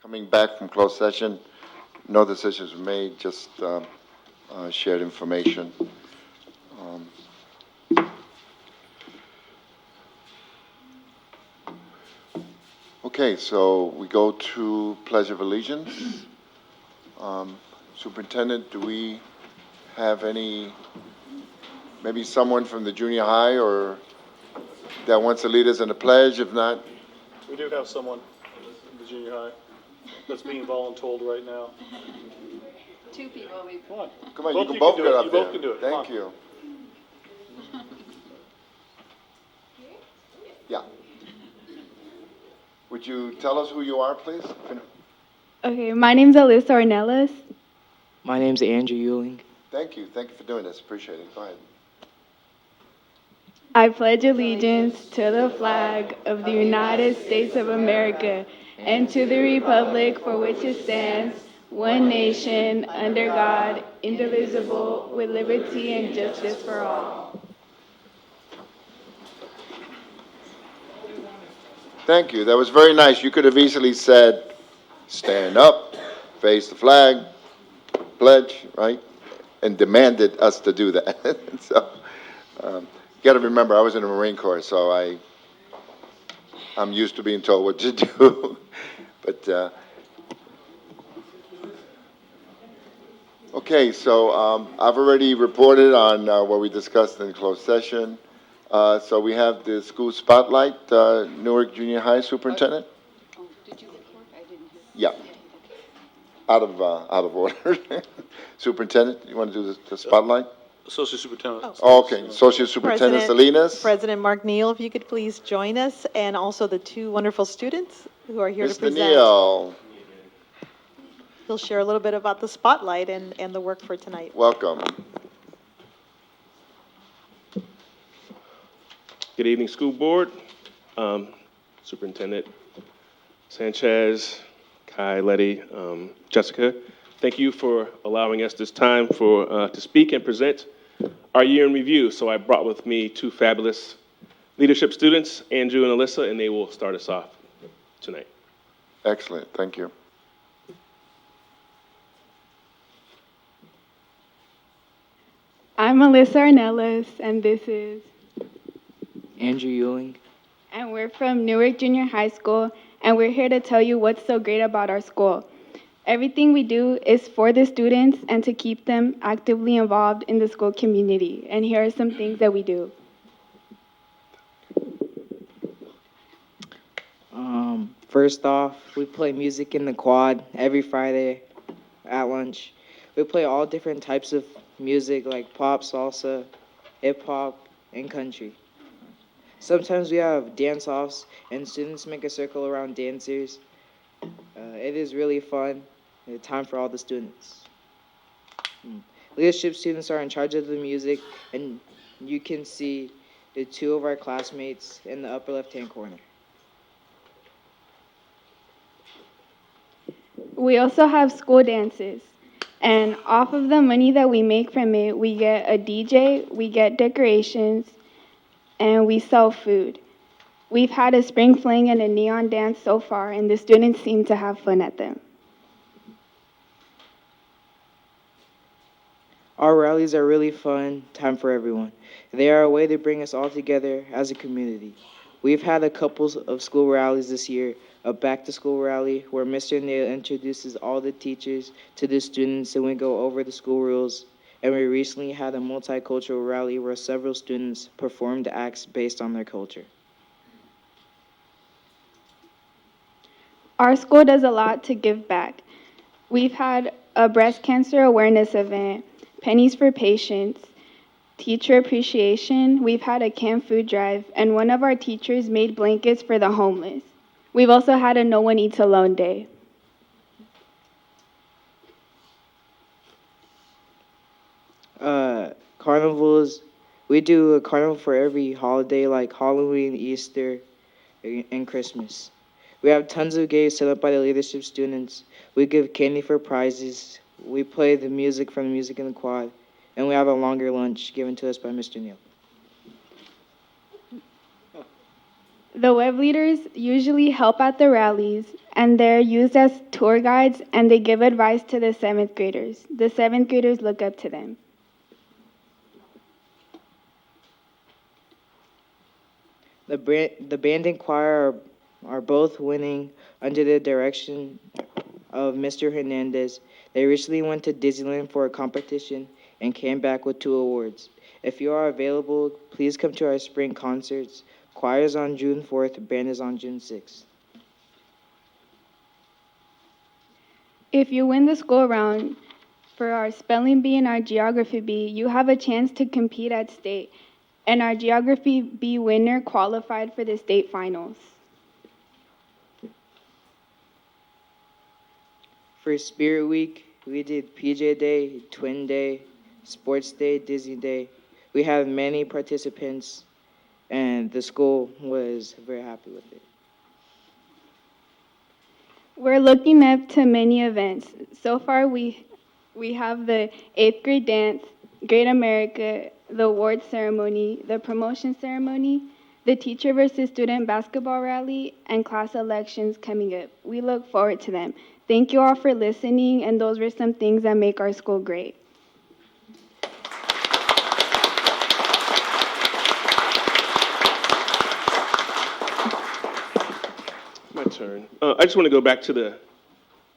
Coming back from closed session, no decisions were made, just shared information. Um, Okay, so we go to Pledge of Allegiance. Superintendent, do we have any, maybe someone from the junior high or that wants to lead us in the pledge? If not, We do have someone in the junior high that's being voluntold right now. Two people. Come on. come on, Both you can you both can do get it. up You there. both can do it. Thank Come you. Yeah. Would you tell us who you are, please? Okay, my name's Alyssa Ornelas. My name's Andrew Euling. Thank you for doing this, appreciate it, go ahead. I pledge allegiance to the flag of the United States of America and to the republic for which it stands, one nation, under God, indivisible, with liberty and justice for all. Thank you, that was very nice. You could have easily said, stand up, face the flag, pledge, right? And demanded us to do that. So, you got to remember, I was in the Marine Corps, so I'm used to being told what to do. But, okay, so I've already reported on what we discussed in closed session. So we have the school spotlight, Newark Junior High Superintendent. Oh, did you report? I didn't hear. Yeah. Out of order. Superintendent, you want to do the spotlight? Associate Superintendent. Oh, okay, Associate Superintendent Salinas. President Mark Neal, if you could please join us, and also the two wonderful students who are here to Mr. present. Neal, He'll share a little bit about the spotlight and the work for tonight. welcome. Good evening, school board, Superintendent Sanchez, Kai, Letty, Jessica. Thank you for allowing us this time to speak and present our year in review. So I brought with me two fabulous leadership students, Andrew and Alyssa, and they will start us off tonight. Excellent, thank you. I'm Alyssa Ornelas, and this is, Andrew Euling. and we're from Newark Junior High School, and we're here to tell you what's so great about our school. Everything we do is for the students and to keep them actively involved in the school community. And here are some things that we do. First off, we play music in the quad every Friday at lunch. We play all different types of music like pop, salsa, hip hop, and country. Sometimes we have dance-offs and students make a circle around dancers. It is really fun. Time for all the students. Leadership students are in charge of the music, and you can see the two of our classmates in the upper left-hand corner. We also have school dances. And off of the money that we make from it, we get a DJ, we get decorations, and we sell food. We've had a spring fling and a neon dance so far, and the students seem to have fun at them. Our rallies are really fun, time for everyone. They are a way to bring us all together as a community. We've had a couple of school rallies this year, a back-to-school rally where Mr. Neal introduces all the teachers to the students and we go over the school rules. And we recently had a multicultural rally where several students performed acts based on their culture. Our school does a lot to give back. We've had a breast cancer awareness event, Pennies for Patients, teacher appreciation, we've had a canned food drive, and one of our teachers made blankets for the homeless. We've also had a No One Eats Alone Day. Carnivals, we do a carnival for every holiday like Halloween, Easter, and Christmas. We have tons of games set up by the leadership students. We give candy for prizes. We play the music from the music in the quad. And we have a longer lunch given to us by Mr. Neal. The web leaders usually help at the rallies, and they're used as tour guides, and they give advice to the seventh graders. The seventh graders look up to them. The band and choir are both winning under the direction of Mr. Hernandez. They recently went to Disneyland for a competition and came back with 2 awards. If you are available, please come to our spring concerts. Choir is on June 4th, band is on June 6th. If you win the school round for our spelling bee and our geography bee, you have a chance to compete at state. And our geography bee winner qualified for the state finals. For Spirit Week, we did PJ Day, Twin Day, Sports Day, Disney Day. We had many participants, and the school was very happy with it. We're looking up to many events. So far, we have the 8th grade dance, Great America, the award ceremony, the promotion ceremony, the teacher versus student basketball rally, and class elections coming up. We look forward to them. Thank you all for listening, and those were some things that make our school great. My turn. I just want to go back to the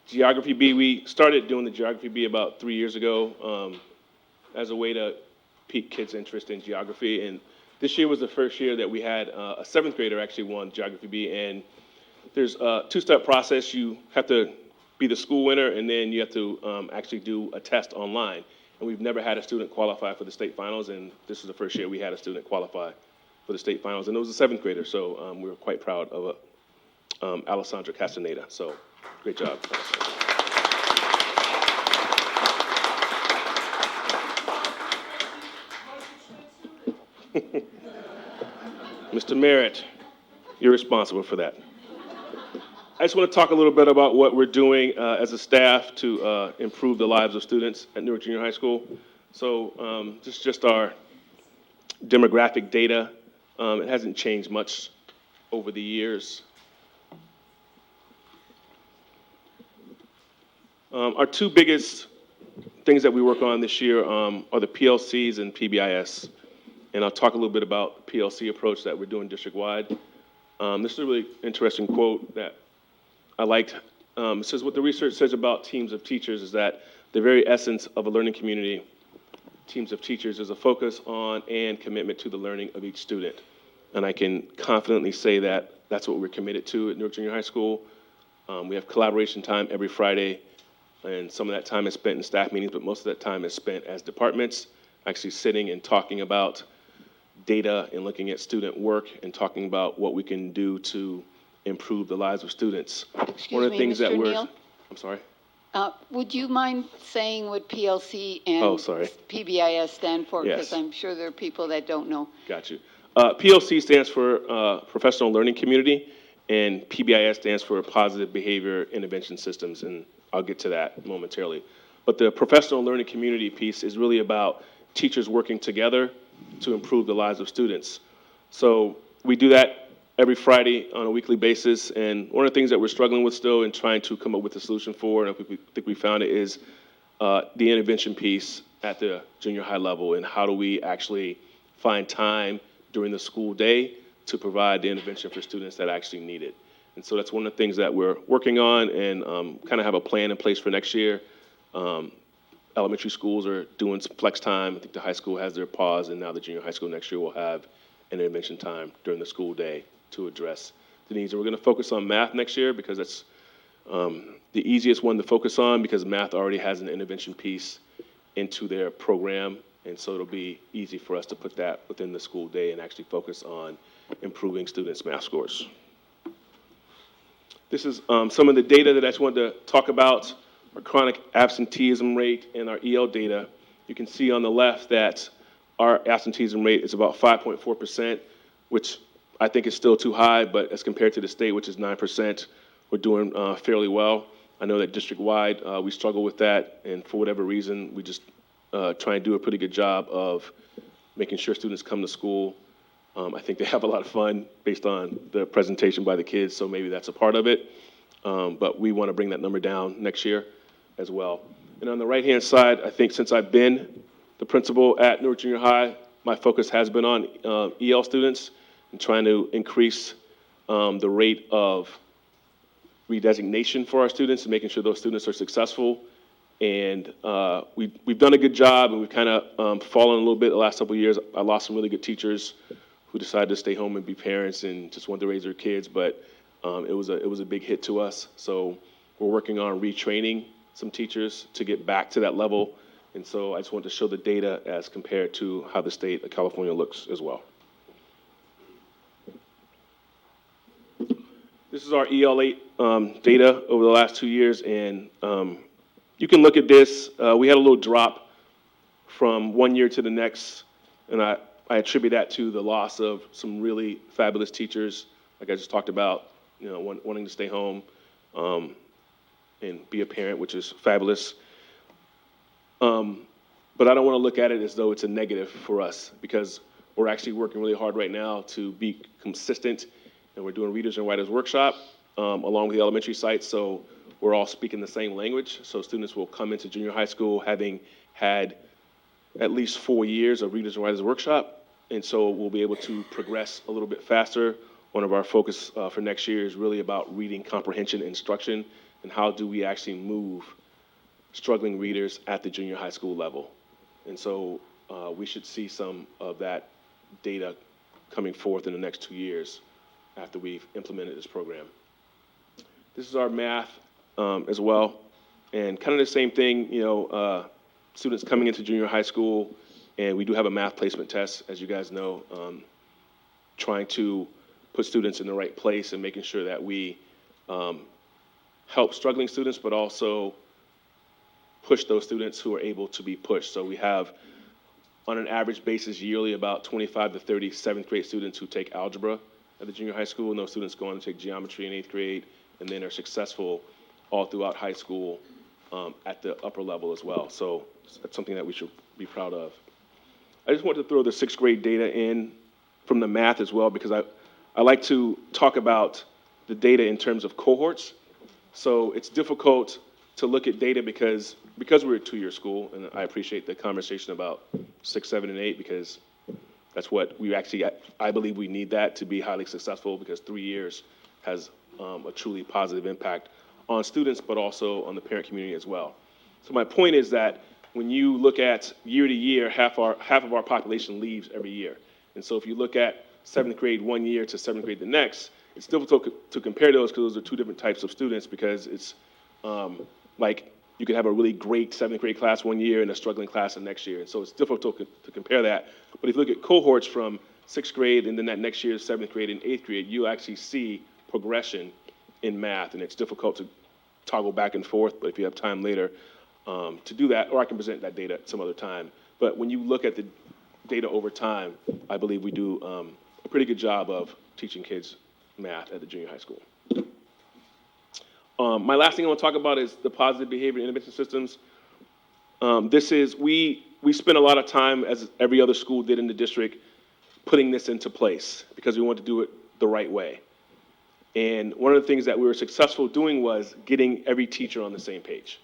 geography bee. We started doing the geography bee about 3 years ago as a way to pique kids' interest in geography. And this year was the first year that we had a 7th grader actually won geography bee. And there's a 2-step process. You have to be the school winner, and then you have to actually do a test online. And we've never had a student qualify for the state finals, and this is the first year we had a student qualify for the state finals. And it was a 7th grader, so we were quite proud of Alessandra Castaneda. So great job. Mr. Merritt, you're responsible for that. I just want to talk a little bit about what we're doing as a staff to improve the lives of students at Newark Junior High School. So this is just our demographic data. It hasn't changed much over the years. Our 2 biggest things that we work on this year are the PLCs and PBIS. And I'll talk a little bit about the PLC approach that we're doing district-wide. This is a really interesting quote that I liked. It says, what the research says about teams of teachers is that the very essence of a learning community, teams of teachers, is a focus on and commitment to the learning of each student. And I can confidently say that that's what we're committed to at Newark Junior High School. We have collaboration time every Friday, and some of that time is spent in staff meetings, but most of that time is spent as departments, actually sitting and talking about data and looking at student work and talking about what we can do to improve the lives of students. Excuse me, Mr. Neal? I'm sorry? Would you mind saying what PLC Oh, and sorry. PBIS stand for? Yes. Because I'm sure there are people that don't know. Got you. PLC stands for Professional Learning Community, and PBIS stands for Positive Behavior Intervention Systems, and I'll get to that momentarily. But the Professional Learning Community piece is really about teachers working together to improve the lives of students. So we do that every Friday on a weekly basis, and one of the things that we're struggling with still and trying to come up with a solution for, and I think we found it, is the intervention piece at the junior high level, and how do we actually find time during the school day to provide the intervention for students that actually need it. And so that's one of the things that we're working on, and kind of have a plan in place for next year. Elementary schools are doing some flex time. I think the high school has their pause, and now the junior high school next year will have an intervention time during the school day to address the needs. And we're going to focus on math next year because that's the easiest one to focus on, because math already has an intervention piece into their program. And so it'll be easy for us to put that within the school day and actually focus on improving students' math scores. This is some of the data that I just wanted to talk about. Our chronic absenteeism rate and our EL data. You can see on the left that our absenteeism rate is about 5.4%, which I think is still too high, but as compared to the state, which is 9%, we're doing fairly well. I know that district-wide, we struggle with that, and for whatever reason, we just try and do a pretty good job of making sure students come to school I think they have a lot of fun based on the presentation by the kids, so maybe that's a part of it. But we want to bring that number down next year as well. And on the right-hand side, I think since I've been the principal at Newark Junior High, my focus has been on EL students and trying to increase the rate of redesignation for our students and making sure those students are successful. And we've done a good job, and we've kind of fallen a little bit the last couple of years. I lost some really good teachers who decided to stay home and be parents and just wanted to raise their kids, but it was a big hit to us. So we're working on retraining some teachers to get back to that level. And so I just wanted to show the data as compared to how the state of California looks as well. This is our EL8 data over the last 2 years, and you can look at this. We had a little drop from 1 year to the next, and I attribute that to the loss of some really fabulous teachers, like I just talked about, wanting to stay home and be a parent, which is fabulous. But I don't want to look at it as though it's a negative for us, because we're actually working really hard right now to be consistent, and we're doing Readers and Writers Workshop along with the elementary sites, so we're all speaking the same language. So students will come into junior high school having had at least 4 years of Readers and Writers Workshop, and so we'll be able to progress a little bit faster. One of our focus for next year is really about reading comprehension and instruction, and how do we actually move struggling readers at the junior high school level. And so we should see some of that data coming forth in the next 2 years after we've implemented this program. This is our math as well, and kind of the same thing, students coming into junior high school, and we do have a math placement test, as you guys know, trying to put students in the right place and making sure that we help struggling students, but also push those students who are able to be pushed. So we have, on an average basis yearly, about 25 to 30 seventh grade students who take algebra at the junior high school, and those students go on to take geometry in 8th grade, and then are successful all throughout high school at the upper level as well. So that's something that we should be proud of. I just wanted to throw the 6th grade data in from the math as well, because I like to talk about the data in terms of cohorts. So it's difficult to look at data because we're a 2-year school, and I appreciate the conversation about 6, 7, and 8, because that's what we actually, I believe we need that to be highly successful, because 3 years has a truly positive impact on students, but also on the parent community as well. So my point is that when you look at year to year, half of our population leaves every year. And so if you look at 7th grade 1 year to 7th grade the next, it's difficult to compare those, because those are 2 different types of students, because it's like you could have a really great 7th grade class 1 year and a struggling class the next year. And so it's difficult to compare that. But if you look at cohorts from 6th grade and then that next year 7th grade and 8th grade, you actually see progression in math, and it's difficult to toggle back and forth, but if you have time later to do that, or I can present that data at some other time. But when you look at the data over time, I believe we do a pretty good job of teaching kids math at the junior high school. My last thing I want to talk about is the positive behavior intervention systems. We spent a lot of time, as every other school did in the district, putting this into place because we wanted to do it the right way. And one of the things that we were successful doing was getting every teacher on the same page.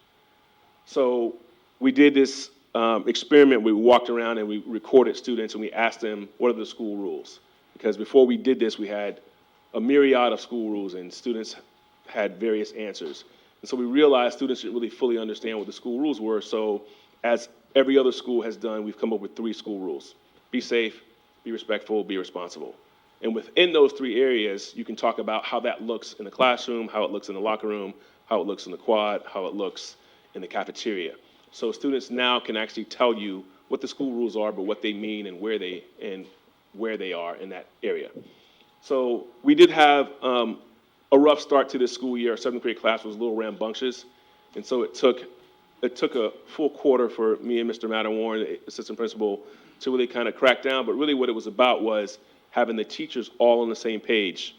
So we did this experiment. We walked around and we recorded students, and we asked them, what are the school rules? Because before we did this, we had a myriad of school rules, and students had various answers. And so we realized students didn't really fully understand what the school rules were. So as every other school has done, we've come up with 3 school rules: be safe, be respectful, be responsible. And within those 3 areas, you can talk about how that looks in the classroom, how it looks in the locker room, how it looks in the quad, how it looks in the cafeteria. So students now can actually tell you what the school rules are, but what they mean and where they are in that area. So we did have a rough start to this school year. Our 7th grade class was a little rambunctious, and so it took a full quarter for me and Mr. Matterwarn, the assistant principal, to really kind of crack down. But really what it was about was having the teachers all on the same page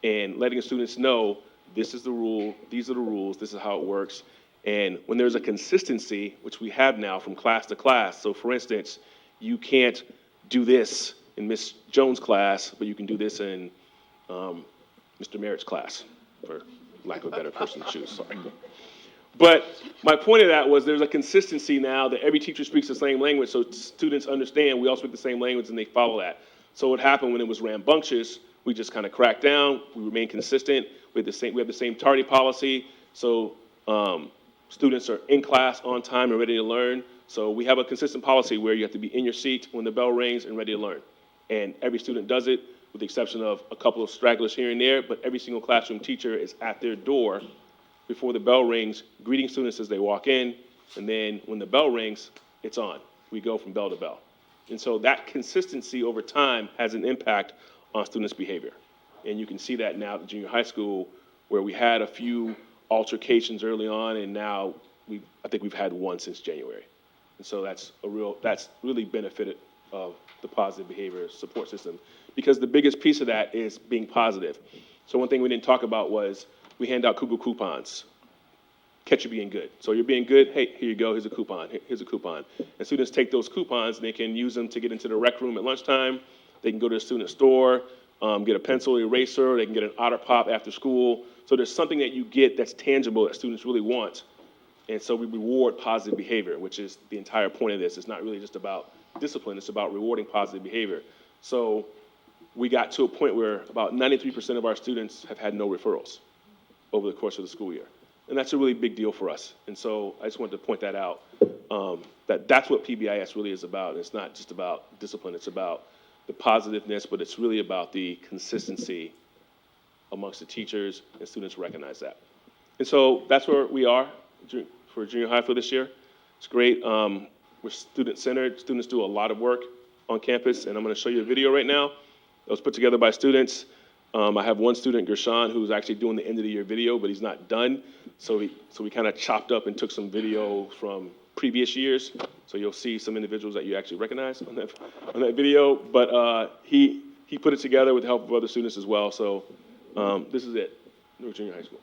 and letting the students know, this is the rule, these are the rules, this is how it works. And when there's a consistency, which we have now from class to class, so for instance, you can't do this in Miss Jones' class, but you can do this in Mr. Merritt's class, for lack of a better person to choose, sorry. But my point of that was there's a consistency now that every teacher speaks the same language, so students understand we all speak the same language and they follow that. So what happened when it was rambunctious, we just kind of cracked down, we remained consistent, we have the same tardy policy, so students are in class on time and ready to learn. So we have a consistent policy where you have to be in your seat when the bell rings and ready to learn. And every student does it, with the exception of a couple of stragglers here and there, but every single classroom teacher is at their door before the bell rings, greeting students as they walk in, and then when the bell rings, it's on. We go from bell to bell. And so that consistency over time has an impact on students' behavior. And you can see that now at junior high school, where we had a few altercations early on, and now I think we've had one since January. And so that's really benefited of the positive behavior support system, because the biggest piece of that is being positive. So one thing we didn't talk about was we hand out Google coupons. Catch you being good. So you're being good, hey, here you go, here's a coupon, here's a coupon. And students take those coupons and they can use them to get into the rec room at lunchtime. They can go to the student store, get a pencil eraser, they can get an Otter Pop after school. So there's something that you get that's tangible that students really want. And so we reward positive behavior, which is the entire point of this. It's not really just about discipline, it's about rewarding positive behavior. So we got to a point where about 93% of our students have had no referrals over the course of the school year. And that's a really big deal for us. And so I just wanted to point that out, that's what PBIS really is about. It's not just about discipline, it's about the positiveness, but it's really about the consistency amongst the teachers, and students recognize that. And so that's where we are for junior high for this year. It's great. We're student-centered. Students do a lot of work on campus, and I'm going to show you a video right now that was put together by students. I have one student, Gershon, who's actually doing the end of the year video, but he's not done. So we kind of chopped up and took some video from previous years. So you'll see some individuals that you actually recognize on that video. But he put it together with the help of other students as well. So this is it, Newark Junior High School.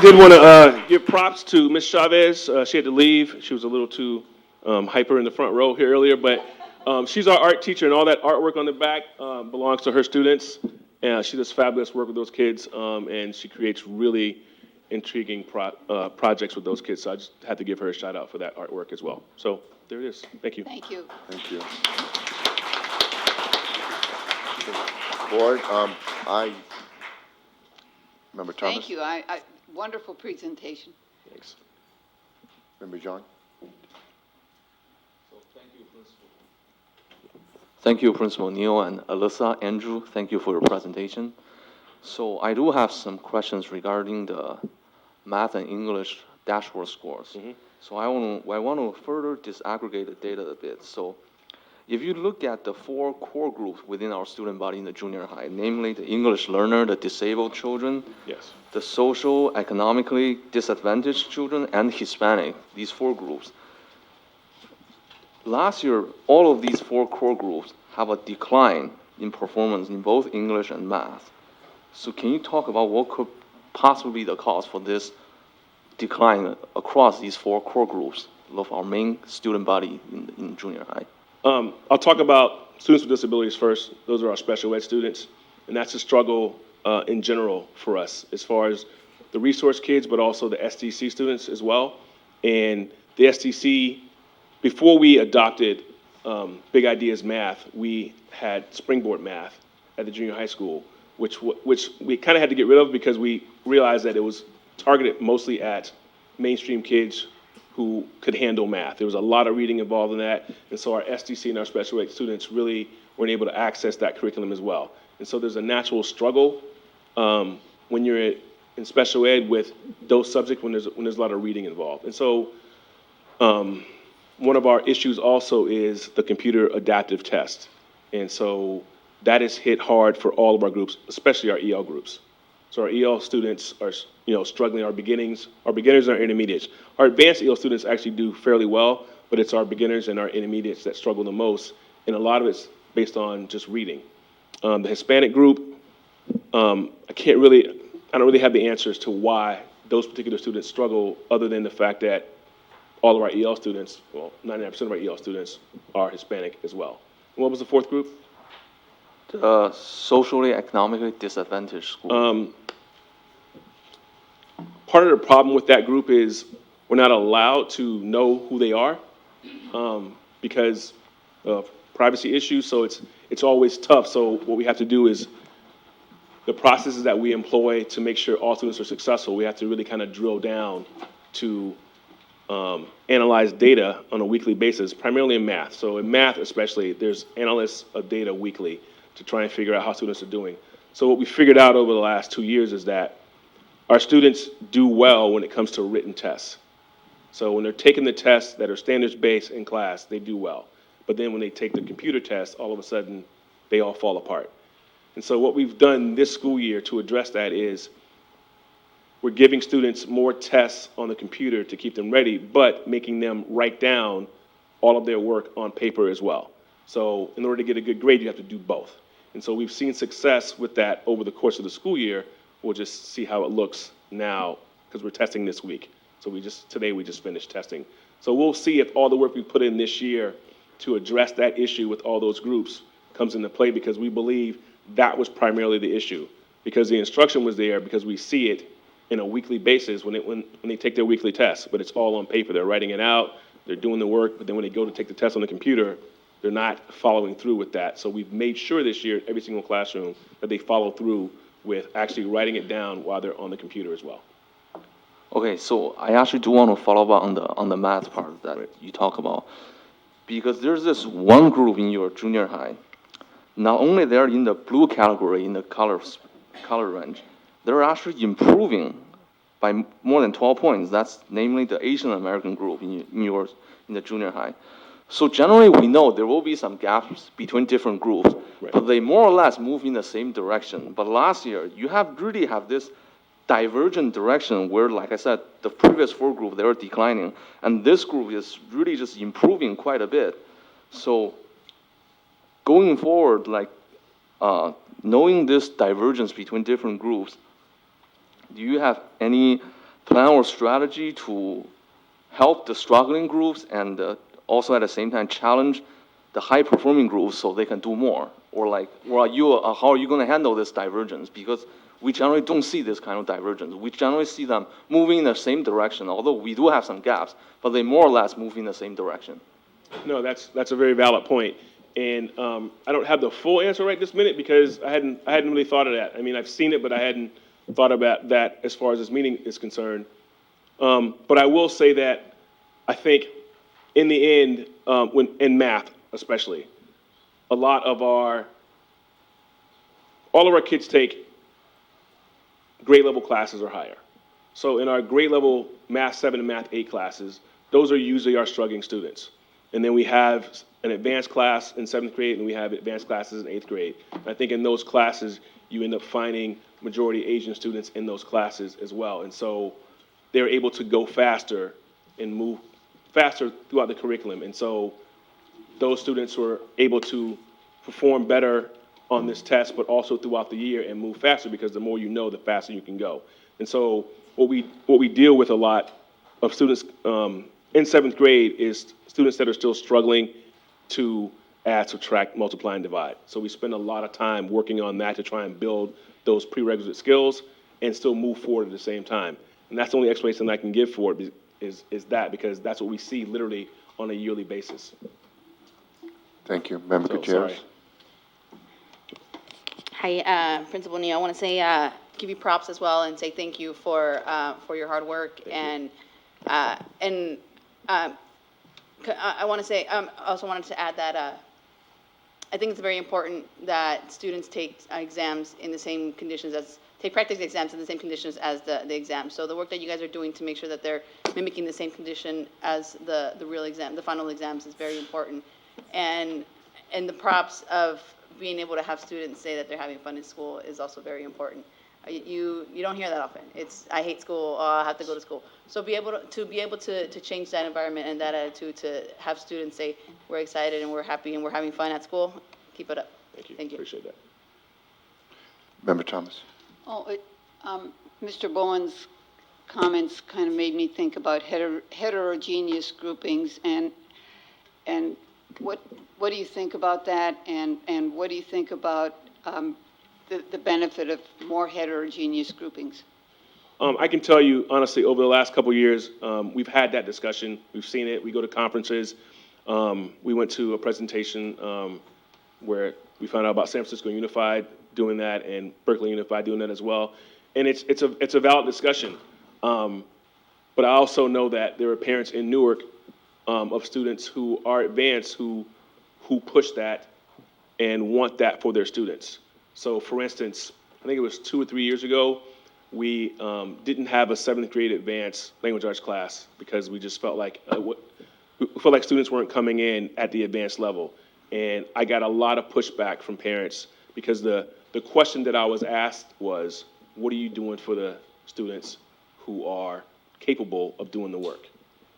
did want to give props to Ms. Chavez. She had to leave. She was a little too hyper in the front row here earlier, but she's our art teacher, and all that artwork on the back belongs to her students. And she does fabulous work with those kids, and she creates really intriguing projects with those kids. So I just had to give her a shout out for that artwork as well. So there it is. Thank you. Thank you. Thank you. Board, Member Thomas? Thank you. Wonderful presentation. Thanks. Member John? Thank you, Principal Neil and Alyssa, Andrew. Thank you for your presentation. So I do have some questions regarding the math and English dashboard scores. So I want to further disaggregate the data a bit. So if you look at the 4 core groups within our student body in the junior high, namely the English learner, the disabled children, Yes. the social, economically disadvantaged children, and Hispanic, these 4 groups. Last year, all of these 4 core groups have a decline in performance in both English and math. So can you talk about what could possibly be the cause for this decline across these 4 core groups of our main student body in junior high? I'll talk about students with disabilities first. Those are our special ed students, and that's a struggle in general for us as far as the resource kids, but also the SDC students as well. And the SDC, before we adopted Big Ideas Math, we had Springboard Math at the junior high school, which we kind of had to get rid of because we realized that it was targeted mostly at mainstream kids who could handle math. There was a lot of reading involved in that, and so our SDC and our special ed students really weren't able to access that curriculum as well. And so there's a natural struggle when you're in special ed with those subjects when there's a lot of reading involved. And so one of our issues also is the computer adaptive test. And so that is hit hard for all of our groups, especially our EL groups. So our EL students are, struggling. Our beginners and our intermediates. Our advanced EL students actually do fairly well, but it's our beginners and our intermediates that struggle the most. And a lot of it's based on just reading. The Hispanic group, I don't really have the answers to why those particular students struggle, other than the fact that all of our EL students, well, 99% of our EL students are Hispanic as well. And what was the 4th group? Socially, economically disadvantaged schools. Part of the problem with that group is we're not allowed to know who they are because of privacy issues, so it's always tough. So what we have to do is the processes that we employ to make sure all students are successful, we have to really kind of drill down to analyze data on a weekly basis, primarily in math. So in math especially, there's analysts of data weekly to try and figure out how students are doing. So what we figured out over the last 2 years is that our students do well when it comes to written tests. So when they're taking the tests that are standards-based in class, they do well. But then when they take the computer tests, all of a sudden, they all fall apart. And so what we've done this school year to address that is we're giving students more tests on the computer to keep them ready, but making them write down all of their work on paper as well. So in order to get a good grade, you have to do both. And so we've seen success with that over the course of the school year. We'll just see how it looks now, because we're testing this week. So today we just finished testing. So we'll see if all the work we put in this year to address that issue with all those groups comes into play, because we believe that was primarily the issue. Because the instruction was there, because we see it in a weekly basis when they take their weekly tests, but it's all on paper. They're writing it out, they're doing the work, but then when they go to take the test on the computer, they're not following through with that. So we've made sure this year, every single classroom, that they follow through with actually writing it down while they're on the computer as well. Okay, so I actually do want to follow up on the math part that you talk about, because there's this one group in your junior high. Not only they're in the blue category in the color range, they're actually improving by more than 12 points. That's namely the Asian American group in the junior high. So generally, we know there will be some gaps between different groups, Right. but they more or less move in the same direction. But last year, you really have this divergent direction where, like I said, the previous 4 groups, they were declining, and this group is really just improving quite a bit. So going forward, knowing this divergence between different groups, do you have any plan our strategy to help the struggling groups and also at the same time challenge the high-performing groups so they can do more? Or like, how are you going to handle this divergence? Because we generally don't see this kind of divergence. We generally see them moving in the same direction, although we do have some gaps, but they more or less move in the same direction. No, that's a very valid point. And I don't have the full answer right this minute because I hadn't really thought of that. I mean, I've seen it, but I hadn't thought about that as far as this meeting is concerned. But I will say that I think in the end, when in math especially, all of our kids take grade level classes or higher. So in our grade level Math 7 and Math 8 classes, those are usually our struggling students. And then we have an advanced class in 7th grade and we have advanced classes in 8th grade. And I think in those classes, you end up finding majority Asian students in those classes as well. And so they're able to go faster and move faster throughout the curriculum. And so those students were able to perform better on this test, but also throughout the year and move faster because the more you know, the faster you can go. And so what we deal with a lot of students in 7th grade is students that are still struggling to add, subtract, multiply, and divide. So we spend a lot of time working on that to try and build those prerequisite skills and still move forward at the same time. And that's the only explanation I can give for it is that, because that's what we see literally on a yearly basis. Thank you. Member So, Gutierrez. sorry. Hi, Principal Neal. I want to say, give you props as well and say thank you for your hard work. I want to say, also wanted to add that I think it's very important that students take exams in the same conditions take practice exams in the same conditions as the exam. So the work that you guys are doing to make sure that they're mimicking the same condition as the real exam, the final exams, is very important. And the props of being able to have students say that they're having fun in school is also very important. You don't hear that often. It's, I hate school, I have to go to school. So be able to change that environment and that attitude to have students say, we're excited and we're happy and we're having fun at school, keep it up. Thank you. Appreciate that. Member Thomas. Mr. Bowen's comments kind of made me think about heterogeneous groupings and what do you think about that, and what do you think about the benefit of more heterogeneous groupings? I can tell you, honestly, over the last couple of years, we've had that discussion. We've seen it. We go to conferences. We went to a presentation where we found out about San Francisco Unified doing that and Berkeley Unified doing that as well. And it's a valid discussion. But I also know that there are parents in Newark of students who are advanced who push that and want that for their students. So, for instance, I think it was 2 or 3 years ago, we didn't have a 7th grade advanced language arts class because we just felt like students weren't coming in at the advanced level. And I got a lot of pushback from parents because the question that I was asked was, what are you doing for the students who are capable of doing the work?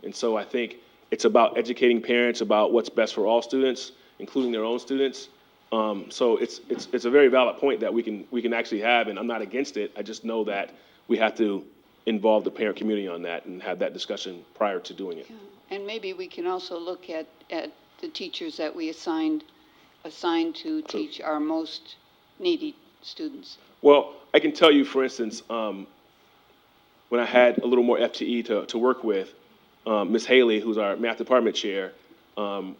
And so I think it's about educating parents about what's best for all students, including their own students. So it's a very valid point that we can actually have, and I'm not against it. I just know that we have to involve the parent community on that and have that discussion prior to doing it. Yeah. And maybe we can also look at the teachers that we assigned to teach our most needy students. Well, I can tell you, for instance, when I had a little more FTE to work with, Ms. Haley, who's our math department chair,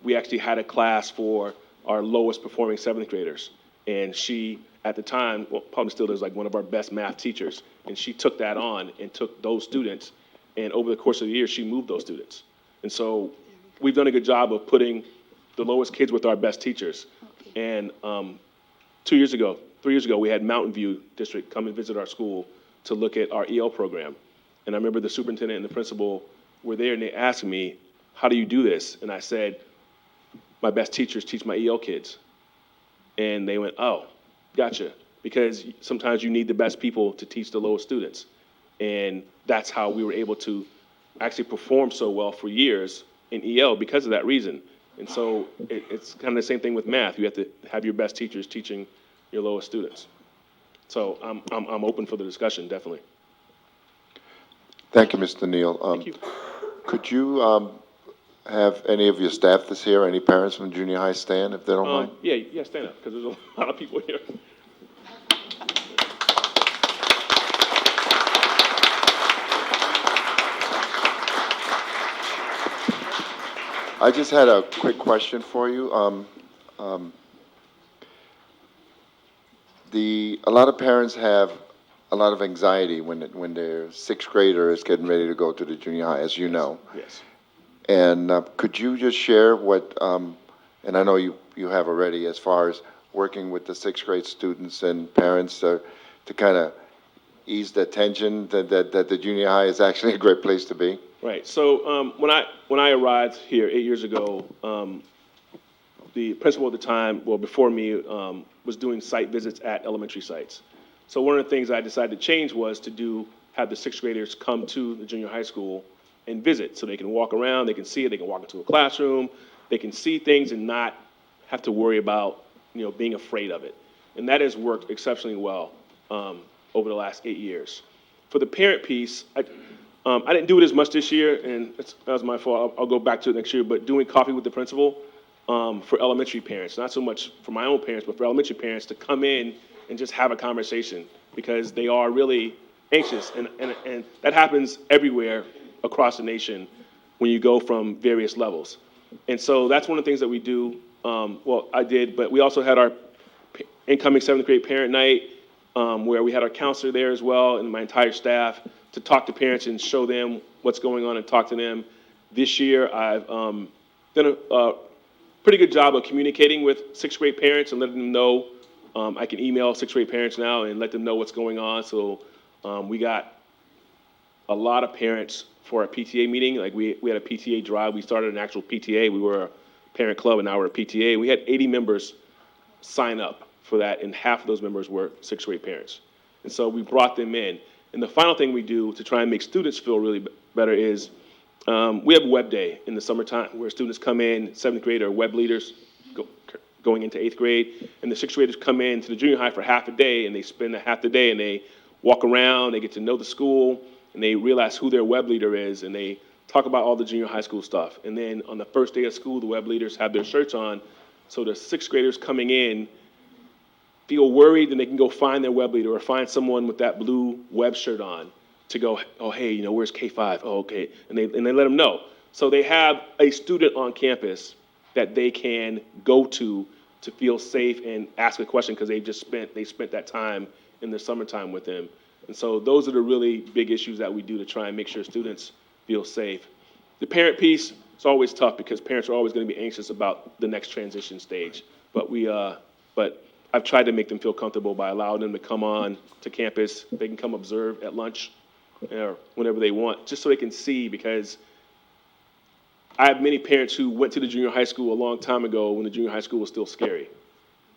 we actually had a class for our lowest performing 7th graders. And she, at the time, well, probably still is like one of our best math teachers. And she took that on and took those students. And over the course of the year, she moved those students. And so we've done a good job of putting the lowest kids with our best teachers. Okay. And 3 years ago, we had Mountain View District come and visit our school to look at our EL program. And I remember the superintendent and the principal were there and they asked me, how do you do this? And I said, my best teachers teach my EL kids. And they went, oh, gotcha. Because sometimes you need the best people to teach the lowest students. And that's how we were able to actually perform so well for years in EL because of that reason. And so it's kind of the same thing with math. You have to have your best teachers teaching your lowest students. So I'm open for the discussion, definitely. Thank you, Mr. Neal. Thank you. Could you have any of your staff this here, any parents from junior high stand, if they don't mind? Yeah, stand up, because there's a lot of people here. I just had a quick question for you. A lot of parents have a lot of anxiety when their sixth grader is getting ready to go to the junior high, as you know. Yes. And could you just share what, and I know you have already, as far as working with the sixth grade students and parents to kind of ease the tension that the junior high is actually a great place to be? Right. So when I arrived here 8 years ago, the principal at the time, well, before me, was doing site visits at elementary sites. So one of the things I decided to change was to have the sixth graders come to the junior high school and visit, so they can walk around, they can see it, they can walk into a classroom, they can see things and not have to worry about, being afraid of it. And that has worked exceptionally well over the last 8 years. For the parent piece, I didn't do it as much this year, and that was my fault. I'll go back to it next year. But doing coffee with the principal for elementary parents, not so much for my own parents, but for elementary parents to come in and just have a conversation, because they are really anxious, and that happens everywhere across the nation when you go from various levels. And so that's one of the things that we do. Well, I did, but we also had our incoming seventh grade parent night, where we had our counselor there as well, and my entire staff, to talk to parents and show them what's going on and talk to them. This year, I've done a pretty good job of communicating with sixth grade parents and letting them know. I can email sixth grade parents now and let them know what's going on. So we got a lot of parents for our PTA meeting. Like we had a PTA drive. We started an actual PTA. We were a parent club, and now we're a PTA. We had 80 members sign up for that, and half of those members were sixth grade parents. And so we brought them in. And the final thing we do to try and make students feel really better is we have web day in the summertime, where students come in, seventh grade are web leaders going into eighth grade, and the sixth graders come in to the junior high for half a day, and they spend half the day, and they walk around, they get to know the school, and they realize who their web leader is, and they talk about all the junior high school stuff. And then on the first day of school, the web leaders have their shirts on, so the sixth graders coming in feel worried, and they can go find their web leader or find someone with that blue web shirt on to go, oh, hey, where's K5? Oh, okay. And they let them know. So they have a student on campus that they can go to feel safe and ask a question, because they spent that time in the summertime with them. And so those are the really big issues that we do to try and make sure students feel safe. The parent piece is always tough, because parents are always going to be anxious about the next transition stage. But I've tried to make them feel comfortable by allowing them to come on to campus. They can come observe at lunch or whenever they want, just so they can see, because I have many parents who went to the junior high school a long time ago when the junior high school was still scary.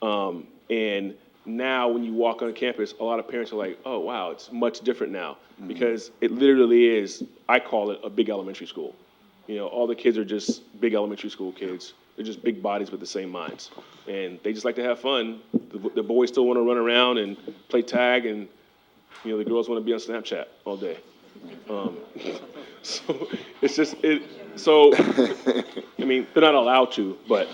And now when you walk on campus, a lot of parents are like, oh, wow, it's much different now, because it literally is, I call it a big elementary school. All the kids are just big elementary school kids. They're just big bodies with the same minds. And they just like to have fun. The boys still want to run around and play tag, and, the girls want to be on Snapchat all day. So it's just, they're not allowed to, but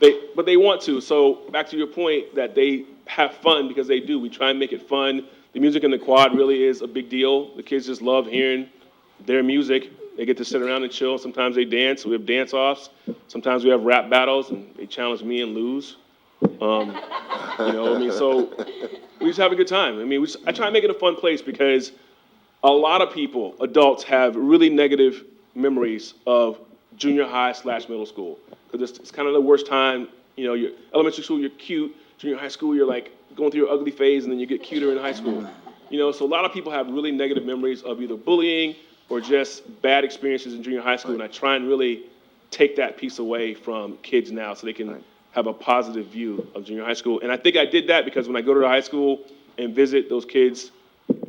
they want to. So back to your point that they have fun, because they do. We try and make it fun. The music in the quad really is a big deal. The kids just love hearing their music. They get to sit around and chill. Sometimes they dance. We have dance-offs. Sometimes we have rap battles, and they challenge me and lose. So we just have a good time. I try and make it a fun place, because a lot of people, adults, have really negative memories of junior high / middle school, because it's kind of the worst time. You're elementary school, you're cute. Junior high school, you're like going through your ugly phase, and then you get cuter in high school. So a lot of people have really negative memories of either bullying or just bad experiences in junior high school, and I try and really take that piece away from kids now, so they can have a positive view of junior high school. And I think I did that, because when I go to the high school and visit, those kids,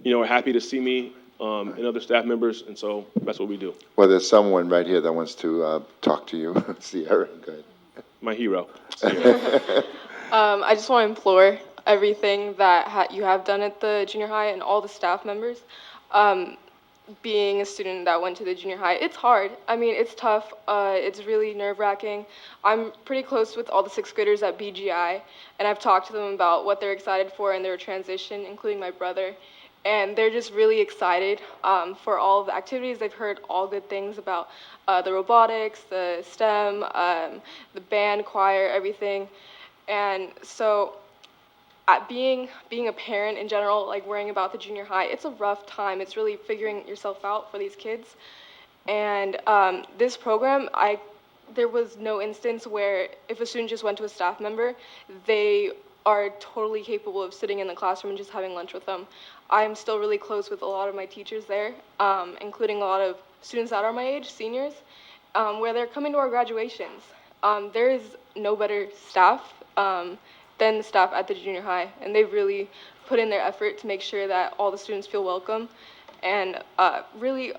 are happy to see me and other staff members, and so that's what we do. Well, there's someone right here that wants to talk to you. Sierra, go ahead. My hero, Sierra. I just want to implore everything that you have done at the junior high and all the staff members. being a student that went to the junior high. It's hard. I mean, it's tough. It's really nerve-wracking. I'm pretty close with all the sixth graders at BGI, and I've talked to them about what they're excited for in their transition, including my brother. And they're just really excited for all of the activities. They've heard all good things about the robotics, the STEM, the band, choir, everything. And so being a parent in general, like worrying about the junior high, it's a rough time. It's really figuring yourself out for these kids. And this program, there was no instance where if a student just went to a staff member, they are totally capable of sitting in the classroom and just having lunch with them. I'm still really close with a lot of my teachers there, including a lot of students that are my age, seniors, where they're coming to our graduations. There is no better staff than the staff at the junior high, and they've really put in their effort to make sure that all the students feel welcome and really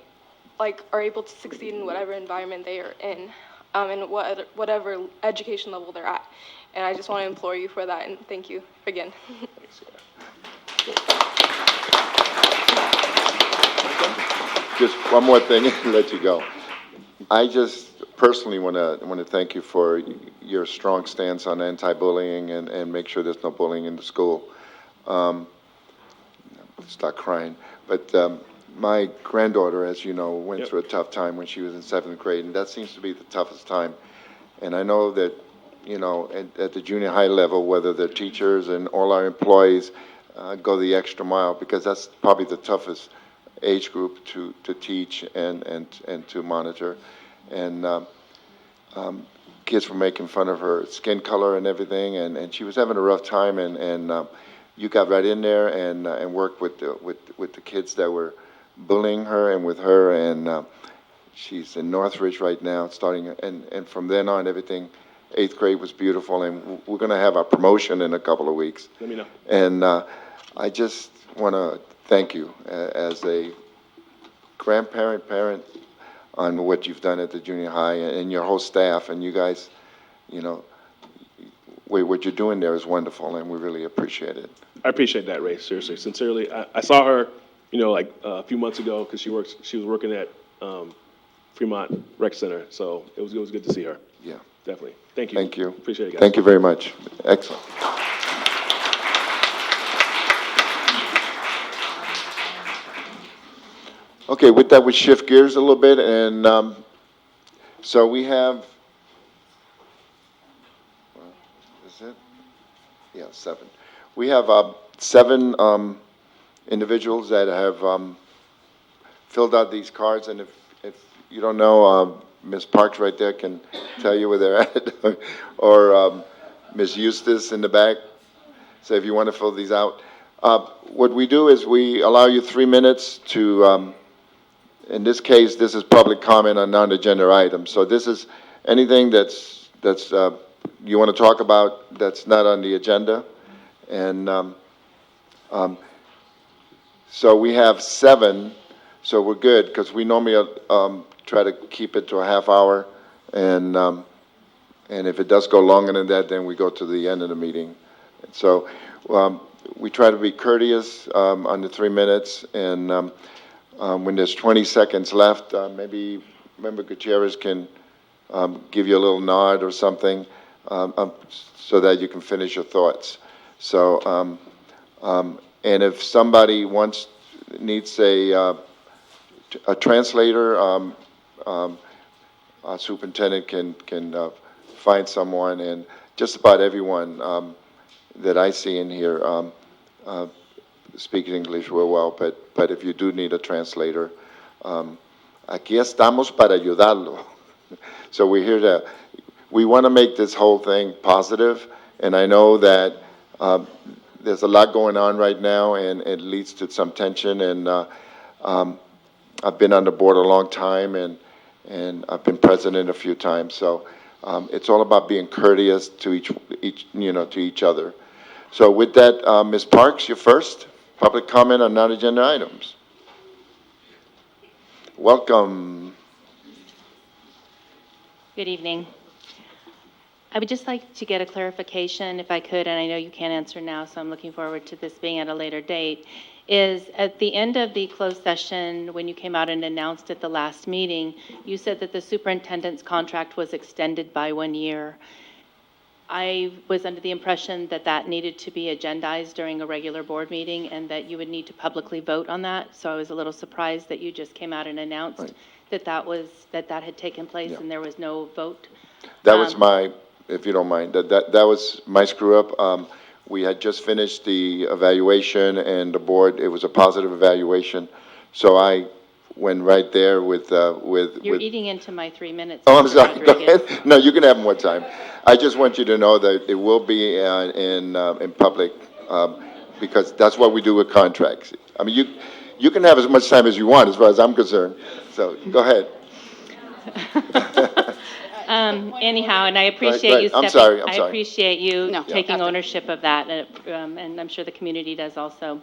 are able to succeed in whatever environment they are in, and whatever education level they're at. And I just want to implore you for that, and thank you again. Just one more thing and let you go. I just personally want to thank you for your strong stance on anti-bullying and make sure there's no bullying in the school. Start crying. But my granddaughter, as you know, went through a tough time when she was in 7th grade, and that seems to be the toughest time. And I know that, you know, at the junior high level, whether the teachers and all our employees go the extra mile, because that's probably the toughest age group to teach and to monitor. And kids were making fun of her skin color and everything, and she was having a rough time, and you got right in there and worked with the kids that were bullying her and with her, and she's in Northridge right now, starting, and from then on, everything, 8th grade was beautiful, and we're going to have our promotion in a couple of weeks. Let me know. And I just want to thank you as a grandparent, parent, on what you've done at the junior high and your whole staff, and you guys, you know, what you're doing there is wonderful, and we really appreciate it. I appreciate that, Ray, seriously, sincerely. I saw her, you know, like a few months ago because she was working at Fremont Rec Center, so it was good to see her. Yeah. Definitely. Thank you. Thank you. Appreciate it, guys. Thank you very much. Excellent. Okay, with that, we shift gears a little bit, and so we have, is it? Yeah, 7. We have 7 individuals that have filled out these cards, and if you don't know, Ms. Parks right there can tell you where they're at, or Ms. Eustace in the back. So if you want to fill these out. What we do is we allow you 3 minutes to, in this case, this is public comment on non-agenda items. So this is anything that's you want to talk about that's not on the agenda. And so we have 7, so we're good, because we normally try to keep it to a half hour, and if it does go longer than that, then we go to the end of the meeting. So we try to be courteous on the 3 minutes, and when there's 20 seconds left, maybe Member Gutierrez can give you a little nod or something, so that you can finish your thoughts. So, and if somebody needs a translator, our superintendent can find someone, and just about everyone that I see in here speak English real well, but if you do need a translator, aquí estamos para ayudarlo. So we're here we want to make this whole thing positive, and I know that there's a lot going on right now, and it leads to some tension, and I've been on the board a long time, and I've been president a few times, so it's all about being courteous to each other. So with that, Ms. Parks, you're first. Public comment on non-agenda items. Welcome. Good evening. I would just like to get a clarification, if I could, and I know you can't answer now, so I'm looking forward to this being at a later date, is at the end of the closed session, when you came out and announced at the last meeting, you said that the superintendent's contract was extended by 1 year. I was under the impression that that needed to be agendized during a regular board meeting and that you would need to publicly vote on that. So I was a little surprised that you just came out and announced Right. that had taken place Yeah. and there was no vote. That was my, if you don't mind, that was my screw up. We had just finished the evaluation and the board, it was a positive evaluation. So I went right there with. You're with. eating into my 3 minutes. Oh, I'm Mr. sorry, go Rodriguez. ahead. No, you can have more time. I just want you to know that it will be in public, because that's what we do with contracts. I mean, you can have as much time as you want, as far as I'm concerned. So, go ahead. Anyhow, and I appreciate right. you I'm stepping. sorry. I appreciate you No, taking after. ownership of that, and I'm sure the community does also.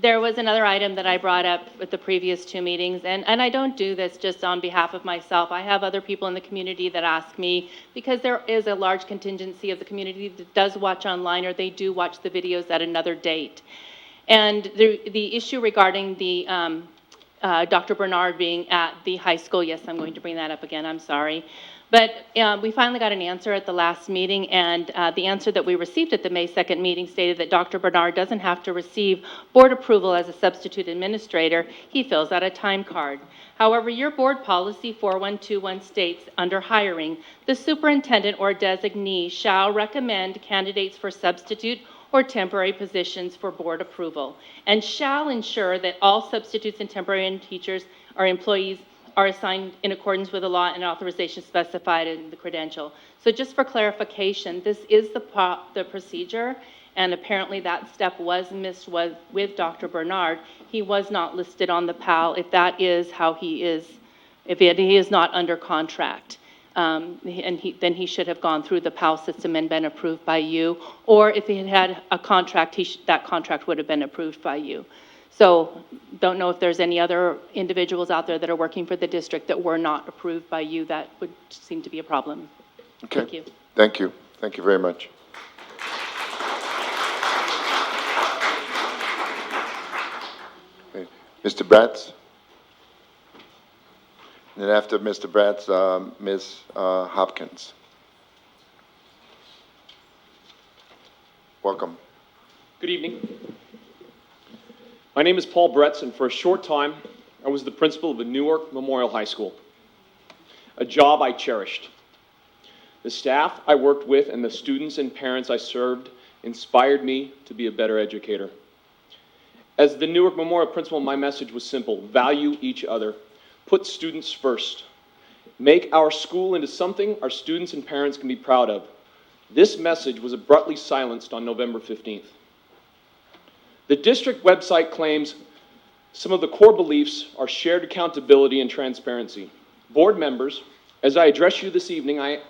There was another item that I brought up at the previous 2 meetings, and I don't do this just on behalf of myself. I have other people in the community that ask me, because there is a large contingency of the community that does watch online, or they do watch the videos at another date. And the issue regarding the Dr. Bernard being at the high school, yes, I'm going to bring that up again, I'm sorry. But we finally got an answer at the last meeting, and the answer that we received at the May 2nd meeting stated that Dr. Bernard doesn't have to receive board approval as a substitute administrator. He fills out a time card. However, your board policy 4121 states, under hiring, the superintendent or designee shall recommend candidates for substitute or temporary positions for board approval, and shall ensure that all substitutes and temporary teachers or employees are assigned in accordance with the law and authorization specified in the credential. So just for clarification, this is the procedure, and apparently that step was missed with Dr. Bernard. He was not listed on the PAL, if that is how he is, he is not under contract. Then he should have gone through the PAL system and been approved by you, or if he had a contract, that contract would have been approved by you. So, don't know if there's any other individuals out there that are working for the district that were not approved by you. That would seem to be a problem. Okay. Thank you. Thank you. Thank you very much. Okay. Mr. Bratz? And then after Mr. Bratz, Ms. Hopkins. Welcome. Good evening. My name is Paul Bretz, and for a short time, I was the principal of the Newark Memorial High School, a job I cherished. The staff I worked with and the students and parents I served inspired me to be a better educator. As the Newark Memorial principal, my message was simple: value each other, put students first, make our school into something our students and parents can be proud of. This message was abruptly silenced on November 15th. The district website claims some of the core beliefs are shared accountability and transparency. Board members, as I address you this evening, I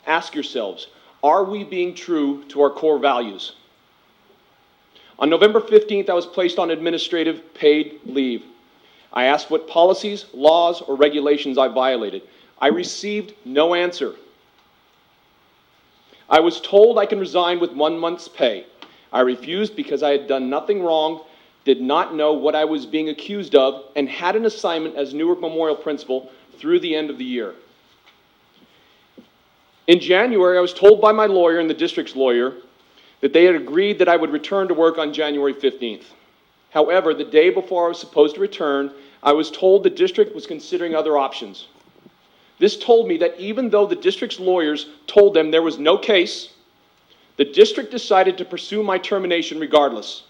ask yourselves, are we being true to our core values? On November 15th, I was placed on administrative paid leave. I asked what policies, laws, or regulations I violated. I received no answer. I was told I can resign with 1 month's pay. I refused because I had done nothing wrong, did not know what I was being accused of, and had an assignment as Newark Memorial principal through the end of the year. In January, I was told by my lawyer and the district's lawyer that they had agreed that I would return to work on January 15th. However, the day before I was supposed to return, I was told the district was considering other options. This told me that even though the district's lawyers told them there was no case, the district decided to pursue my termination regardless.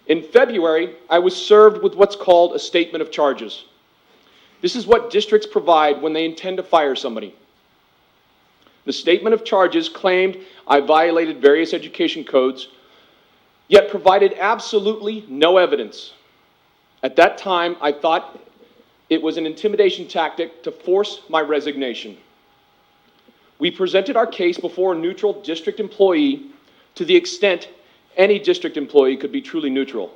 In February, I was served with what's called a statement of charges. This is what districts provide when they intend to fire somebody. The statement of charges claimed I violated various education codes, yet provided absolutely no evidence. At that time, I thought it was an intimidation tactic to force my resignation. We presented our case before a neutral district employee to the extent any district employee could be truly neutral.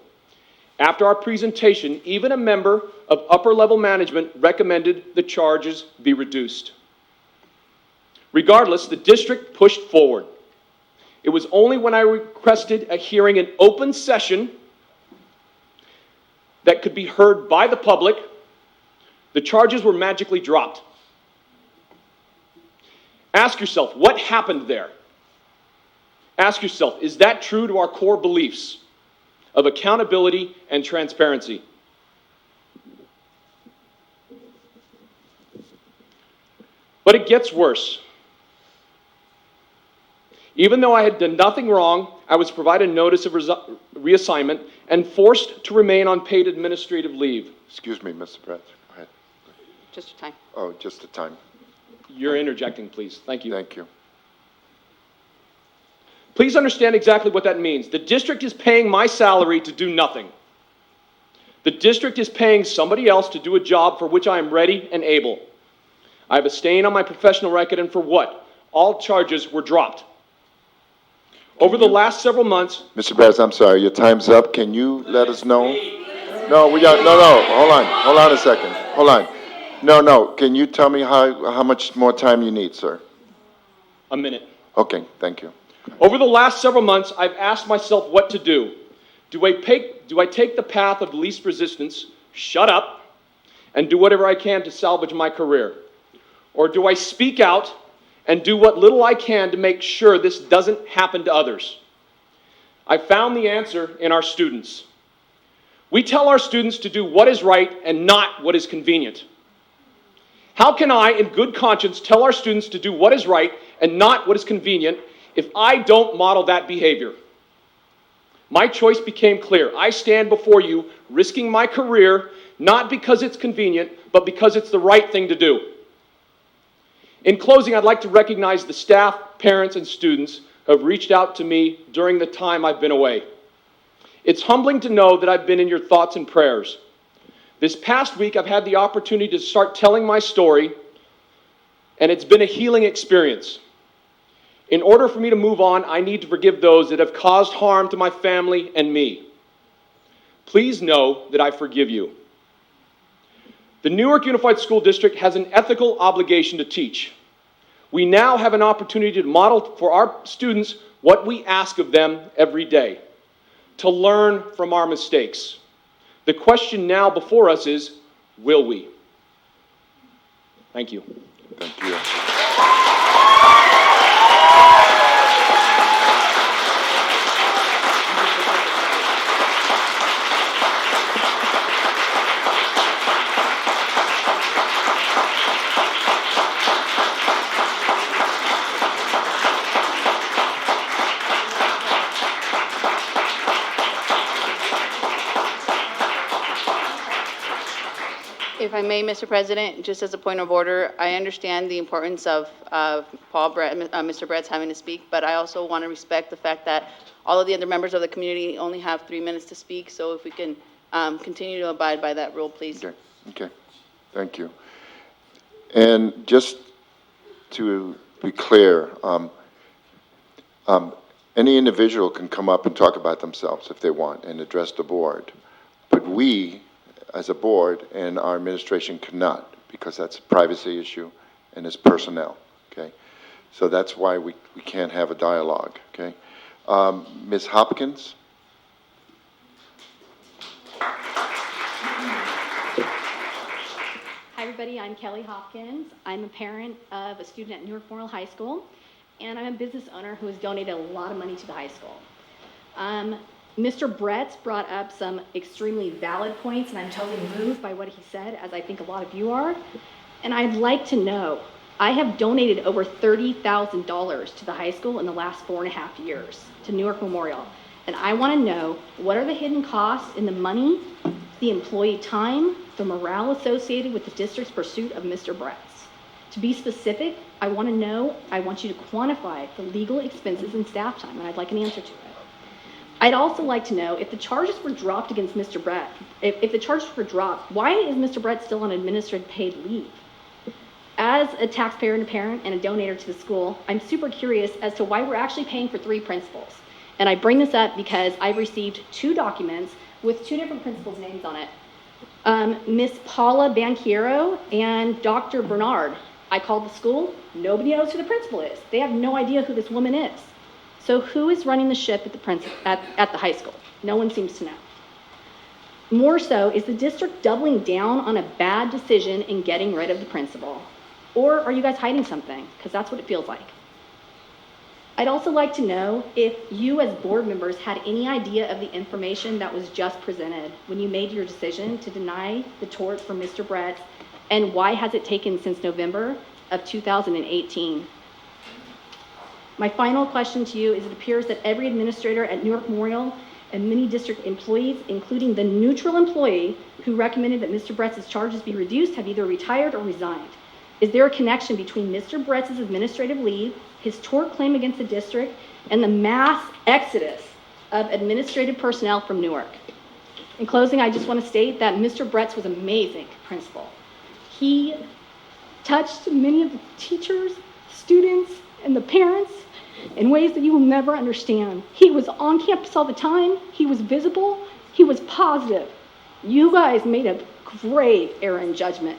After our presentation, even a member of upper-level management recommended the charges be reduced. Regardless, the district pushed forward. It was only when I requested a hearing in open session that could be heard by the public, the charges were magically dropped. Ask yourself, what happened there? Ask yourself, is that true to our core beliefs of accountability and transparency? But it gets worse. Even though I had done nothing wrong, I was provided notice of reassignment and forced to remain on paid administrative leave. Excuse me, Mr. Brett. Go ahead. Just your time. Oh, just the time. You're interjecting, please. Thank you. Thank you. Please understand exactly what that means. The district is paying my salary to do nothing. The district is paying somebody else to do a job for which I am ready and able. I have a stain on my professional record, and for what? All charges were dropped. Over the last several months... Mr. Brett, I'm sorry, your time's up. Can you let us know? No, hold on a second. Hold on. No, can you tell me how much more time you need, sir? A minute. Okay, thank you. Over the last several months, I've asked myself what to do. Do I take the path of least resistance, shut up, and do whatever I can to salvage my career? Or do I speak out and do what little I can to make sure this doesn't happen to others? I found the answer in our students. We tell our students to do what is right and not what is convenient. How can I, in good conscience, tell our students to do what is right and not what is convenient if I don't model that behavior? My choice became clear. I stand before you risking my career, not because it's convenient, but because it's the right thing to do. In closing, I'd like to recognize the staff, parents, and students who have reached out to me during the time I've been away. It's humbling to know that I've been in your thoughts and prayers. This past week, I've had the opportunity to start telling my story, and it's been a healing experience. In order for me to move on, I need to forgive those that have caused harm to my family and me. Please know that I forgive you. The Newark Unified School District has an ethical obligation to teach. We now have an opportunity to model for our students what we ask of them every day, to learn from our mistakes. The question now before us is, will we? Thank you. Thank you. If I may, Mr. President, just as a point of order, I understand the importance of Mr. Brett's having to speak, but I also want to respect the fact that all of the other members of the community only have 3 minutes to speak, so if we can continue to abide by that rule, please. Okay, thank you. And just to be clear, any individual can come up and talk about themselves if they want and address the board, but we, as a board and our administration cannot, because that's a privacy issue and it's personnel, okay? So that's why we can't have a dialogue, okay? Ms. Hopkins? Hi, everybody. I'm Kelly Hopkins. I'm a parent of a student at Newark Memorial High School, and I'm a business owner who has donated a lot of money to the high school. Mr. Brett brought up some extremely valid points, and I'm totally moved by what he said, as I think a lot of you are. And I'd like to know, I have donated over $30,000 to the high school in the last 4.5 years, to Newark Memorial. And I want to know, what are the hidden costs in the money, the employee time, the morale associated with the district's pursuit of Mr. Brett's? To be specific, I want to know, I want you to quantify the legal expenses and staff time, and I'd like an answer to it. I'd also like to know if the charges were dropped against Mr. Brett, if the charges were dropped, why is Mr. Brett still on administrative paid leave? As a taxpayer and a parent and a donor to the school, I'm super curious as to why we're actually paying for 3 principals. And I bring this up because I've received 2 documents with 2 different principals' names on it. Miss Paula Banquiero and Dr. Bernard. I called the school, nobody knows who the principal is. They have no idea who this woman is. So who is running the ship at the high school? No one seems to know. More so, is the district doubling down on a bad decision in getting rid of the principal? Or are you guys hiding something? Because that's what it feels like. I'd also like to know if you as board members had any idea of the information that was just presented when you made your decision to deny the tort for Mr. Brett, and why has it taken since November of 2018? My final question to you is, it appears that every administrator at Newark Memorial and many district employees, including the neutral employee who recommended that Mr. Brett's charges be reduced, have either retired or resigned. Is there a connection between Mr. Brett's administrative leave, his tort claim against the district, and the mass exodus of administrative personnel from Newark? In closing, I just want to state that Mr. Brett's was amazing principal. He touched many of the teachers, students, and the parents in ways that you will never understand. He was on campus all the time. He was visible. He was positive. You guys made a grave error in judgment.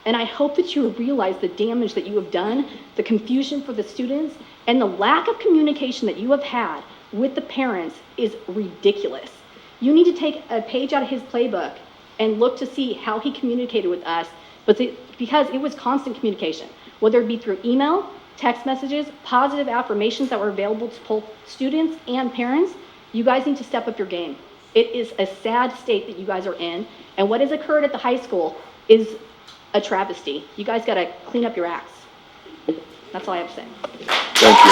And I hope that you realize the damage that you have done, the confusion for the students, and the lack of communication that you have had with the parents is ridiculous. You need to take a page out of his playbook and look to see how he communicated with us, because it was constant communication, whether it be through email, text messages, positive affirmations that were available to both students and parents. You guys need to step up your game. It is a sad state that you guys are in, and what has occurred at the high school is a travesty. You guys got to clean up your acts. That's all I have to say. Thank you.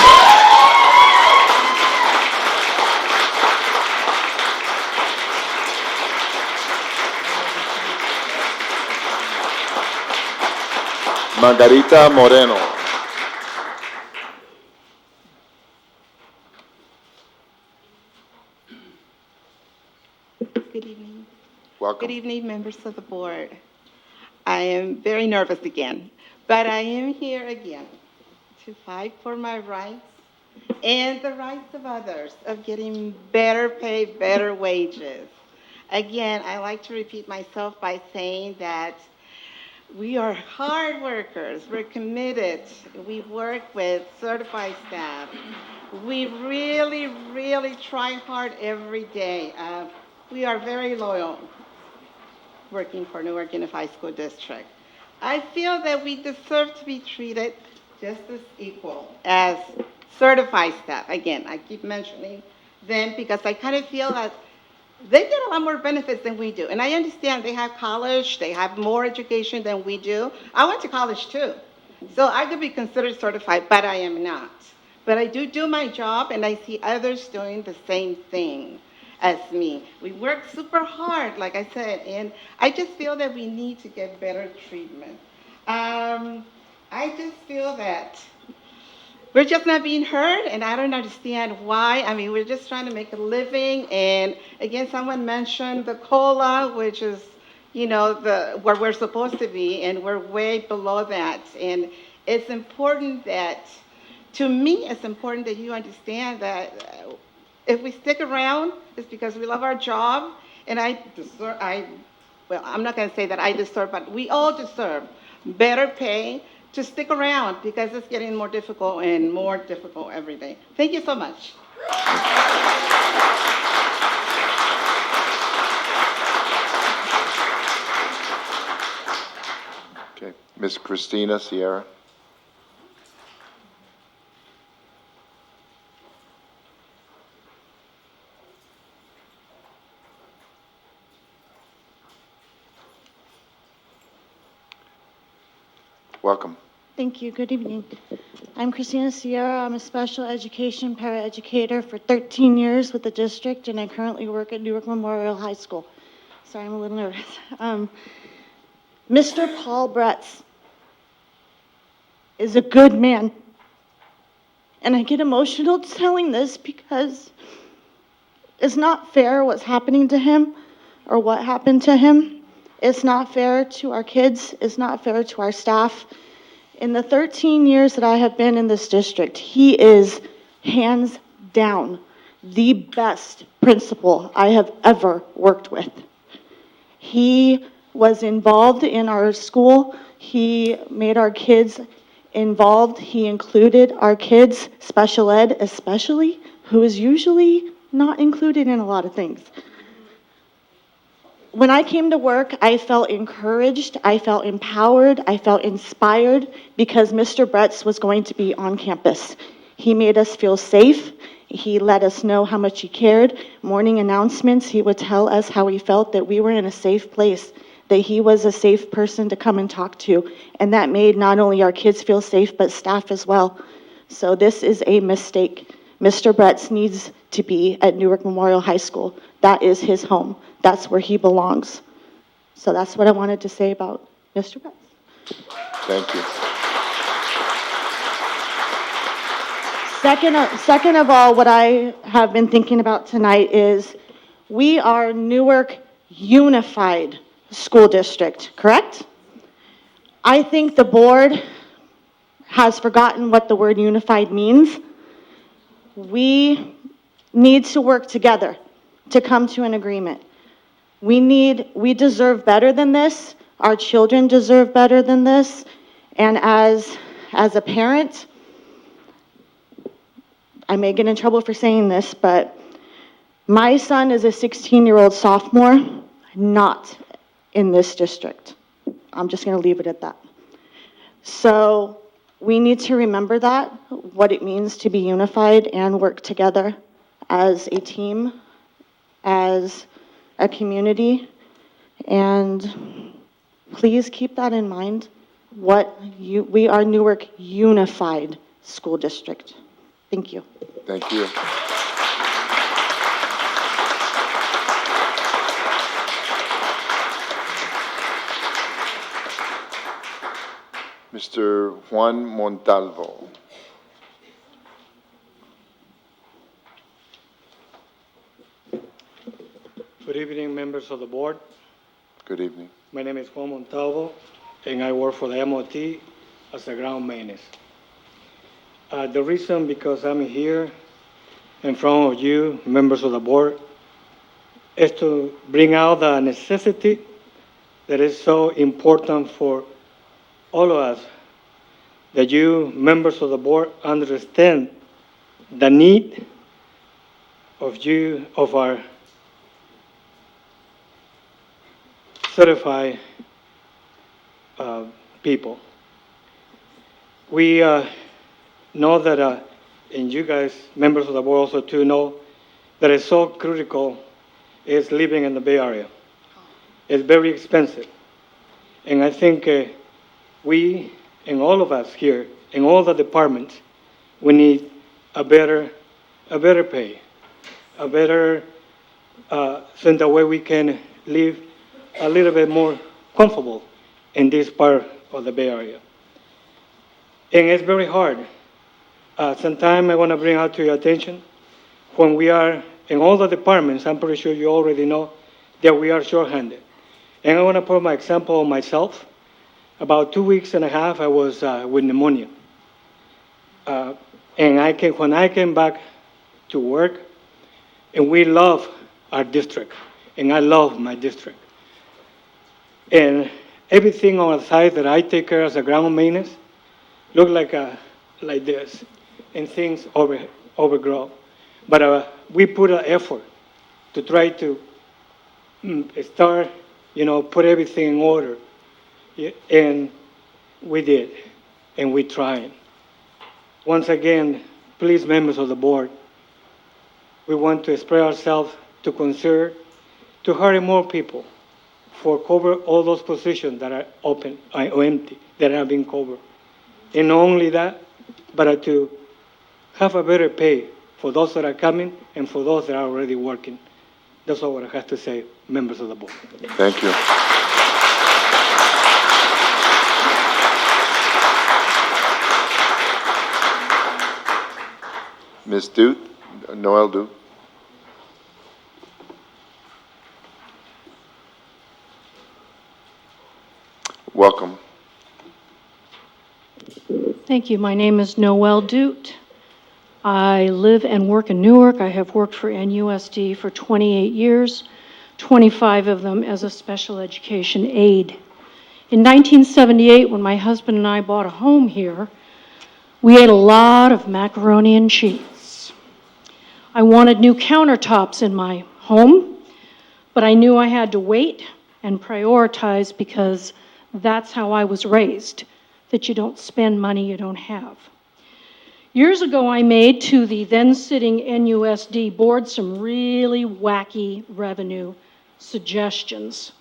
Margarita Moreno. Good evening. Welcome. Good evening, members of the board. I am very nervous again, but I am here again to fight for my rights and the rights of others of getting better pay, better wages. Again, I like to repeat myself by saying that we are hard workers. We're committed. We work with certified staff. We really, really try hard every day. We are very loyal working for Newark Unified School District. I feel that we deserve to be treated just as equal as certified staff. Again, I keep mentioning them because I kind of feel that they get a lot more benefits than we do. And I understand they have college, they have more education than we do. I went to college too. So I could be considered certified, but I am not. But I do my job, and I see others doing the same thing as me. We work super hard, like I said, and I just feel that we need to get better treatment. I just feel that we're just not being heard, and I don't understand why. I mean, we're just trying to make a living, and again, someone mentioned the COLA, which is, you know, where we're supposed to be, and we're way below that. And it's important that, to me, it's important that you understand that if we stick around, it's because we love our job, and well, I'm not going to say that I deserve, but we all deserve better pay to stick around, because it's getting more difficult and more difficult every day. Thank you so much. Okay, Miss Christina Sierra. Welcome. Thank you. Good evening. I'm Christina Sierra. I'm a special education paraeducator for 13 years with the district, and I currently work at Newark Memorial High School. Sorry, I'm a little nervous. Mr. Paul Bretz is a good man. And I get emotional telling this because it's not fair what's happening to him or what happened to him. It's not fair to our kids. It's not fair to our staff. In the 13 years that I have been in this district, he is hands down the best principal I have ever worked with. He was involved in our school. He made our kids involved. He included our kids, special ed especially, who is usually not included in a lot of things. When I came to work, I felt encouraged, I felt empowered, I felt inspired because Mr. Bretz was going to be on campus. He made us feel safe. He let us know how much he cared. Morning announcements, he would tell us how he felt that we were in a safe place, that he was a safe person to come and talk to. And that made not only our kids feel safe, but staff as well. So this is a mistake. Mr. Bretz needs to be at Newark Memorial High School. That is his home. That's where he belongs. So that's what I wanted to say about Mr. Bretz. Thank you. Second of all, what I have been thinking about tonight is we are Newark Unified School District, correct? I think the board has forgotten what the word unified means. We need to work together to come to an agreement. We deserve better than this. Our children deserve better than this. And as a parent, I may get in trouble for saying this, but my son is a 16-year-old sophomore, not in this district. I'm just going to leave it at that. So we need to remember that, what it means to be unified and work together as a team, as a community, and please keep that in mind. We are Newark Unified School District. Thank you. Thank you. Mr. Juan Montalvo. Good evening, members of the board. Good evening. My name is Juan Montalvo, and I work for the MOT as a ground maintenance. The reason because I'm here in front of you, members of the board, is to bring out the necessity that is so important for all of us, that you, members of the board, understand the need of our certified people. We know that, and you guys, members of the board also too, know that it's so critical is living in the Bay Area. It's very expensive. And I think we, and all of us here, in all the departments, we need a better pay, a better, so that way we can live a little bit more comfortable in this part of the Bay Area. And it's very hard. Sometimes I want to bring out to your attention, when we are in all the departments, I'm pretty sure you already know that we are shorthanded. And I want to put my example of myself. About 2 weeks and a half, I was with pneumonia. And when I came back to work, and we love our district, and I love my district. And everything on the side that I take care of as a ground maintenance look like this, and things overgrow. But we put an effort to try to start, put everything in order. And we did, and we tried. Once again, please, members of the board, we want to spread ourselves to concern, to hire more people for cover all those positions that are open or empty, that have been covered. And not only that, but to have a better pay for those that are coming and for those that are already working. That's all what I have to say, members of the board. Thank you. Ms. Duke, Noel Duke. Welcome. Thank you. My name is Noelle Dute. I live and work in Newark. I have worked for NUSD for 28 years. 25 of them as a special education aide. In 1978, when my husband and I bought a home here, we ate a lot of macaroni and cheese. I wanted new countertops in my home, but I knew I had to wait and prioritize because that's how I was raised, that you don't spend money you don't have. Years ago, I made to the then sitting NUSD board some really wacky revenue suggestions.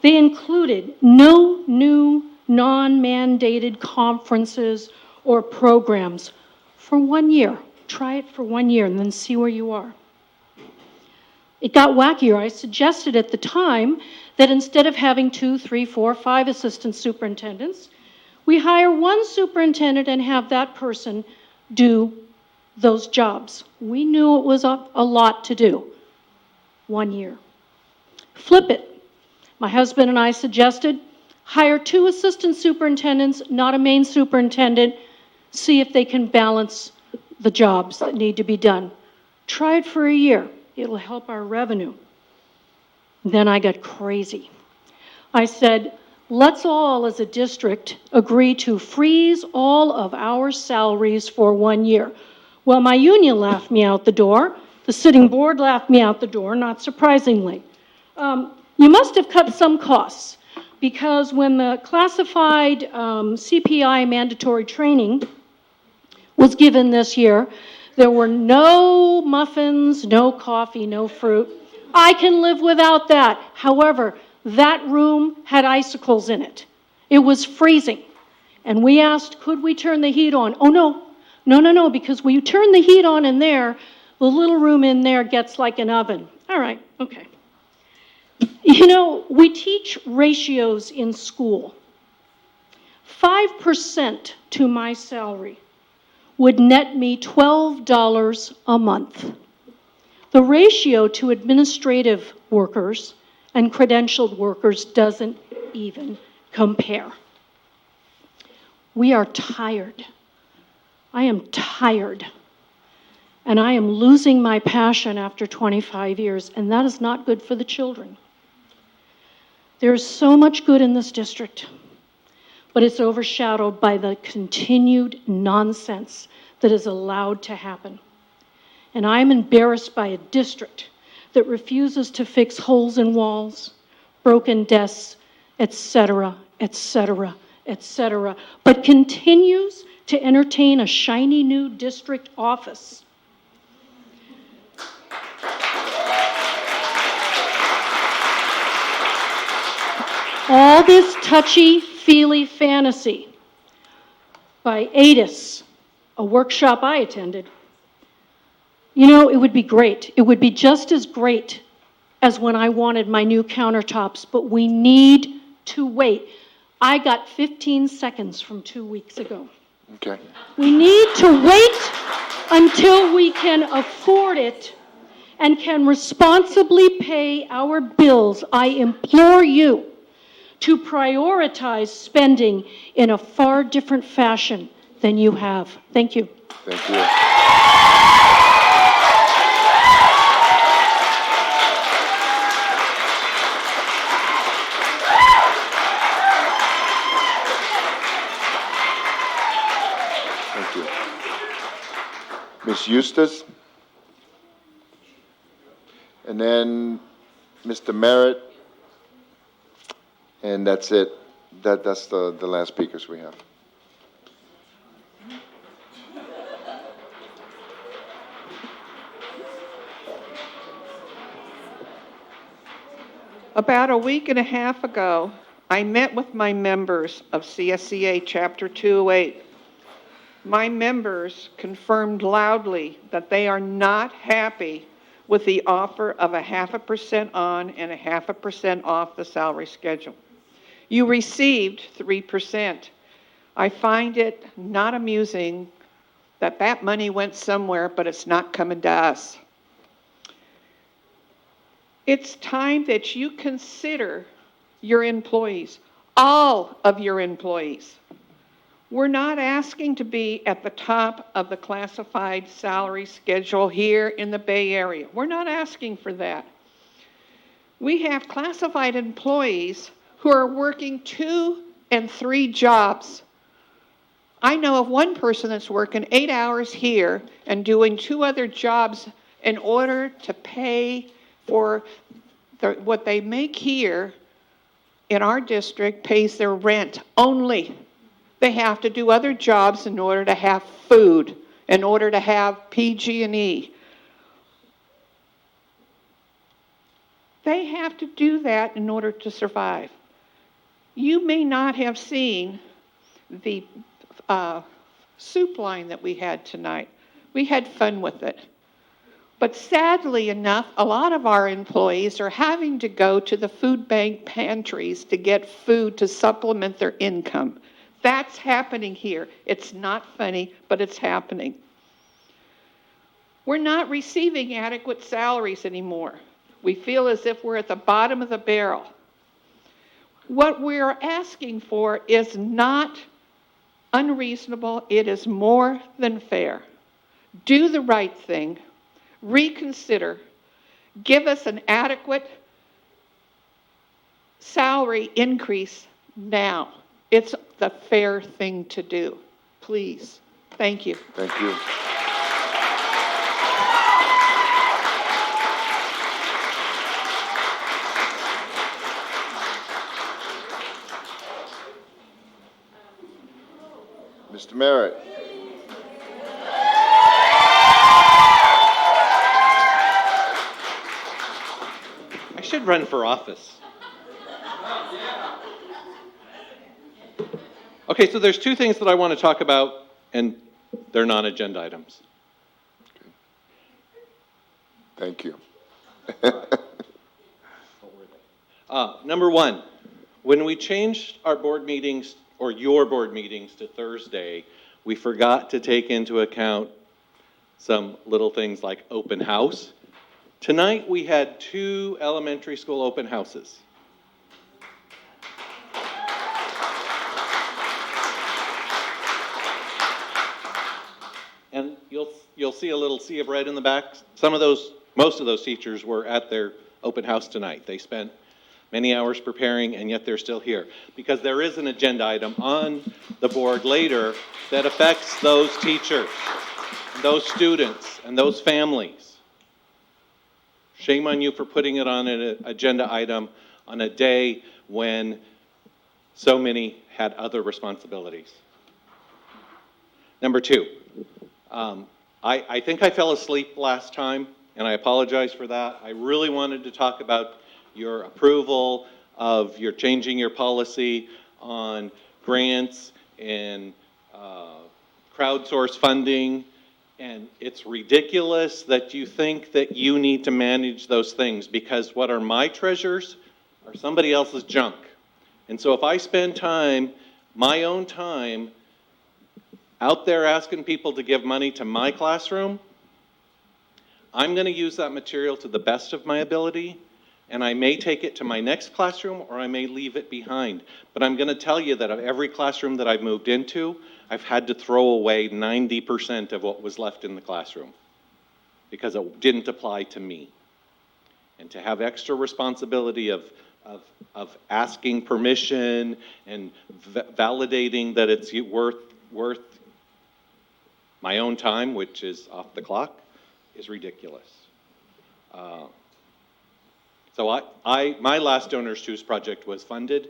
They included no new non-mandated conferences or programs for 1 year. Try it for 1 year and then see where you are. It got wackier. I suggested at the time that instead of having 2, 3, 4, 5 assistant superintendents, we hire one superintendent and have that person do those jobs. We knew it was a lot to do. 1 year. Flip it. My husband and I suggested hire 2 assistant superintendents, not a main superintendent, see if they can balance the jobs that need to be done. Try it for a year. It'll help our revenue. Then I got crazy. I said, let's all as a district agree to freeze all of our salaries for 1 year. Well, my union laughed me out the door. The sitting board laughed me out the door, not surprisingly. You must have cut some costs because when the classified CPI mandatory training was given this year, there were no muffins, no coffee, no fruit. I can live without that. However, that room had icicles in it. It was freezing. And we asked, could we turn the heat on? Oh, no, because when you turn the heat on in there, the little room in there gets like an oven. All right, okay. You know, we teach ratios in school. 5% to my salary would net me $12 a month. The ratio to administrative workers and credentialed workers doesn't even compare. We are tired. I am tired. And I am losing my passion after 25 years, and that is not good for the children. There is so much good in this district, but it's overshadowed by the continued nonsense that is allowed to happen. And I'm embarrassed by a district that refuses to fix holes in walls, broken desks, etc., etc., etc., but continues to entertain a shiny new district office. All this touchy-feely fantasy by ADIS, a workshop I attended. You know, it would be great. It would be just as great as when I wanted my new countertops, but we need to wait. I got 15 seconds from 2 weeks ago. Okay. We need to wait until we can afford it and can responsibly pay our bills. I implore you to prioritize spending in a far different fashion than you have. Thank you. Thank you. Thank you. Ms. Eustace? And then Mr. Merritt? And that's it. That's the last speakers we have. About a week and a half ago, I met with my members of CSCA Chapter 208. My members confirmed loudly that they are not happy with the offer of 0.5% on and 0.5% off the salary schedule. You received 3%. I find it not amusing that that money went somewhere, but it's not coming to us. It's time that you consider your employees, all of your employees. We're not asking to be at the top of the classified salary schedule here in the Bay Area. We're not asking for that. We have classified employees who are working 2 and 3 jobs. I know of one person that's working 8 hours here and doing 2 other jobs in order to pay for what they make here in our district pays their rent only. They have to do other jobs in order to have food, in order to have PG&E. They have to do that in order to survive. You may not have seen the soup line that we had tonight. We had fun with it. But sadly enough, a lot of our employees are having to go to the food bank pantries to get food to supplement their income. That's happening here. It's not funny, but it's happening. We're not receiving adequate salaries anymore. We feel as if we're at the bottom of the barrel. What we're asking for is not unreasonable. It is more than fair. Do the right thing. Reconsider. Give us an adequate salary increase now. It's the fair thing to do. Please. Thank you. Thank you. Mr. Merritt. I should run for office. Okay, so there's 2 things that I want to talk about, and they're non-agenda items. Thank you. Number 1, when we changed our board meetings, or your board meetings, to Thursday, we forgot to take into account some little things like open house. Tonight, we had 2 elementary school open houses. And you'll see a little sea of red in the back. Most of those teachers were at their open house tonight. They spent many hours preparing, and yet they're still here. Because there is an agenda item on the board later that affects those teachers, those students, and those families. Shame on you for putting it on an agenda item on a day when so many had other responsibilities. Number 2, I think I fell asleep last time, and I apologize for that. I really wanted to talk about your approval of your changing your policy on grants and crowdsource funding. And it's ridiculous that you think that you need to manage those things, because what are my treasures are somebody else's junk. And so if I spend time, my own time, out there asking people to give money to my classroom, I'm going to use that material to the best of my ability, and I may take it to my next classroom or I may leave it behind. But I'm going to tell you that of every classroom that I've moved into, I've had to throw away 90% of what was left in the classroom because it didn't apply to me. And to have extra responsibility of asking permission and validating that it's worth my own time, which is off the clock, is ridiculous. So my last Donors Choose project was funded.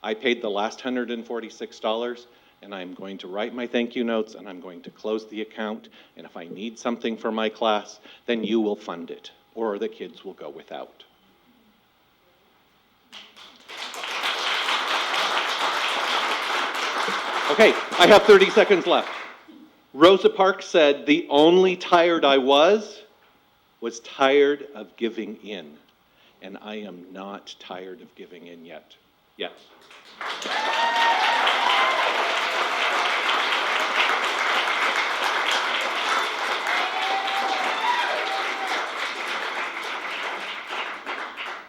I paid the last $146, and I'm going to write my thank you notes, and I'm going to close the account. And if I need something for my class, then you will fund it, or the kids will go without. Okay, I have 30 seconds left. Rosa Parks said, the only tired I was tired of giving in. And I am not tired of giving in yet. Yes.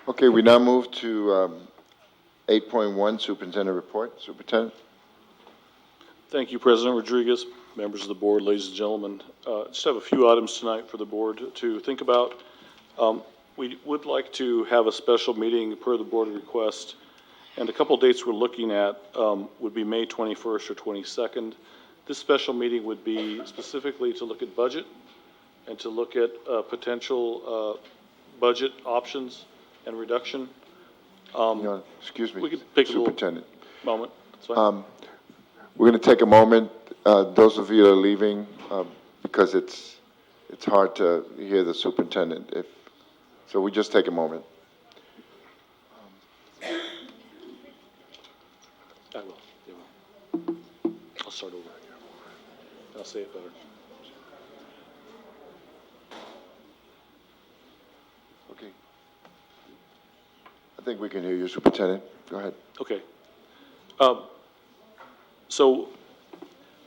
Okay, we now move to 8.1, Superintendent Report. Superintendent? Thank you, President Rodriguez, members of the board, ladies and gentlemen. Just have a few items tonight for the board to think about. We would like to have a special meeting per the board request, and a couple dates we're looking at would be May 21st or 22nd. This special meeting would be specifically to look at budget and to look at potential budget options and reduction. Excuse me, We could take a little Superintendent. moment. That's fine. We're going to take a moment, those of you that are leaving, because it's hard to hear the superintendent. So we just take a moment. I will. I'll start over. I'll say it better. Okay. I think we can hear you, Superintendent. Go ahead. Okay. So,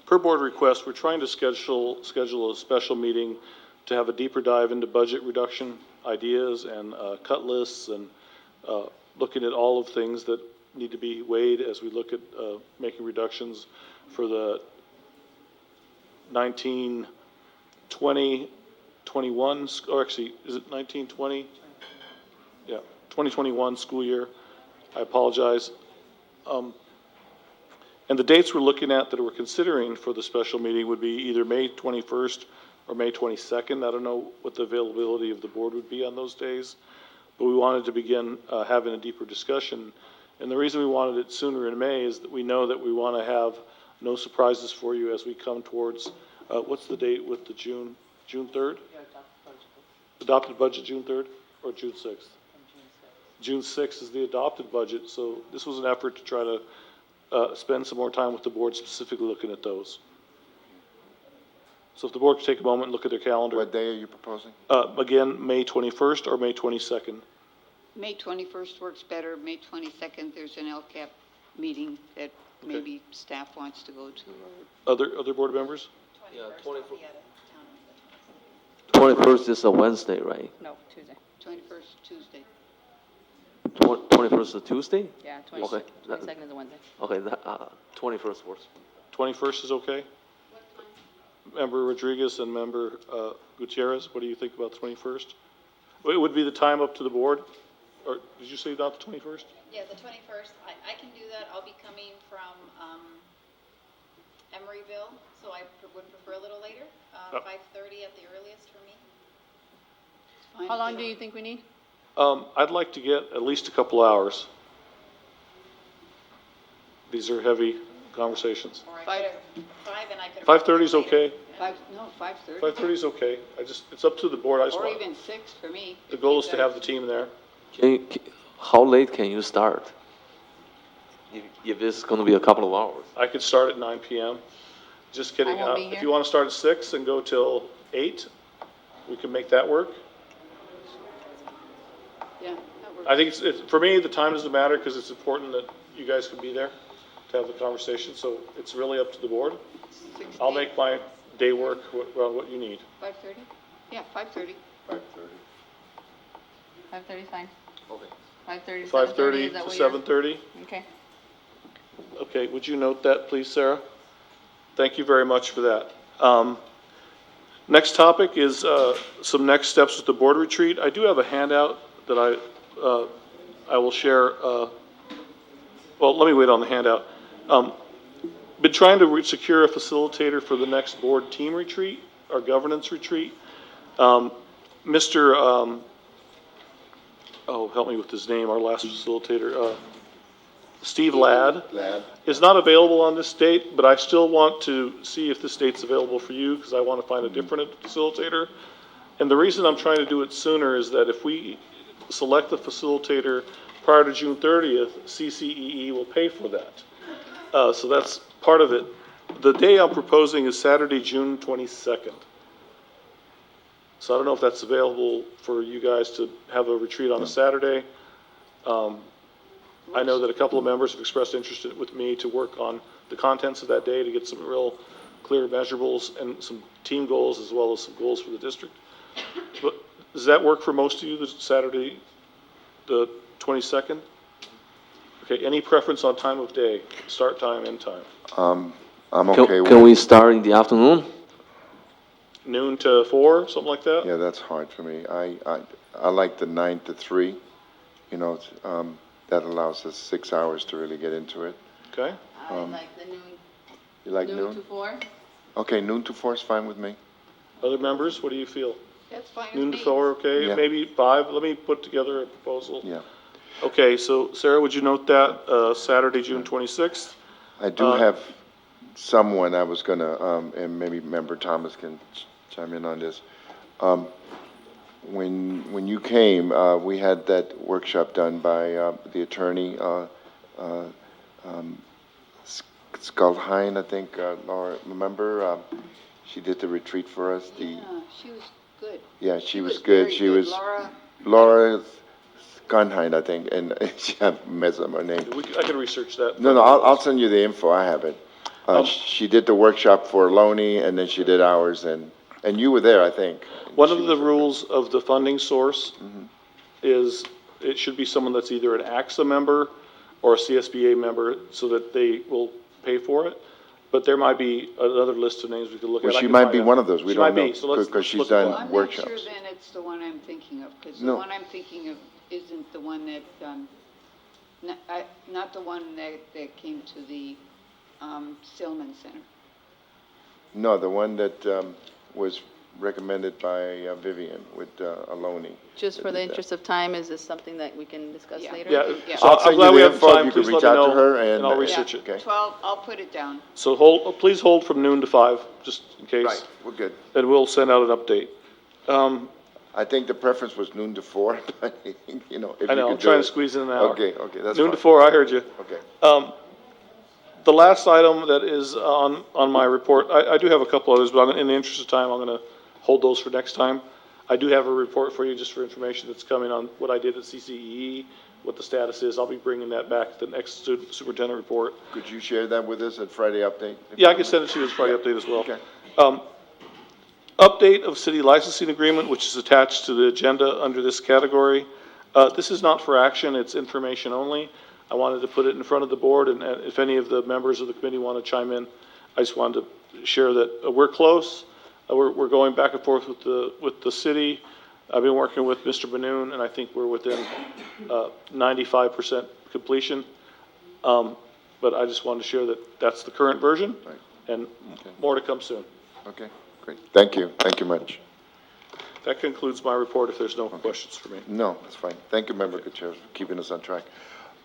per board request, we're trying to schedule a special meeting to have a deeper dive into budget reduction ideas and cut lists and looking at all of things that need to be weighed as we look at making reductions for the 1920, 21, or actually, is it 1920? Yeah, 2021 school year. I apologize. And the dates we're looking at that we're considering for the special meeting would be either May 21st or May 22nd. I don't know what the availability of the board would be on those days, but we wanted to begin having a deeper discussion. And the reason we wanted it sooner in May is that we know that we want to have no surprises for you as we come towards, what's the date with the June 3rd? Adopted budget June 3rd or June 6th? June 6th is the adopted budget, so this was an effort to try to spend some more time with the board specifically looking at those. So if the board could take a moment and look at their calendar. What day are you proposing? Again, May 21st or May 22nd. May 21st works better. May 22nd, there's an LCAP meeting that maybe staff wants to go to. Other board members? Yeah, 21st is a Wednesday, right? No, Tuesday. 21st, Tuesday. 21st is a Tuesday? Yeah, Okay. 22nd is a Wednesday. Okay, 21st works. 21st is okay? Member Rodriguez and Member Gutierrez, what do you think about the 21st? It would be the time up to the board, or did you say not the 21st? Yeah, the 21st, I can do that. I'll be coming from Emeryville, so I would prefer a little later, 5:30 at the earliest for me. How long do you think we need? I'd like to get at least a couple hours. These are heavy conversations. Or I could, 5 and I could. 5:30 is okay. 5:30. 5:30 is okay. It's up to the board. Or even 6 for me. The goal is to have the team there. How late can you start? If it's going to be a couple of hours. I could start at 9 p.m. Just kidding. I won't be If here. you want to start at 6 and go till 8, we can make that work. Yeah, that works. I think for me, the time doesn't matter because it's important that you guys can be there to have the conversation. So it's really up to the board. I'll make my day work around what you need. 5:30? Yeah, 5:30. 5:30 is fine. Okay. 5:30 to 7:30, 5:30 is that to what you're? 7:30? Okay. Okay, would you note that, please, Sarah? Thank you very much for that. Next topic is some next steps with the board retreat. I do have a handout that I will share. Well, let me wait on the handout. Been trying to secure a facilitator for the next board team retreat, our governance retreat. Mr. Help me with his name, our last facilitator, Steve Ladd is not available on this date, but I still want to see if this date's available for you because I want to find a different facilitator. And the reason I'm trying to do it sooner is that if we select the facilitator prior to June 30th, CCEE will pay for that. So that's part of it. The day I'm proposing is Saturday, June 22nd. So I don't know if that's available for you guys to have a retreat on a Saturday. I know that a couple of members have expressed interest with me to work on the contents of that day to get some real clear measurables and some team goals as well as some goals for the district. But does that work for most of you, this Saturday, the 22nd? Okay, any preference on time of day, start time, end time? I'm okay with Can we start in the afternoon? noon to 4, something like that? Yeah, that's hard for me. I like the 9 to 3, you know, that allows us 6 hours to really get into it. Okay. I like the noon. You like Noon noon? to 4. Okay, noon to 4 is fine with me. Other members, what do you feel? That's fine with Noon to me. 4, okay? Yeah. Maybe 5? Let me put together a proposal. Yeah. Okay, so Sarah, would you note that, Saturday, June 26th? I do have someone I was gonna, and maybe Member Thomas can chime in on this. When you came, we had that workshop done by the attorney, Skullhine, I think, Laura, remember? She did the retreat for us, Yeah, she was good. yeah, she was very good. She was, Laura Skunheim, I think, and I messed up her name. I can research that. No, I'll send you the info, I have it. She did the workshop for Loney, and then she did ours, and you were there, I think. One of the rules of the funding source is it should be someone that's either an AXA member or a CSBA member so that they will pay for it. But there might be another list of names we could look at. Well, I she can might find be out. one of those, we She don't might know, be, so let's because she's look at done that. I'm workshops. not sure then it's the one I'm thinking of, because the No. one I'm thinking of isn't the one that, not the one that came to the Stillman Center. No, the one that was recommended by Vivian with Aloni. Just for the interest of time, is this something that we can discuss later? Yeah, So I'll I'm send glad you we the have info, time. you can Please reach let me out to know, her, and I'll and research it. okay. 12, I'll put it down. So please hold from noon to 5, just in case. Right, we're good. And we'll send out an update. I think the preference was noon to 4, but, you know, if I you know, I'm could do trying it. to squeeze in an hour. Okay, that's fine. Noon to 4, I heard you. Okay. The last item that is on my report, I do have a couple others, but in the interest of time, I'm going to hold those for next time. I do have a report for you, just for information that's coming on what I did at CCEE, what the status is. I'll be bringing that back at the next superintendent report. Could you share that with us at Friday update? Yeah, I can send it to you as Friday update as well. Okay. Update of city licensing agreement, which is attached to the agenda under this category. This is not for action, it's information only. I wanted to put it in front of the board, and if any of the members of the committee want to chime in, I just wanted to share that we're close. We're going back and forth with the city. I've been working with Mr. Banoon, and I think we're within 95% completion. But I just wanted to share that that's the current version, and more to come soon. Okay, great. Thank you much. That concludes my report, if there's no questions for me. No, that's fine. Thank you, Member Gutierrez, for keeping us on track.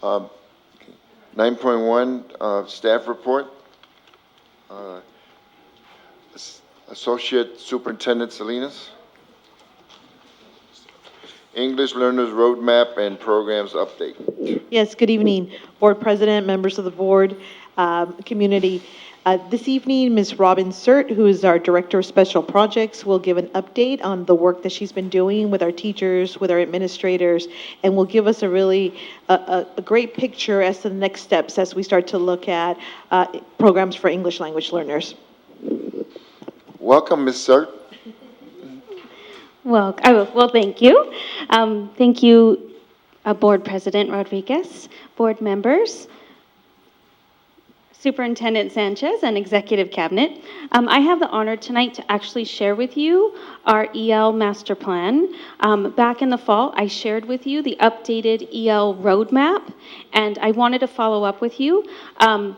9.1, staff report. Associate Superintendent Salinas. English Learners Roadmap and Programs Update. Yes, good evening, Board President, members of the board, community. This evening, Ms. Robin Surt, who is our Director of Special Projects, will give an update on the work that she's been doing with our teachers, with our administrators, and will give us a really a great picture as to the next steps as we start to look at programs for English language learners. Welcome, Ms. Surt. Well, thank you. Thank you, Board President Rodriguez, board members, Superintendent Sanchez, and Executive Cabinet. I have the honor tonight to actually share with you our EL Master Plan. Back in the fall, I shared with you the updated EL roadmap, and I wanted to follow up with you. Can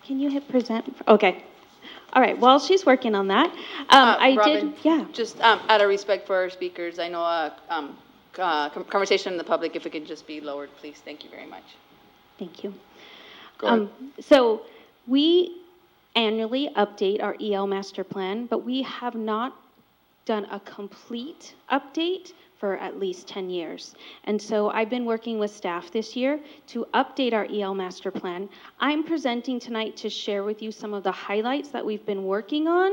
you hit present? Okay. All right, while she's working on that, Robin, just out of respect for our speakers, I know conversation in the public, if it could just be lowered, please. Thank you very much. Thank you. Go ahead. So we annually update our EL master plan, but we have not done a complete update for at least 10 years. And so I've been working with staff this year to update our EL master plan. I'm presenting tonight to share with you some of the highlights that we've been working on,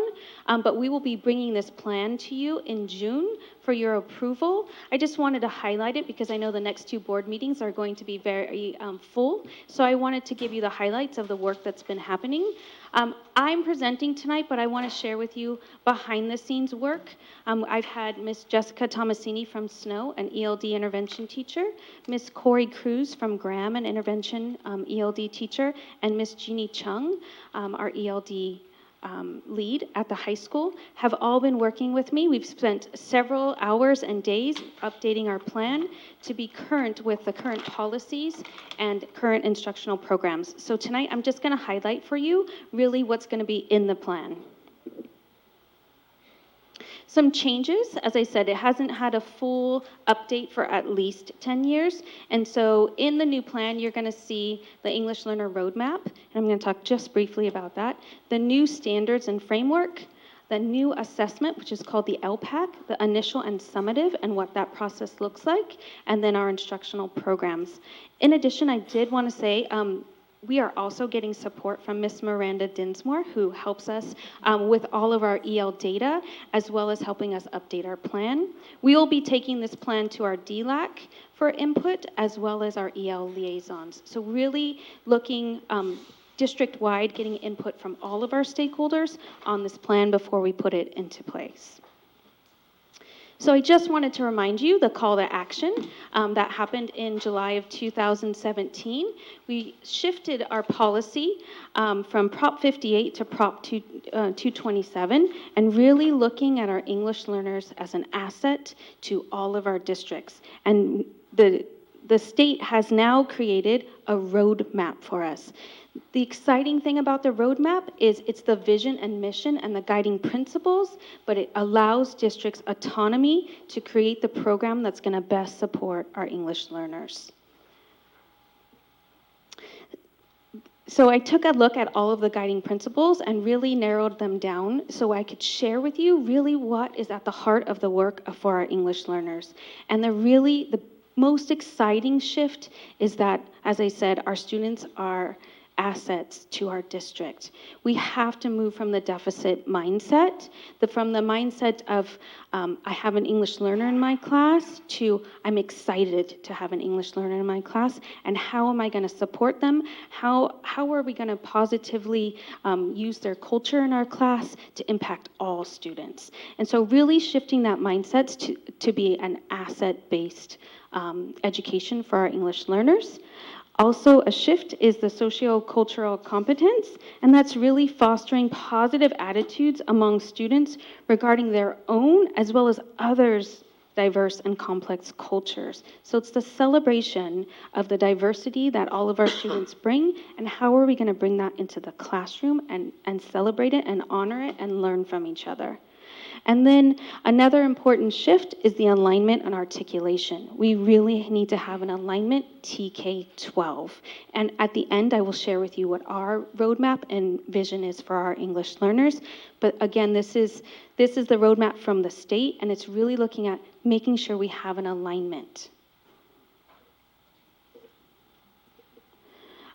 but we will be bringing this plan to you in June for your approval. I just wanted to highlight it because I know the next two board meetings are going to be very full. So I wanted to give you the highlights of the work that's been happening. I'm presenting tonight, but I want to share with you behind the scenes work. I've had Miss Jessica Tomasini from Snow, an ELD intervention teacher, Miss Corey Cruz from Graham, an intervention ELD teacher, and Miss Jeannie Chung, our ELD lead at the high school have all been working with me. We've spent several hours and days updating our plan to be current with the current policies and current instructional programs. So tonight, I'm just going to highlight for you really what's going to be in the plan. Some changes, as I said, it hasn't had a full update for at least 10 years. And so in the new plan, you're going to see the English Learner Roadmap, and I'm going to talk just briefly about that, the new standards and framework, the new assessment, which is called the LPAC, the initial and summative, and what that process looks like, and then our instructional programs. In addition, I did want to say, we are also getting support from Miss Miranda Dinsmore, who helps us with all of our EL data, as well as helping us update our plan. We will be taking this plan to our DLAC for input, as well as our EL liaisons. So really looking district-wide, getting input from all of our stakeholders on this plan before we put it into place. So I just wanted to remind you the call to action that happened in July of 2017. We shifted our policy from Prop 58 to Prop 227 and really looking at our English learners as an asset to all of our districts. And the state has now created a roadmap for us. The exciting thing about the roadmap is it's the vision and mission and the guiding principles, but it allows districts autonomy to create the program that's going to best support our English learners. So I took a look at all of the guiding principles and really narrowed them down so I could share with you really what is at the heart of the work for our English learners. And the most exciting shift is that, as I said, our students are assets to our district. We have to move from the deficit mindset, from the mindset of I have an English learner in my class, to I'm excited to have an English learner in my class, and how am I going to support them? How are we going to positively use their culture in our class to impact all students? And so really shifting that mindset to be an asset-based education for our English learners. Also, a shift is the socio-cultural competence, and that's really fostering positive attitudes among students regarding their own as well as others' diverse and complex cultures. So it's the celebration of the diversity that all of our students bring, and how are we going to bring that into the classroom and celebrate it and honor it and learn from each other. And then another important shift is the alignment and articulation. We really need to have an alignment TK12. And at the end, I will share with you what our roadmap and vision is for our English learners. But again, this is the roadmap from the state, and it's really looking at making sure we have an alignment.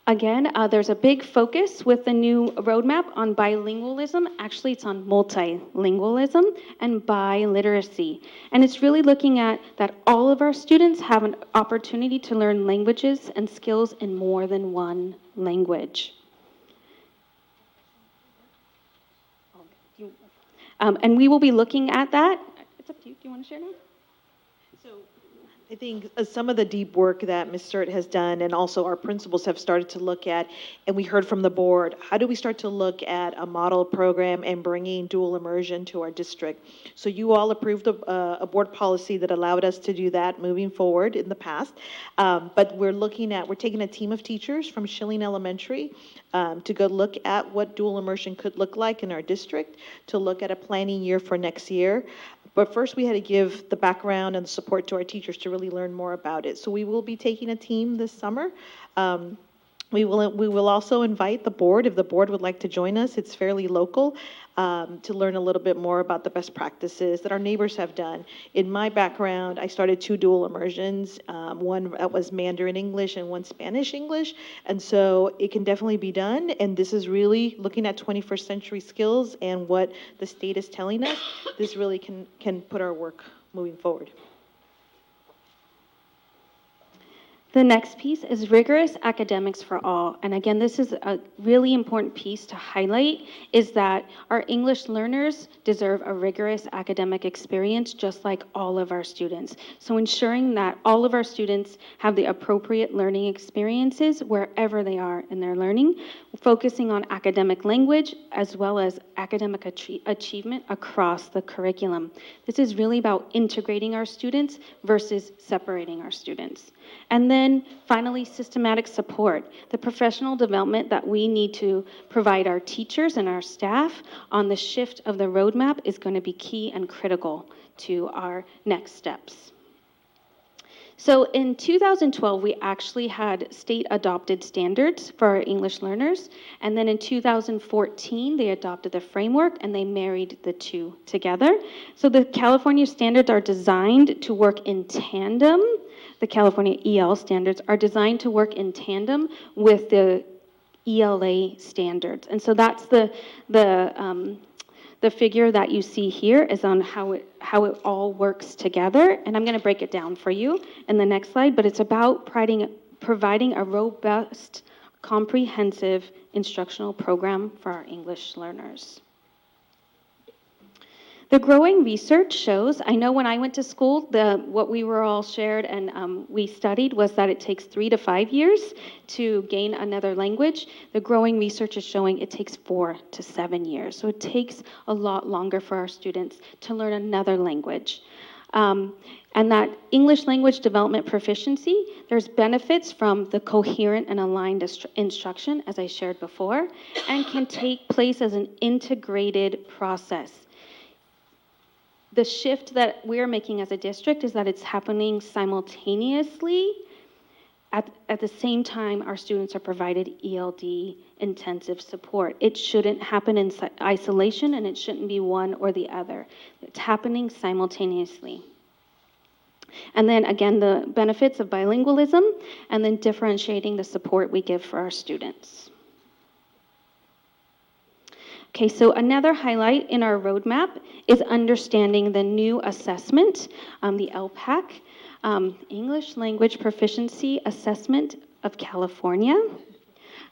Again, there's a big focus with the new roadmap on bilingualism. Actually, it's on multilingualism and biliteracy. And it's really looking at that all of our students have an opportunity to learn languages and skills in more than one language. And we will be looking at that. It's up to you. Do you want to share now? I think some of the deep work that Ms. Sturt has done, and also our principals have started to look at, and we heard from the board, how do we start to look at a model program and bringing dual immersion to our district? So you all approved a board policy that allowed us to do that moving forward in the past. But we're taking a team of teachers from Schilling Elementary to go look at what dual immersion could look like in our district, to look at a planning year for next year. But first, we had to give the background and the support to our teachers to really learn more about it. So we will be taking a team this summer. We will also invite the board, if the board would like to join us. It's fairly local, to learn a little bit more about the best practices that our neighbors have done. In my background, I started 2 dual immersions, one that was Mandarin English and one Spanish English. And so it can definitely be done. And this is really looking at 21st century skills and what the state is telling us. This really can put our work moving forward. The next piece is rigorous academics for all. And again, this is a really important piece to highlight, is that our English learners deserve a rigorous academic experience just like all of our students. So ensuring that all of our students have the appropriate learning experiences wherever they are in their learning, focusing on academic language as well as academic achievement across the curriculum. This is really about integrating our students versus separating our students. And then finally, systematic support, the professional development that we need to provide our teachers and our staff on the shift of the roadmap is going to be key and critical to our next steps. So in 2012, we actually had state-adopted standards for our English learners, and then in 2014, they adopted the framework and they married the two together. So the California standards are designed to work in tandem. The California EL standards are designed to work in tandem with the ELA standards. And so that's the figure that you see here is on how it all works together. And I'm going to break it down for you in the next slide, but it's about providing a robust, comprehensive instructional program for our English learners. The growing research shows, I know when I went to school, what we were all shared and we studied was that it takes 3 to 5 years to gain another language. The growing research is showing it takes 4 to 7 years. So it takes a lot longer for our students to learn another language. And that English language development proficiency, there's benefits from the coherent and aligned instruction, as I shared before, and can take place as an integrated process. The shift that we're making as a district is that it's happening simultaneously. At the same time, our students are provided ELD intensive support. It shouldn't happen in isolation, and it shouldn't be one or the other. It's happening simultaneously. And then again, the benefits of bilingualism, and then differentiating the support we give for our students. Okay, so another highlight in our roadmap is understanding the new assessment, the LPAC, English Language Proficiency Assessment of California.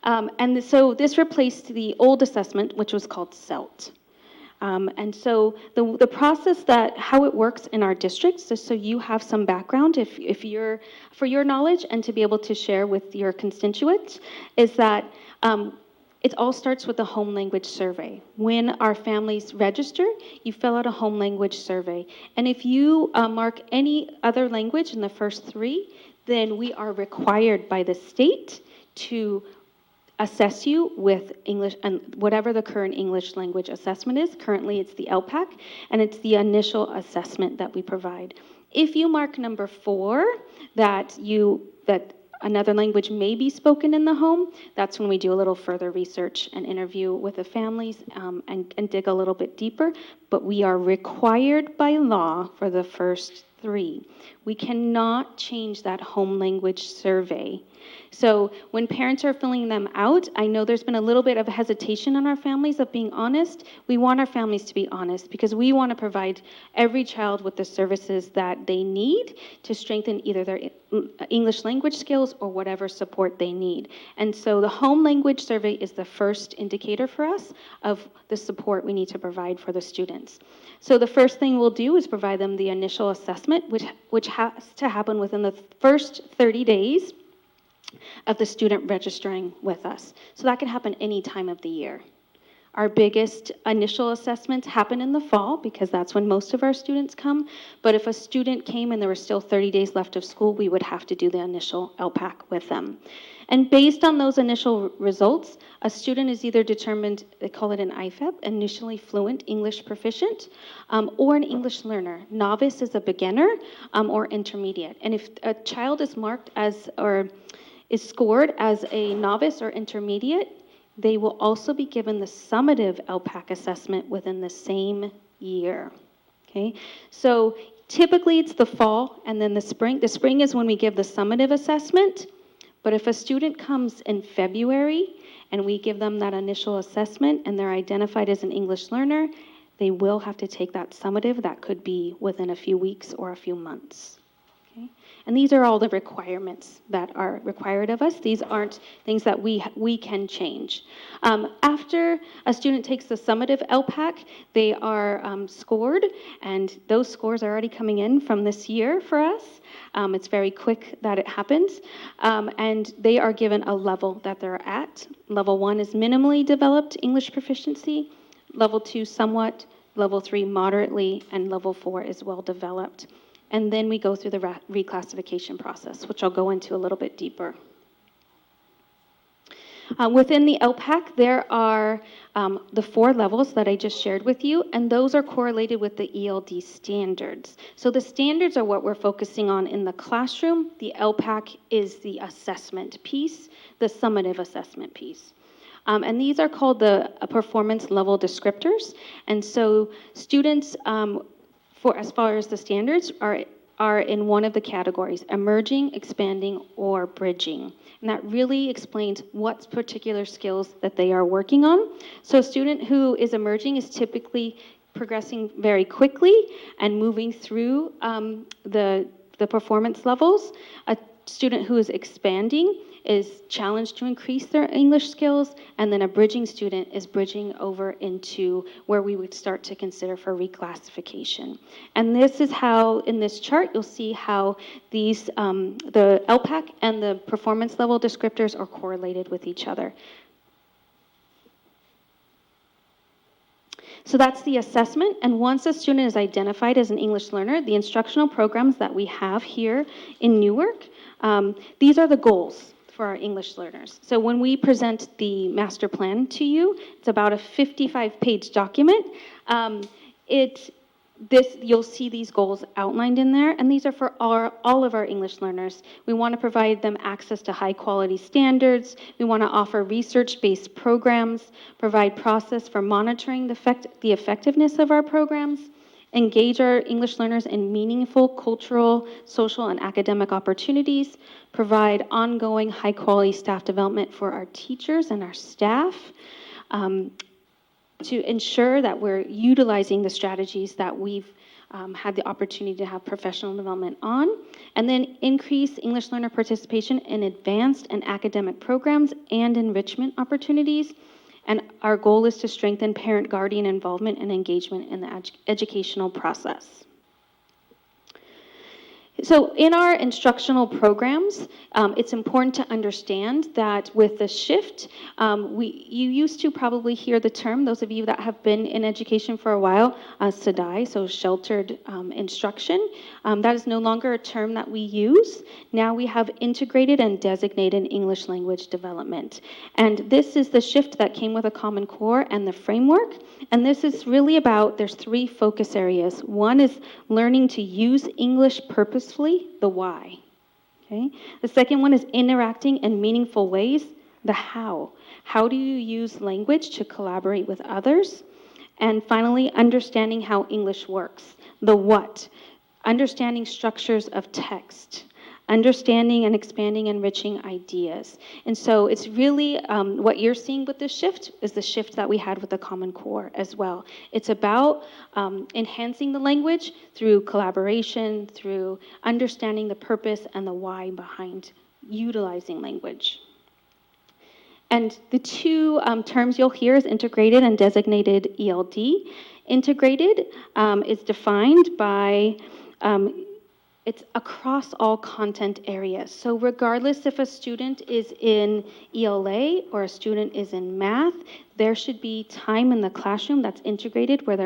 And so this replaced the old assessment, which was called CELT. And so the process how it works in our districts, just so you have some background for your knowledge and to be able to share with your constituents, is that it all starts with a home language survey. When our families register, you fill out a home language survey. And if you mark any other language in the first 3, then we are required by the state to assess you with English, and whatever the current English language assessment is. Currently, it's the LPAC, and it's the initial assessment that we provide. If you mark number 4, that another language may be spoken in the home, that's when we do a little further research and interview with the families and dig a little bit deeper. But we are required by law for the first 3. We cannot change that home language survey. So when parents are filling them out, I know there's been a little bit of hesitation on our families of being honest. We want our families to be honest because we want to provide every child with the services that they need to strengthen either their English language skills or whatever support they need. And so the home language survey is the first indicator for us of the support we need to provide for the students. So the first thing we'll do is provide them the initial assessment, which has to happen within the first 30 days of the student registering with us. So that can happen any time of the year. Our biggest initial assessments happen in the fall because that's when most of our students come. But if a student came and there were still 30 days left of school, we would have to do the initial LPAC with them. And based on those initial results, a student is either determined, they call it an IFEP, initially fluent English proficient, or an English learner. Novice is a beginner, or intermediate. And if a child is marked as, or is scored as a novice or intermediate, they will also be given the summative LPAC assessment within the same year. Okay, so typically it's the fall and then the spring. The spring is when we give the summative assessment, but if a student comes in February and we give them that initial assessment and they're identified as an English learner, they will have to take that summative. That could be within a few weeks or a few months. Okay? And these are all the requirements that are required of us. These aren't things that we can change. After a student takes the summative LPAC, they are scored, and those scores are already coming in from this year for us. It's very quick that it happens. And they are given a level that they're at. Level 1 is minimally developed English proficiency. Level 2, somewhat. Level 3, moderately. And level 4 is well developed. And then we go through the reclassification process, which I'll go into a little bit deeper. Within the LPAC, there are the 4 levels that I just shared with you, and those are correlated with the ELD standards. So the standards are what we're focusing on in the classroom. The LPAC is the assessment piece, the summative assessment piece. And these are called the performance level descriptors. And so students, for as far as the standards, are in one of the categories: emerging, expanding, or bridging. And that really explains what particular skills that they are working on. So a student who is emerging is typically progressing very quickly and moving through the performance levels. A student who is expanding is challenged to increase their English skills, and then a bridging student is bridging over into where we would start to consider for reclassification. And this is how, in this chart, you'll see how these, the LPAC and the performance level descriptors are correlated with each other. So that's the assessment, and once a student is identified as an English learner, the instructional programs that we have here in Newark, these are the goals for our English learners. So when we present the master plan to you, it's about a 55-page document. You'll see these goals outlined in there, and these are for all of our English learners. We want to provide them access to high-quality standards. We want to offer research-based programs, provide process for monitoring the effectiveness of our programs, engage our English learners in meaningful cultural, social, and academic opportunities, provide ongoing high-quality staff development for our teachers and our staff, to ensure that we're utilizing the strategies that we've had the opportunity to have professional development on, and then increase English learner participation in advanced and academic programs and enrichment opportunities. And our goal is to strengthen parent-guardian involvement and engagement in the educational process. So in our instructional programs, it's important to understand that with the shift, you used to probably hear the term, those of you that have been in education for a while, SEDI, so sheltered instruction. That is no longer a term that we use. Now we have integrated and designated English language development. And this is the shift that came with a Common Core and the framework. And this is really about, there's 3 focus areas. One is learning to use English purposefully, the why. Okay? The second one is interacting in meaningful ways, the how. How do you use language to collaborate with others? And finally, understanding how English works, the what. Understanding structures of text, understanding and expanding, enriching ideas. And so it's really what you're seeing with this shift is the shift that we had with the Common Core as well. It's about enhancing the language through collaboration, through understanding the purpose and the why behind utilizing language. And the 2 terms you'll hear is integrated and designated ELD. Integrated is defined by it's across all content areas. So regardless if a student is in ELA or a student is in math, there should be time in the classroom that's integrated where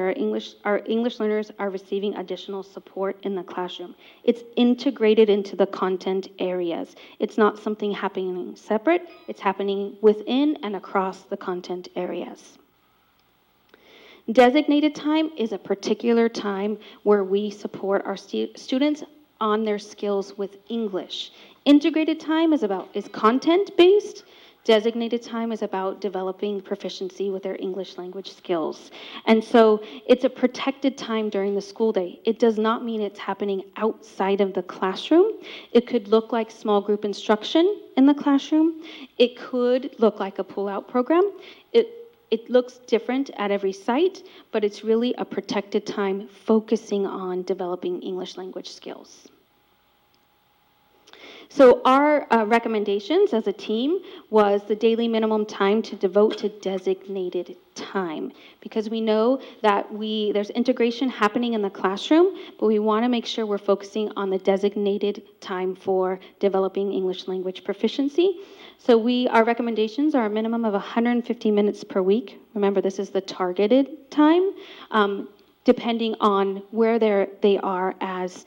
our English learners are receiving additional support in the classroom. It's integrated into the content areas. It's not something happening separate. It's happening within and across the content areas. Designated time is a particular time where we support our students on their skills with English. Integrated time is content-based. Designated time is about developing proficiency with their English language skills. And so it's a protected time during the school day. It does not mean it's happening outside of the classroom. It could look like small group instruction in the classroom. It could look like a pull-out program. It looks different at every site, but it's really a protected time focusing on developing English language skills. So our recommendations as a team was the daily minimum time to devote to designated time, because we know that there's integration happening in the classroom, but we want to make sure we're focusing on the designated time for developing English language proficiency. So our recommendations are a minimum of 150 minutes per week. Remember, this is the targeted time, depending on where they are as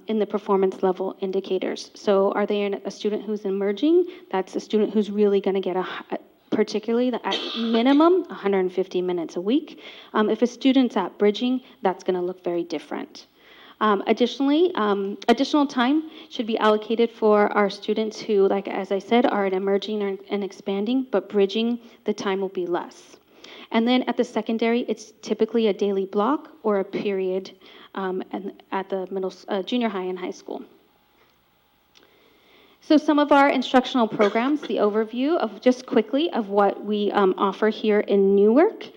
in the performance level indicators. So are they a student who's emerging? That's a student who's really going to get particularly at minimum 150 minutes a week. If a student's at bridging, that's going to look very different. Additionally, additional time should be allocated for our students who, like as I said, are at emerging and expanding, but bridging, the time will be less. And then at the secondary, it's typically a daily block or a period at the junior high and high school. So some of our instructional programs, the overview of just quickly of what we offer here in Newark.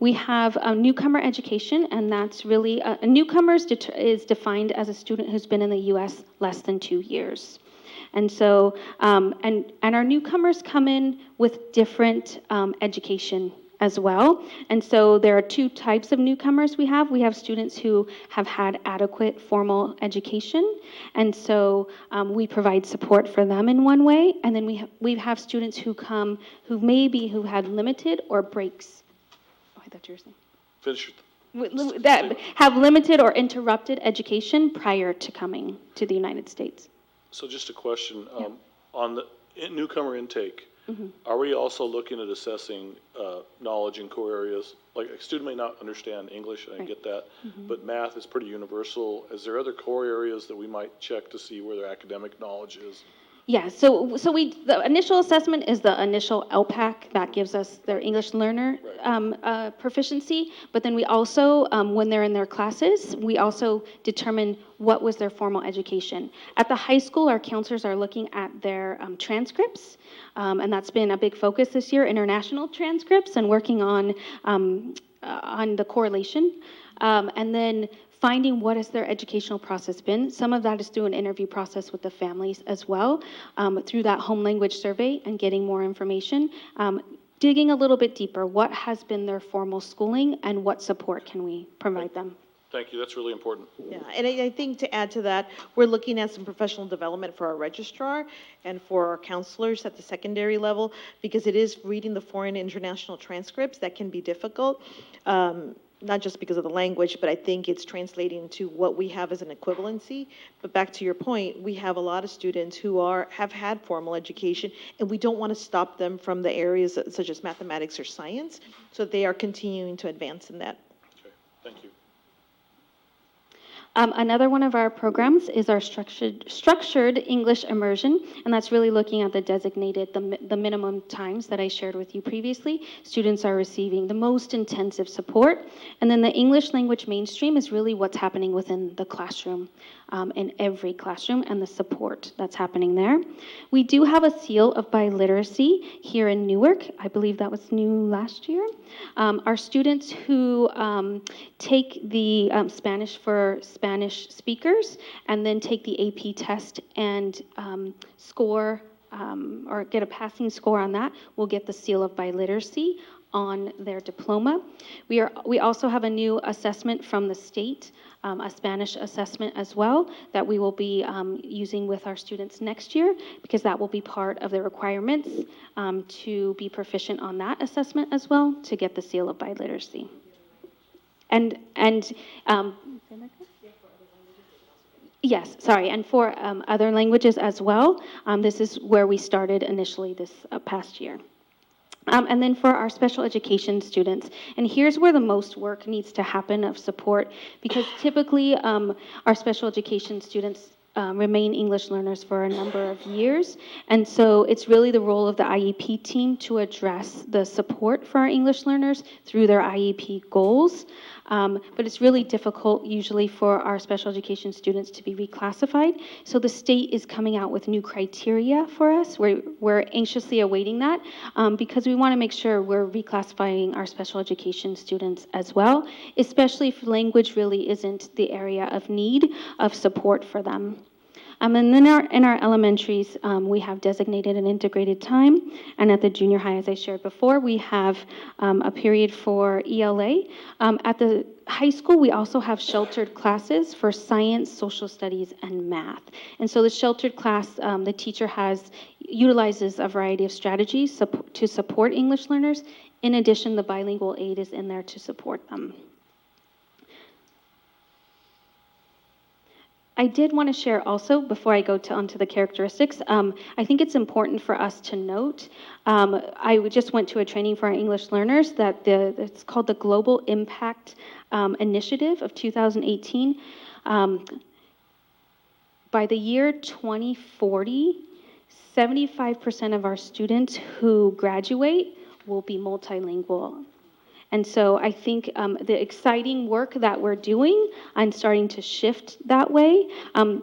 We have newcomer education, and that's really, a newcomer is defined as a student who's been in the U.S. less than 2 years. And so, and our newcomers come in with different education as well. And so there are two types of newcomers we have. We have students who have had adequate formal education, and so we provide support for them in one way. And then we have students who come who had limited or breaks. Oh, I thought you were saying. Finish. That have limited or interrupted education prior to coming to the United States. So just a question, on the newcomer intake, Mm-hmm. are we also looking at assessing knowledge in core areas? Like a student may not understand English, I get that, but math is pretty universal. Is there other core areas that we might check to see where their academic knowledge is? Yeah, so the initial assessment is the initial LPAC that gives us their English learner proficiency, but then we also, when they're in their classes, we also determine what was their formal education. At the high school, our counselors are looking at their transcripts, and that's been a big focus this year, international transcripts, and working on the correlation. And then finding what has their educational process been. Some of that is through an interview process with the families as well, through that home language survey and getting more information. Digging a little bit deeper, what has been their formal schooling and what support can we provide them? Thank you, that's really important. Yeah, and I think to add to that, we're looking at some professional development for our registrar and for our counselors at the secondary level, because it is reading the foreign international transcripts that can be difficult. Not just because of the language, but I think it's translating to what we have as an equivalency. But back to your point, we have a lot of students who have had formal education, and we don't want to stop them from the areas such as mathematics or science, so they are continuing to advance in that. Okay, thank you. Another one of our programs is our structured English immersion, and that's really looking at the minimum times that I shared with you previously. Students are receiving the most intensive support, and then the English language mainstream is really what's happening within the classroom, in every classroom, and the support that's happening there. We do have a seal of biliteracy here in Newark. I believe that was new last year. Our students who take the Spanish for Spanish speakers and then take the AP test and score or get a passing score on that will get the seal of biliteracy on their diploma. We also have a new assessment from the state, a Spanish assessment as well, that we will be using with our students next year, because that will be part of the requirements to be proficient on that assessment as well to get the seal of biliteracy. Yes, sorry, and for other languages as well. This is where we started initially this past year. And then for our special education students, and here's where the most work needs to happen of support, because typically our special education students remain English learners for a number of years, and so it's really the role of the IEP team to address the support for our English learners through their IEP goals. But it's really difficult usually for our special education students to be reclassified. So the state is coming out with new criteria for us. We're anxiously awaiting that because we want to make sure we're reclassifying our special education students as well, especially if language really isn't the area of need of support for them. And then in our elementaries, we have designated and integrated time. And at the junior high, as I shared before, we have a period for ELA. At the high school, we also have sheltered classes for science, social studies, and math. And so the sheltered class, the teacher utilizes a variety of strategies to support English learners. In addition, the bilingual aid is in there to support them. I did want to share also, before I go onto the characteristics, I think it's important for us to note, I just went to a training for our English learners that it's called the Global Impact Initiative of 2018. By the year 2040, 75% of our students who graduate will be multilingual. And so I think the exciting work that we're doing and starting to shift that way,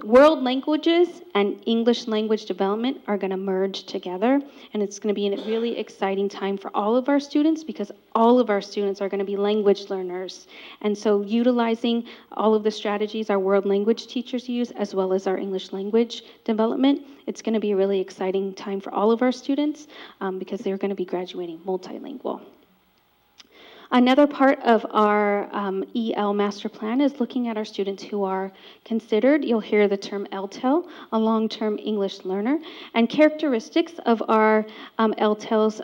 world languages and English language development are going to merge together. And it's going to be a really exciting time for all of our students because all of our students are going to be language learners. And so utilizing all of the strategies our world language teachers use, as well as our English language development, it's going to be a really exciting time for all of our students because they're going to be graduating multilingual. Another part of our EL master plan is looking at our students who are considered, you'll hear the term LTEL, a long-term English learner, and characteristics of our LTELs,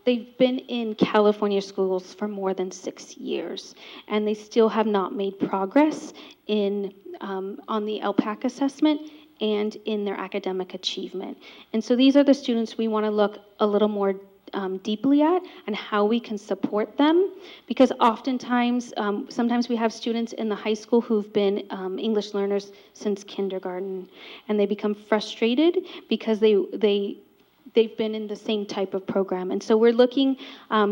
they've been in California schools for more than 6 years, and they still have not made progress on the LPAC assessment and in their academic achievement. And so these are the students we want to look a little more deeply at and how we can support them, because oftentimes, sometimes we have students in the high school who've been English learners since kindergarten, and they become frustrated because they've been in the same type of program. And so we're looking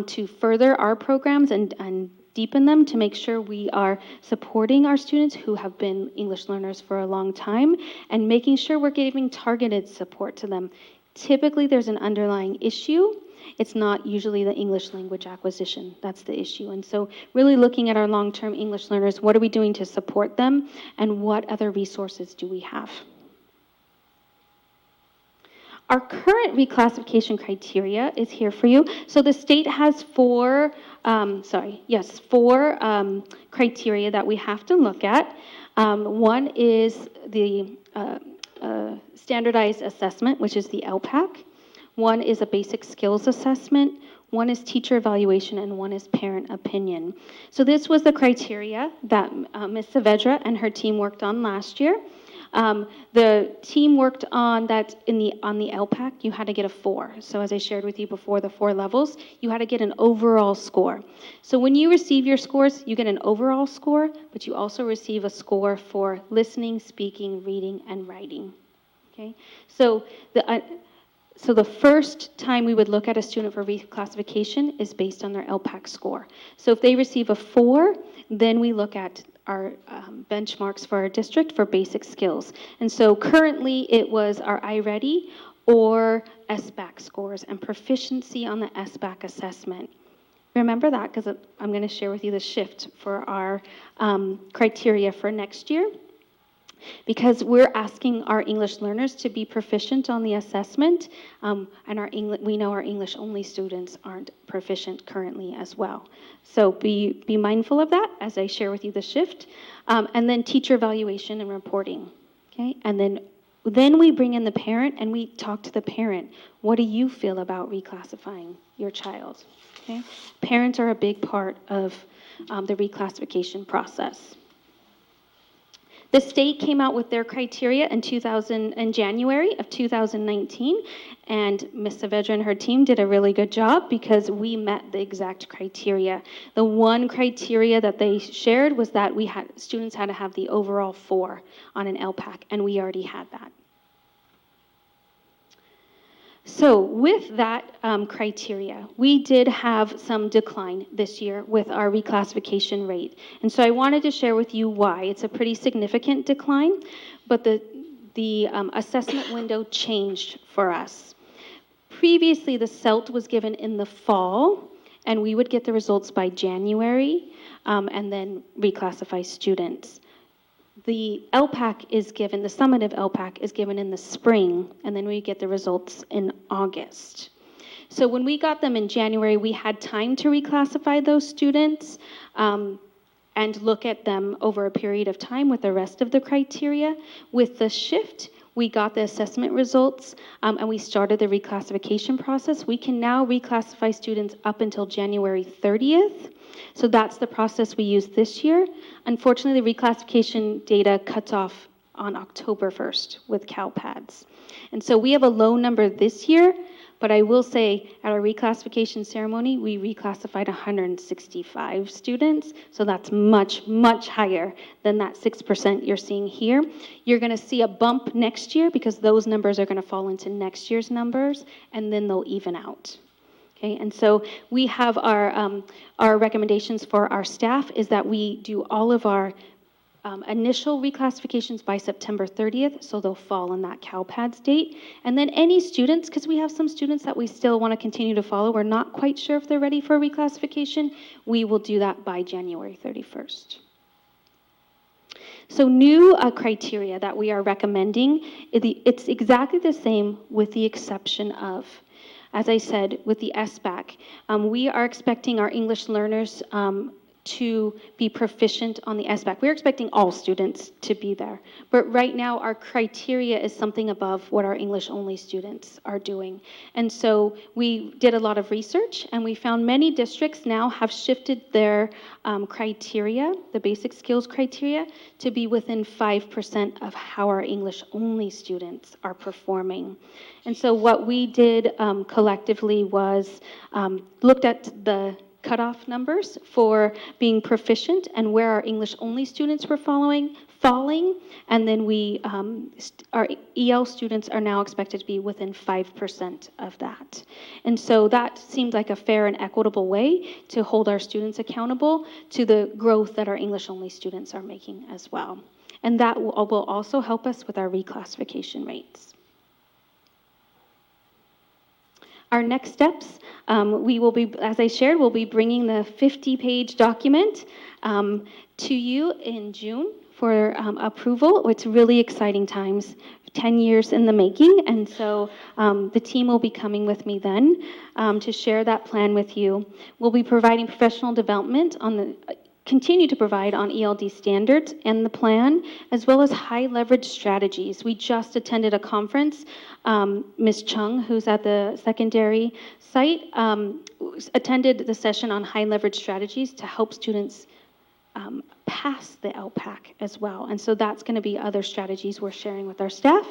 to further our programs and deepen them to make sure we are supporting our students who have been English learners for a long time and making sure we're giving targeted support to them. Typically, there's an underlying issue. It's not usually the English language acquisition. That's the issue. And so really looking at our long-term English learners, what are we doing to support them, and what other resources do we have? Our current reclassification criteria is here for you. So the state has four criteria that we have to look at. One is the standardized assessment, which is the LPAC. One is a basic skills assessment, one is teacher evaluation, and one is parent opinion. So this was the criteria that Ms. Saavedra and her team worked on last year. The team worked on that on the LPAC, you had to get a 4. So as I shared with you before, the 4 levels, you had to get an overall score. So when you receive your scores, you get an overall score, but you also receive a score for listening, speaking, reading, and writing. Okay, so the first time we would look at a student for reclassification is based on their LPAC score. So if they receive a 4, then we look at our benchmarks for our district for basic skills. And so currently it was our iReady or SBAC scores and proficiency on the SBAC assessment. Remember that because I'm going to share with you the shift for our criteria for next year. Because we're asking our English learners to be proficient on the assessment, and we know our English-only students aren't proficient currently as well. So be mindful of that as I share with you the shift. And then teacher evaluation and reporting. Okay, and then we bring in the parent and we talk to the parent. What do you feel about reclassifying your child? Okay, parents are a big part of the reclassification process. The state came out with their criteria in January of 2019, and Ms. Saavedra and her team did a really good job because we met the exact criteria. The one criteria that they shared was that students had to have the overall 4 on an LPAC, and we already had that. So with that criteria, we did have some decline this year with our reclassification rate. And so I wanted to share with you why. It's a pretty significant decline, but the assessment window changed for us. Previously, the CELT was given in the fall, and we would get the results by January and then reclassify students. the LPAC is given, the summative LPAC is given in the spring, and then we get the results in August. So when we got them in January, we had time to reclassify those students and look at them over a period of time with the rest of the criteria. With the shift, we got the assessment results and we started the reclassification process. We can now reclassify students up until January 30th. So that's the process we use this year. Unfortunately, the reclassification data cuts off on October 1st with CalPADS. And so we have a low number this year, but I will say at our reclassification ceremony, we reclassified 165 students. So that's much, much higher than that 6% you're seeing here. You're going to see a bump next year because those numbers are going to fall into next year's numbers, and then they'll even out. Okay, and so we have our recommendations for our staff is that we do all of our initial reclassifications by September 30th, so they'll fall on that CalPADS date. And then any students, because we have some students that we still want to continue to follow, we're not quite sure if they're ready for reclassification, we will do that by January 31st. So new criteria that we are recommending, it's exactly the same with the exception of, as I said, with the SBAC, we are expecting our English learners to be proficient on the SBAC. We're expecting all students to be there. But right now, our criteria is something above what our English-only students are doing. And so we did a lot of research, and we found many districts now have shifted their criteria, the basic skills criteria, to be within 5% of how our English-only students are performing. And so what we did collectively was looked at the cutoff numbers for being proficient and where our English-only students were falling, and then our EL students are now expected to be within 5% of that. And so that seemed like a fair and equitable way to hold our students accountable to the growth that our English-only students are making as well. And that will also help us with our reclassification rates. Our next steps, we will be, as I shared, we'll be bringing the 50-page document to you in June for approval. It's really exciting times, 10 years in the making, and so the team will be coming with me then to share that plan with you. We'll be providing professional development continue to provide on ELD standards and the plan, as well as high leverage strategies. We just attended a conference. Ms. Chung, who's at the secondary site, attended the session on high leverage strategies to help students pass the LPAC as well. And so that's going to be other strategies we're sharing with our staff.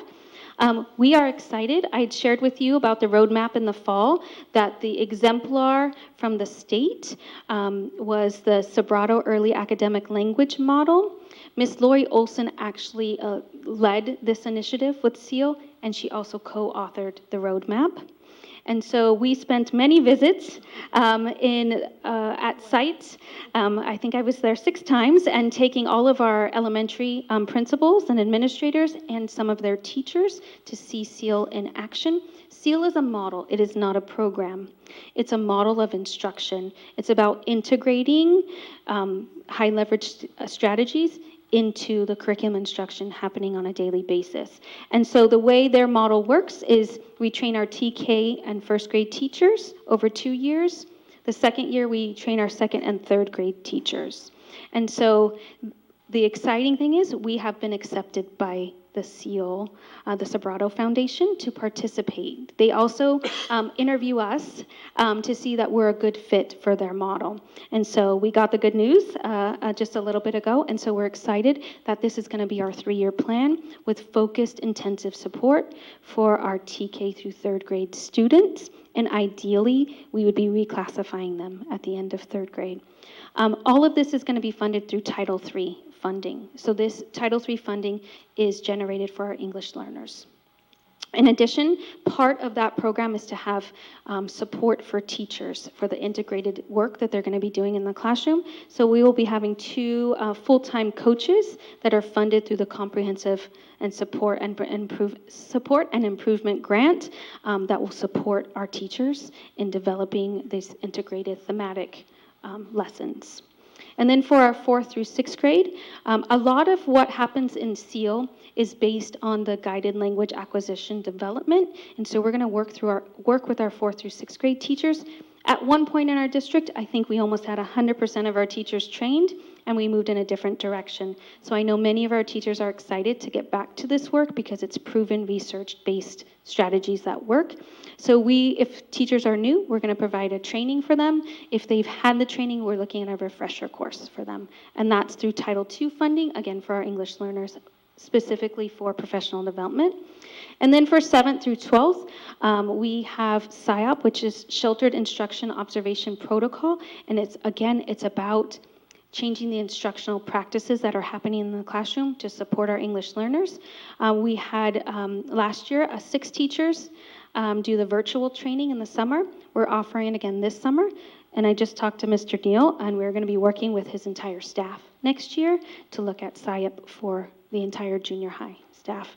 We are excited. I shared with you about the roadmap in the fall, that the exemplar from the state was the Sobrato Early Academic Language Model. Ms. Lori Olson actually led this initiative with SEAL, and she also co-authored the roadmap. And so we spent many visits at sites. I think I was there 6 times, and taking all of our elementary principals and administrators and some of their teachers to see SEAL in action. SEAL is a model. It is not a program. It's a model of instruction. It's about integrating high leverage strategies into the curriculum instruction happening on a daily basis. And so the way their model works is we train our TK and first grade teachers over 2 years. The second year, we train our second and third grade teachers. And so the exciting thing is we have been accepted by the SEAL, the Sobrato Foundation, to participate. They also interview us to see that we're a good fit for their model. And so we got the good news just a little bit ago, and so we're excited that this is going to be our 3-year plan with focused intensive support for our TK through third grade students, and ideally we would be reclassifying them at the end of third grade. All of this is going to be funded through Title III funding. So this Title III funding is generated for our English learners. In addition, part of that program is to have support for teachers for the integrated work that they're going to be doing in the classroom. So we will be having 2 full-time coaches that are funded through the Comprehensive and Support and Improvement Grant that will support our teachers in developing these integrated thematic lessons. And then for our 4th through 6th grade, a lot of what happens in SEAL is based on the guided language acquisition development. And so we're going to work with our 4th through 6th grade teachers. At one point in our district, I think we almost had 100% of our teachers trained, and we moved in a different direction. So I know many of our teachers are excited to get back to this work because it's proven research-based strategies that work. So if teachers are new, we're going to provide a training for them. If they've had the training, we're looking at a refresher course for them. And that's through Title II funding, again, for our English learners, specifically for professional development. And then for 7th through 12th, we have SIOP, which is Sheltered Instruction Observation Protocol. And it's about changing the instructional practices that are happening in the classroom to support our English learners. We had last year 6 teachers do the virtual training in the summer. We're offering it again this summer. And I just talked to Mr. Neal, and we're going to be working with his entire staff next year to look at SIOP for the entire junior high staff.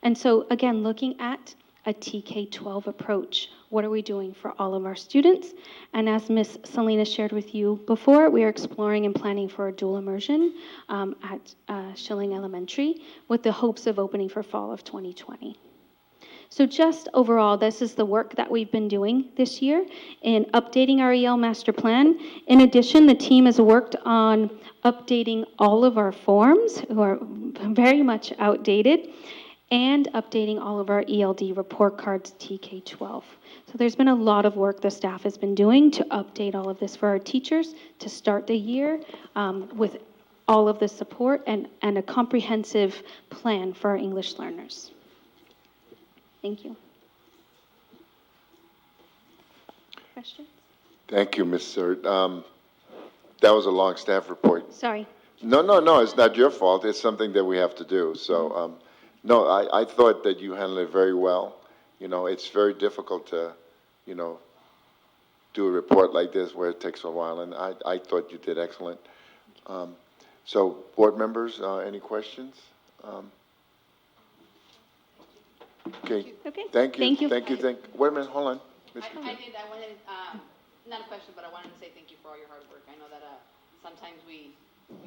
And so, again, looking at a TK-12 approach. What are we doing for all of our students? And as Ms. Salinas shared with you before, we are exploring and planning for a dual immersion at Schilling Elementary with the hopes of opening for fall of 2020. So just overall, this is the work that we've been doing this year in updating our EL master plan. In addition, the team has worked on updating all of our forms, who are very much outdated, and updating all of our ELD report cards TK-12. So there's been a lot of work the staff has been doing to update all of this for our teachers to start the year with all of the support and a comprehensive plan for our English learners. Thank you. Questions? Thank you, Ms. Surt. That was a long staff report. Sorry. No, it's not your fault. It's something that we have to do. So, no, I thought that you handled it very well. You know, it's very difficult to, you know, do a report like this where it takes a while, and I thought you did excellent. So, board members, any questions? Okay. Okay. Thank you. Thank you. Thank you. Wait a minute, hold on. I wanted, not a question, but I wanted to say thank you for all your hard work. I know that sometimes we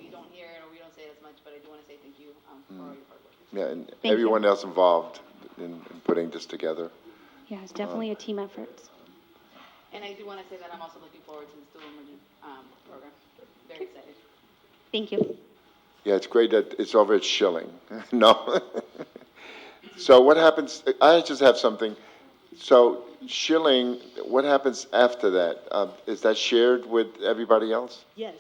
don't hear it or we don't say it as much, but I do want to say thank you for all your hard work. Yeah, and Thank everyone you. else involved in putting this together. Yeah, it's definitely a team effort. And I do want to say that I'm also looking forward to this dual immersion program. Very excited. Thank you. Yeah, it's great that it's over at Schilling. No. So what happens, I just have something. So Schilling, what happens after that? Is that shared with everybody else? Yes.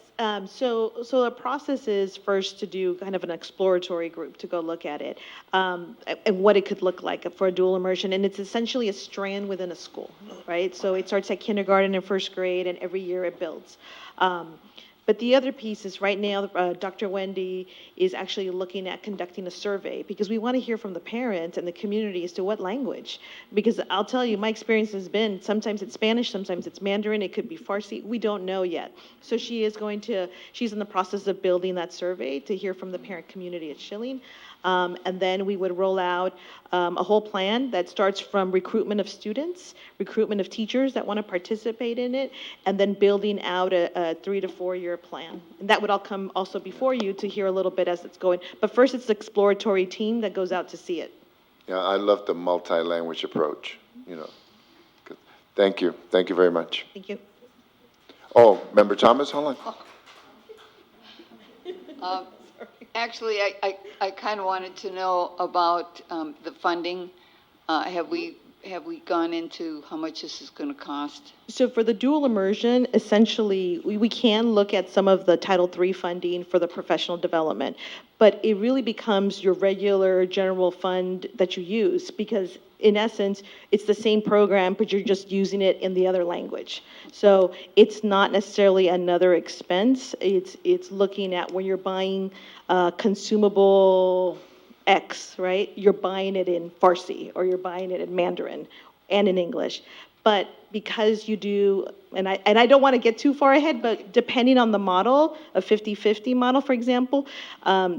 So the process is first to do kind of an exploratory group to go look at it and what it could look like for a dual immersion. And it's essentially a strand within a school, right? So it starts at kindergarten and 1st grade, and every year it builds. But the other piece is right now, Dr. Wendy is actually looking at conducting a survey because we want to hear from the parents and the community as to what language. Because I'll tell you, my experience has been sometimes it's Spanish, sometimes it's Mandarin, it could be Farsi. We don't know yet. So she's in the process of building that survey to hear from the parent community at Schilling. And then we would roll out a whole plan that starts from recruitment of students, recruitment of teachers that want to participate in it, and then building out a 3 to 4 year plan. And that would all come also before you to hear a little bit as it's going. But first, it's the exploratory team that goes out to see it. Yeah, I love the multi-language approach, you know. Good. Thank you. Thank you very much. Thank you. Oh, Member Thomas, hold on. Actually, I kind of wanted to know about the funding. Have we gone into how much this is going to cost? So for the dual immersion, essentially, we can look at some of the Title III funding for the professional development, but it really becomes your regular general fund that you use because in essence, it's the same program, but you're just using it in the other language. So it's not necessarily another expense. It's looking at when you're buying consumable X, right? You're buying it in Farsi or you're buying it in Mandarin and in English. But because you do, and I don't want to get too far ahead, but depending on the model, a 50-50 model, for example,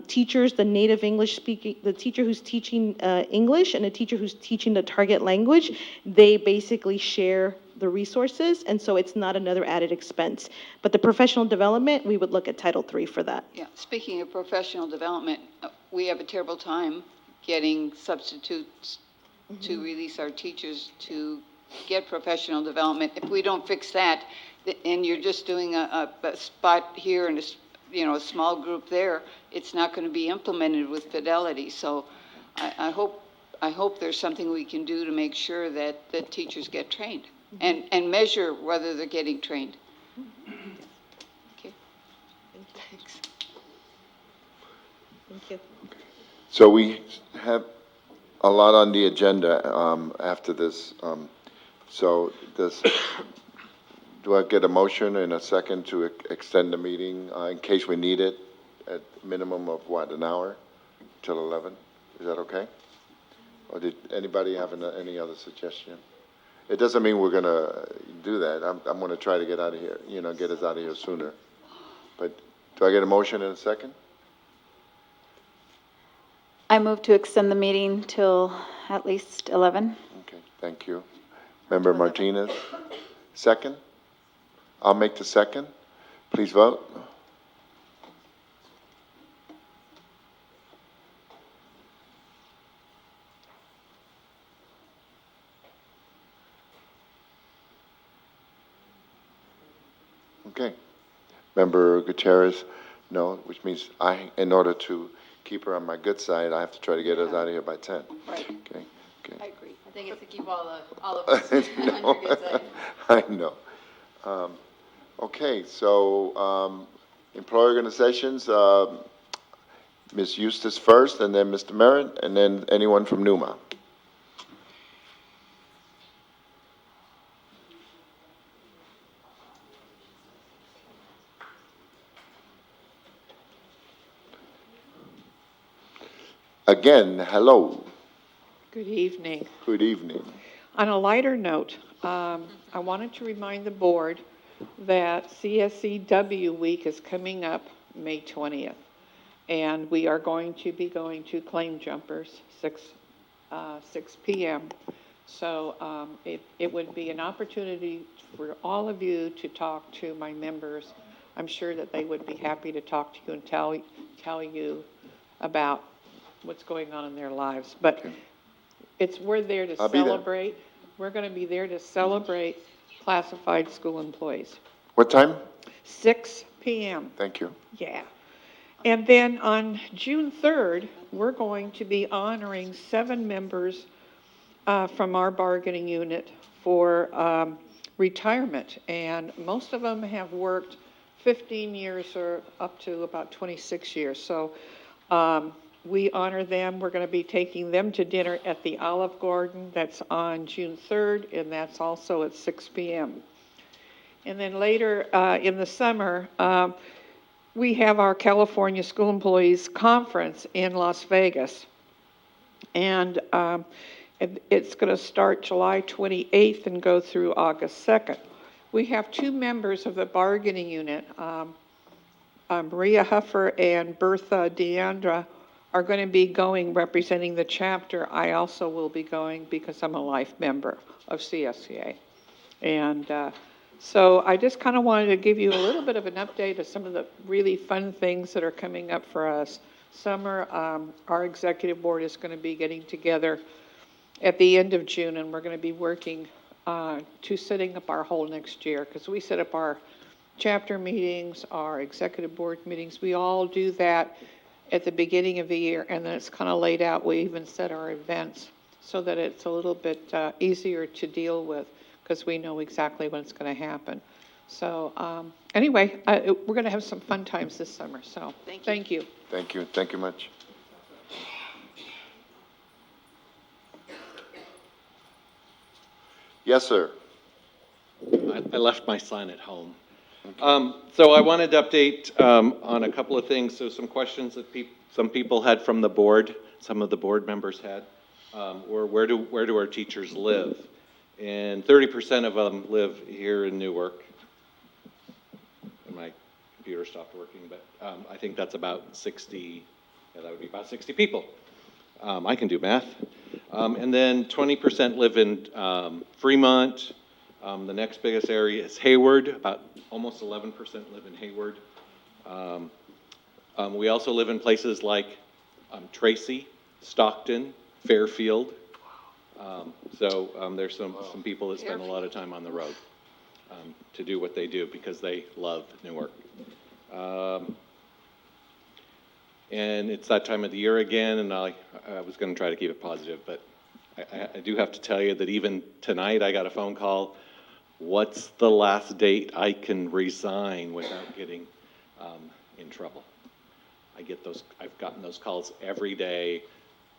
teachers, the native English speaking, the teacher who's teaching English and a teacher who's teaching the target language, they basically share the resources, and so it's not another added expense. But the professional development, we would look at Title III for that. Yeah, speaking of professional development, we have a terrible time getting substitutes to release our teachers to get professional development. If we don't fix that, and you're just doing a spot here and a small group there, it's not going to be implemented with fidelity. So I hope there's something we can do to make sure that the teachers get trained and measure whether they're getting trained. Okay. Thanks. Thank you. So we have a lot on the agenda after this. So do I get a motion and a second to extend the meeting in case we need it at minimum of what, an hour till 11? Is that okay? Or did anybody have any other suggestion? It doesn't mean we're gonna do that. I'm gonna try to get out of here, get us out of here sooner. But do I get a motion and a second? I move to extend the meeting till at least 11. Okay, thank you. Member Martinez, second? I'll make the second. Please vote. Okay. Member Gutierrez, no, which means in order to keep her on my good side, I have to try to get us out of here by 10. Right. Okay, okay. I agree. I think it's to keep all of us on your good side. I know. Okay, so employee organizations, Ms. Eustace first, and then Mr. Merritt, and then anyone from NUMA. Again, hello. Good evening. Good evening. On a lighter note, I wanted to remind the board that CSEW Week is coming up May 20th. And we are going to be going to Claim Jumpers, 6 p.m. So it would be an opportunity for all of you to talk to my members. I'm sure that they would be happy to talk to you and tell you about what's going on in their lives. But we're there to celebrate. We're going to be there to celebrate classified school employees. What time? 6 p.m. Thank you. Yeah. And then on June 3rd, we're going to be honoring 7 members from our bargaining unit for retirement. And most of them have worked 15 years or up to about 26 years. So we honor them. We're going to be taking them to dinner at the Olive Garden. That's on June 3rd, and that's also at 6 p.m. And then later in the summer, we have our California School Employees Conference in Las Vegas. And it's going to start July 28th and go through August 2nd. We have 2 members of the bargaining unit, Maria Huffer and Bertha Deandra, are going to be going representing the chapter. I also will be going because I'm a life member of CSCA. And so I just kind of wanted to give you a little bit of an update of some of the really fun things that are coming up for us. Summer, our executive board is going to be getting together at the end of June, and we're going to be working to setting up our whole next year, because we set up our chapter meetings, our executive board meetings. We all do that at the beginning of the year, and then it's kind of laid out. We even set our events so that it's a little bit easier to deal with, because we know exactly when it's going to happen. So anyway, we're going to have some fun times this summer. So thank you. Thank you. Thank you much. Yes, sir. I left my sign at home. So I wanted to update on a couple of things. So some questions that some people had from the board, some of the board members had, were where do our teachers live? And 30% of them live here in Newark. And my computer stopped working, but I think that's about 60, that would be about 60 people. I can do math. And then 20% live in Fremont, The next biggest area is Hayward, about almost 11% live in Hayward. We also live in places like Tracy, Stockton, Fairfield. There's some people that spend a lot of time on the road to do what they do because they love Newark. And it's that time of the year again, and I was going to try to keep it positive, but I do have to tell you that even tonight I got a phone call. What's the last date I can resign without getting in trouble? I've gotten those calls every day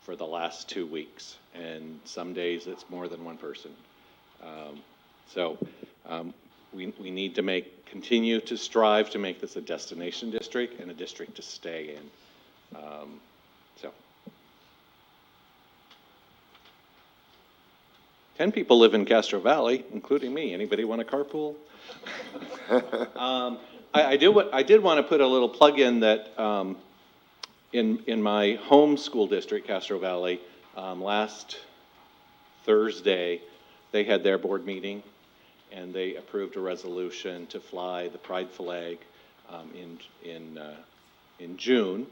for the last 2 weeks, and some days it's more than one person. We need to continue to strive to make this a destination district and a district to stay in. 10 people live in Castro Valley, including me. Anybody want to carpool? I did want to put a little plug in that in my home school district, Castro Valley, last Thursday, they had their board meeting, and they approved a resolution to fly the pride flag in June.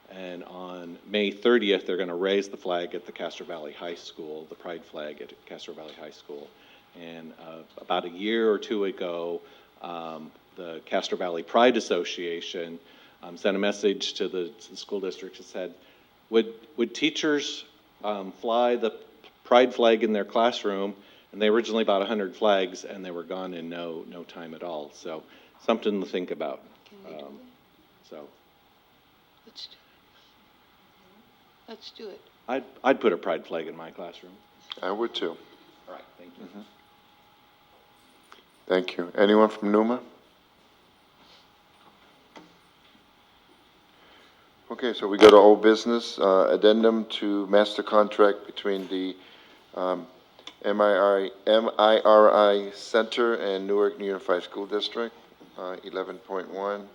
And on May 30th, they're going to raise the flag at the Castro Valley High School, the pride flag at Castro Valley High School. And about a year or two ago, the Castro Valley Pride Association sent a message to the school district that said, would teachers fly the pride flag in their classroom? And they originally bought 100 flags, and they were gone in no time at all. So something to think about. Let's do it. I'd put a pride flag in my classroom. I would too. All right, thank you. Thank you. Anyone from NUMA? Okay, so we go to old business, addendum to master contract between the MIRI Center and Newark Unified School District, 11.1.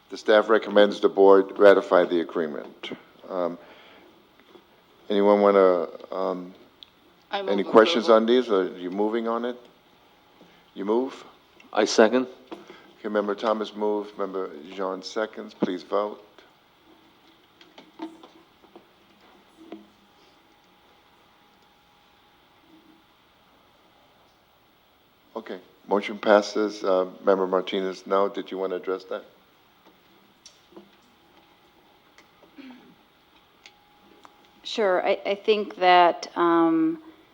The staff recommends the board ratify the agreement. Anyone want to, any questions on these, or are you moving on it? You move? I second. Okay, Member Thomas moves, Member Jean seconds, please vote. Okay, motion passes. Member Martinez, no, did you want to address that? Sure, I think that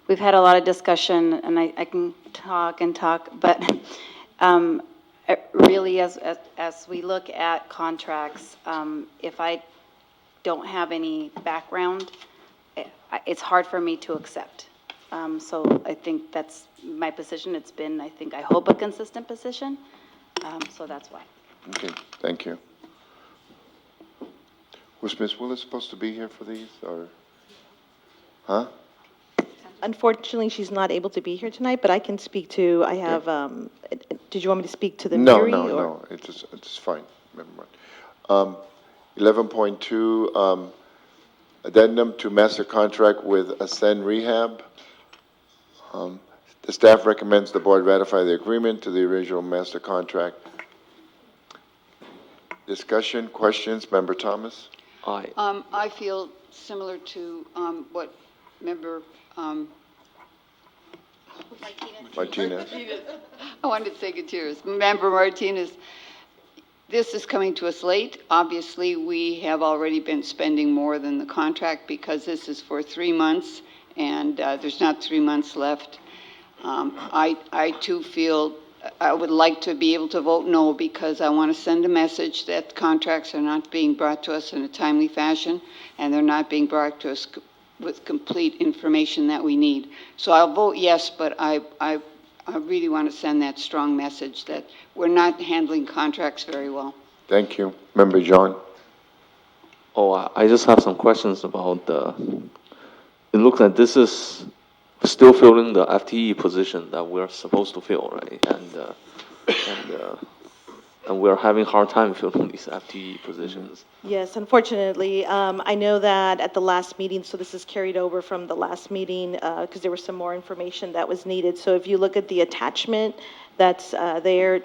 we've had a lot of discussion, and I can talk and talk, but really, as we look at contracts, if I don't have any background, it's hard for me to accept. So I think that's my position. It's been, I hope, a consistent position, so that's why. Okay, thank you. Was Ms. Willis supposed to be here for these, or? Huh? Unfortunately, she's not able to be here tonight, but I can speak to, I have, did you want me to speak to the No, MIRI? no, it's fine, never mind. 11.2, addendum to master contract with Ascend Rehab. The staff recommends the board ratify the agreement to the original master contract. Discussion, questions, Member Thomas? Aye. I feel similar to what Member Martinez. I wanted to say Gutierrez. Member Martinez, this is coming to us late. Obviously, we have already been spending more than the contract because this is for 3 months, and there's not 3 months left. I too feel I would like to be able to vote no because I want to send a message that contracts are not being brought to us in a timely fashion, and they're not being brought to us with complete information that we need. So I'll vote yes, but I really want to send that strong message that we're not handling contracts very well. Thank you. Member John? Oh, I just have some questions about it looks like this is still filling the FTE position that we're supposed to fill, right? And and we're having hard time filling these FTE positions. Yes, unfortunately, I know that at the last meeting, so this is carried over from the last meeting, because there was some more information that was needed. So if you look at the attachment that's there,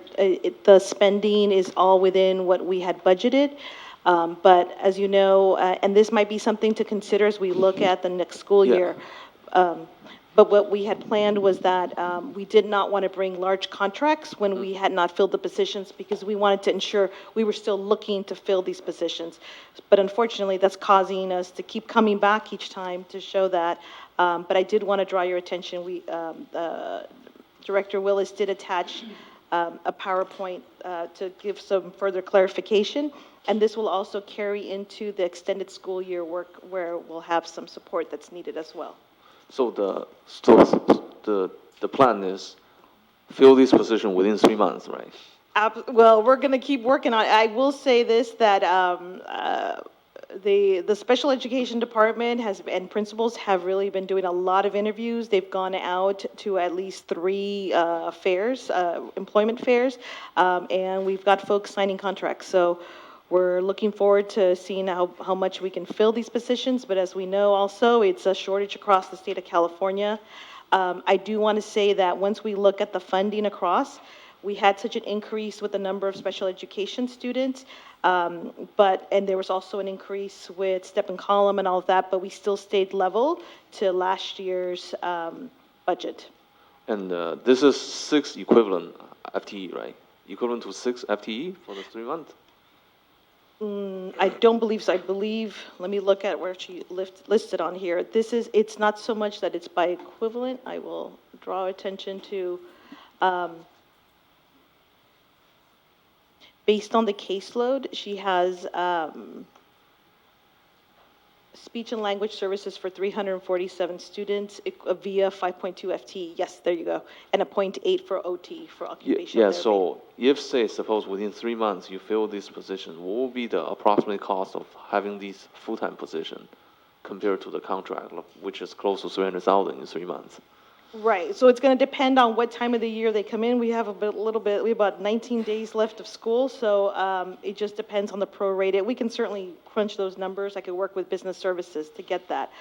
the spending is all within what we had budgeted. But as you know, and this might be something to consider as we look at the next school Yeah. year. But what we had planned was that we did not want to bring large contracts when we had not filled the positions, because we wanted to ensure we were still looking to fill these positions. But unfortunately, that's causing us to keep coming back each time to show that. But I did want to draw your attention. Director Willis did attach a PowerPoint to give some further clarification. And this will also carry into the extended school year work, where we'll have some support that's needed as well. So the plan is fill this position within 3 months, right? Well, we're going to keep working on it. I will say this, that the special education department and principals have really been doing a lot of interviews. They've gone out to at least 3 fairs, employment fairs, and we've got folks signing contracts. So we're looking forward to seeing how much we can fill these positions, but as we know also, it's a shortage across the state of California. I do want to say that once we look at the funding across, we had such an increase with the number of special education students, and there was also an increase with step and column and all of that, but we still stayed level to last year's budget. And this is 6 equivalent FTE, right? Equivalent to 6 FTE for the 3 months? I don't believe so. I believe, let me look at where she listed on here. It's not so much that it's by equivalent. I will draw attention to, based on the caseload, she has speech and language services for 347 students via 5.2 FTE. Yes, there you go. And a 0.8 for OT, for occupational Yeah, therapy. so if, say, suppose within 3 months you fill this position, what will be the approximate cost of having this full-time position compared to the contract, which is close to 300,000 in 3 months? Right, so it's going to depend on what time of the year they come in. We have we have about 19 days left of school, so it just depends on the prorated. We can certainly crunch those numbers. I could work with business services to get that.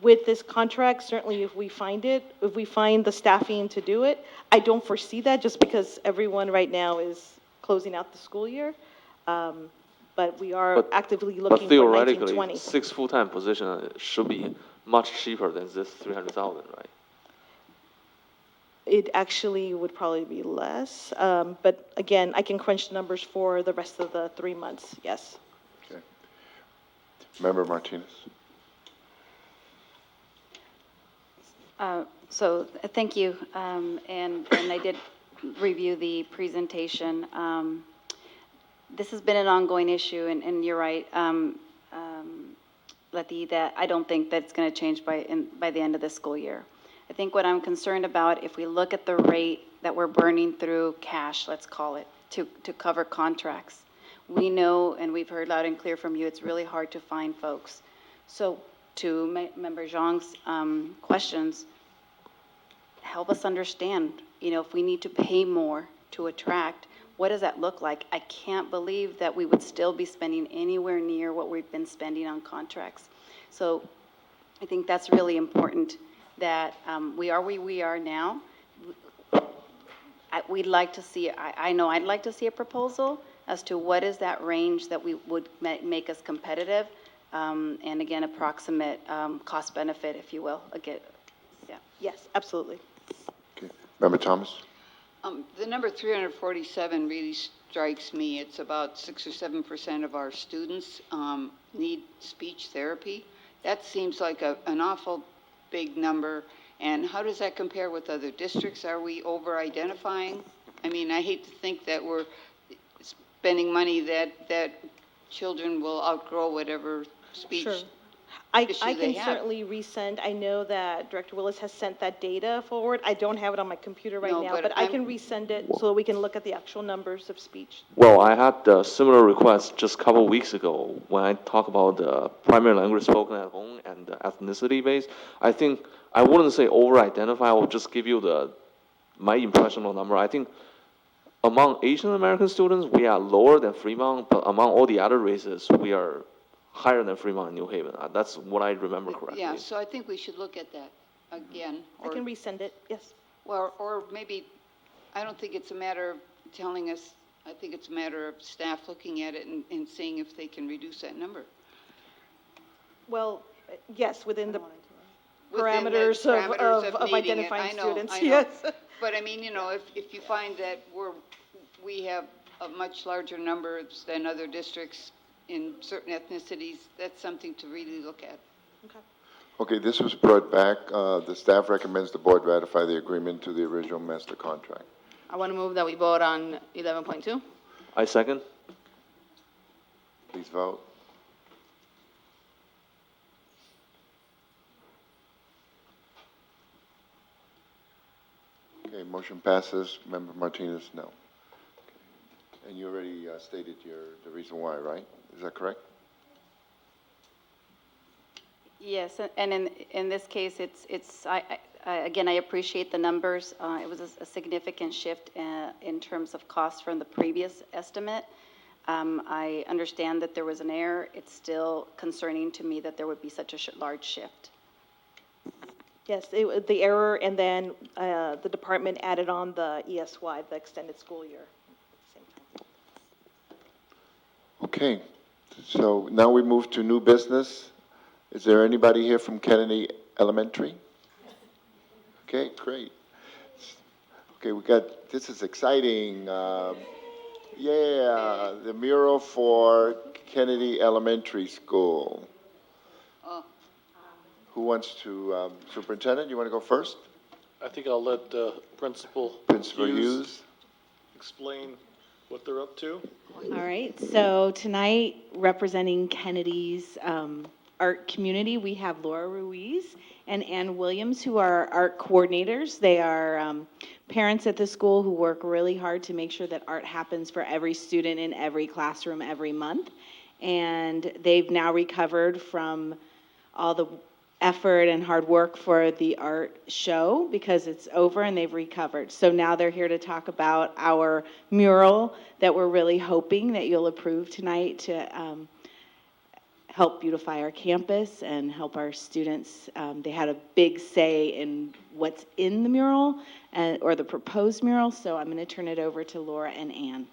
With this contract, certainly if we find the staffing to do it, I don't foresee that just because everyone right now is closing out the school year. But we are actively looking for 1920. But theoretically, 6 full-time positions should be much cheaper than this 300,000, right? It actually would probably be less, but again, I can crunch the numbers for the rest of the 3 months, yes. Okay. Member Martinez. So thank you, and I did review the presentation. This has been an ongoing issue, and you're right, Letty, that I don't think that's going to change by the end of the school year. I think what I'm concerned about, if we look at the rate that we're burning through cash, let's call it, to cover contracts, we know, and we've heard loud and clear from you, it's really hard to find folks. So to Member Zhang's questions, help us understand, if we need to pay more to attract, what does that look like? I can't believe that we would still be spending anywhere near what we've been spending on contracts. So I think that's really important, that we are where we are now. We'd like to see, I know I'd like to see a proposal as to what is that range that we would make us competitive, and again, approximate cost benefit, if you will. Again, yeah. Yes, absolutely. Okay. Member Thomas. The number 347 really strikes me. It's about 6 or 7% of our students need speech therapy. That seems like an awful big number. And how does that compare with other districts? Are we over-identifying? I mean, I hate to think that we're spending money that children will outgrow whatever speech Sure. I issue can they have. certainly resend. I know that Director Willis has sent that data forward. I don't have it on my computer right No, now, but but I I'm- can resend it so that we can look at the actual numbers of speech. Well, I had a similar request just a couple of weeks ago when I talk about the primary language spoken at home and the ethnicity base. I think I wouldn't say over-identify. I will just give you my impressional number. I think among Asian American students, we are lower than Fremont, but among all the other races, we are higher than Fremont and New Haven. That's what I remember correctly. Yeah, so I think we should look at that again. I can resend it, yes. Well, or maybe, I don't think it's a matter of telling us, I think it's a matter of staff looking at it and seeing if they can reduce that number. Well, yes, within the Within the parameters of needing it. identifying I know, students, I know. yes. But I mean, if you find that we have a much larger numbers than other districts in certain ethnicities, that's something to really look at. Okay, this was brought back. The staff recommends the board ratify the agreement to the original master contract. I want to move that we vote on 11.2. I second. Please vote. Okay, motion passes. Member Martinez, no. Okay. And you already stated the reason why, right? Is that correct? Yes, and in this case, again, I appreciate the numbers. It was a significant shift in terms of cost from the previous estimate. I understand that there was an error. It's still concerning to me that there would be such a large shift. Yes, the error, and then the department added on the ESY, the extended school year. Okay, so now we move to new business. Is there anybody here from Kennedy Elementary? Okay, great. Okay, this is exciting. Yeah, the mural for Kennedy Elementary School. Who wants to, Superintendent, you want to go first? I think I'll let Principal Hughes explain what they're up to. All right, so tonight, representing Kennedy's art community, we have Laura Ruiz and Ann Williams, who are art coordinators. They are parents at the school who work really hard to make sure that art happens for every student in every classroom every month. And they've now recovered from all the effort and hard work for the art show because it's over and they've recovered. So now they're here to talk about our mural that we're really hoping that you'll approve tonight to help beautify our campus and help our students. They had a big say in what's in the mural or the proposed mural. So I'm going to turn it over to Laura and Ann.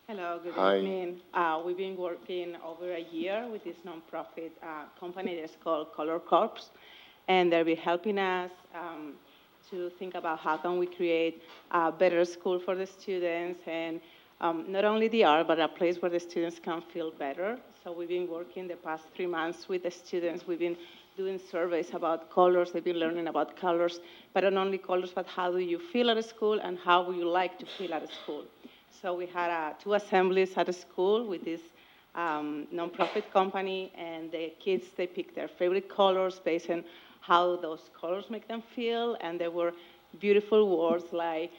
Hello, good Hi. evening. We've been working over a year with this nonprofit company that's called Color Corps, and they'll be helping us to think about how can we create a better school for the students and not only the art, but a place where the students can feel better. So we've been working the past 3 months with the students. We've been doing surveys about colors. They've been learning about colors, but not only colors, but how do you feel at a school and how would you like to feel at a school. So we had 2 assemblies at a school with this nonprofit company, and the kids, they picked their favorite colors based on how those colors make them feel, and there were beautiful words like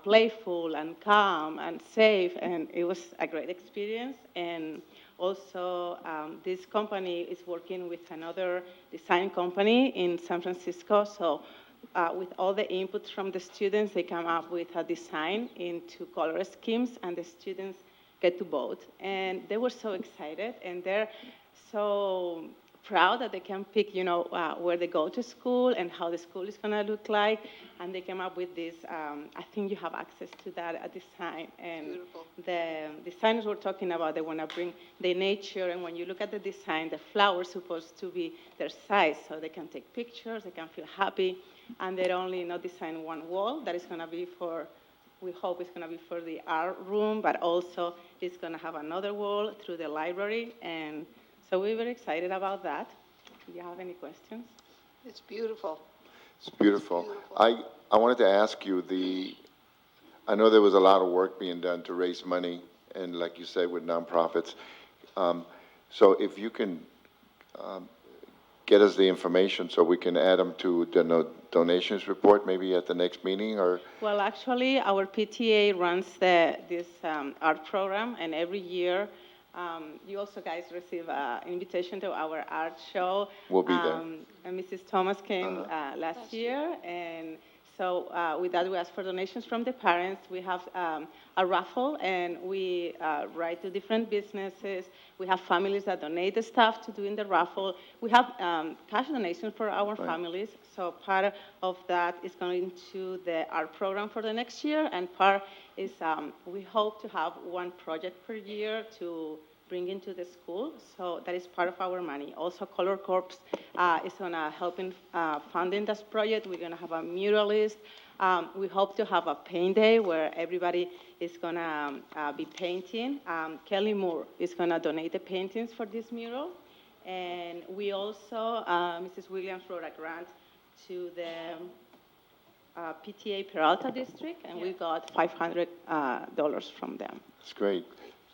playful and calm and safe, and it was a great experience. And also, this company is working with another design company in San Francisco, so with all the input from the students, they come up with a design into color schemes, and the students get to vote. And they were so excited, and they're so proud that they can pick, where they go to school and how the school is going to look like. And they came up with this, I think you have access to that design. And Beautiful. the designers were talking about they want to bring the nature, and when you look at the design, the flowers supposed to be their size, so they can take pictures, they can feel happy, and they're only not design one wall that is going to be for, we hope it's going to be for the art room, but also it's going to have another wall through the library, and so we're very excited about that. Do you have any questions? It's beautiful. It's beautiful. I wanted to ask you, I know there was a lot of work being done to raise money, and like you said, with nonprofits. So if you can get us the information so we can add them to the donations report, maybe at the next meeting, or? Well, actually, our PTA runs this art program, and every year, you also guys receive an invitation to our art show. We'll be there. And Mrs. Thomas came last year, and So with that, we ask for donations from the parents. We have a raffle, and we write to different businesses. We have families that donate the stuff to doing the raffle. We have cash donations for our families. So part of that is going to the art program for the next year, and part is we hope to have one project per year to bring into the school. So that is part of our money. Also, Color Corps is going to help in funding this project. We're going to have a muralist. We hope to have a paint day where everybody is going to be painting. Kelly Moore is going to donate the paintings for this mural. And we also, Mrs. Williams wrote a grant to the PTA Peralta District, and we got $500 from them. That's great.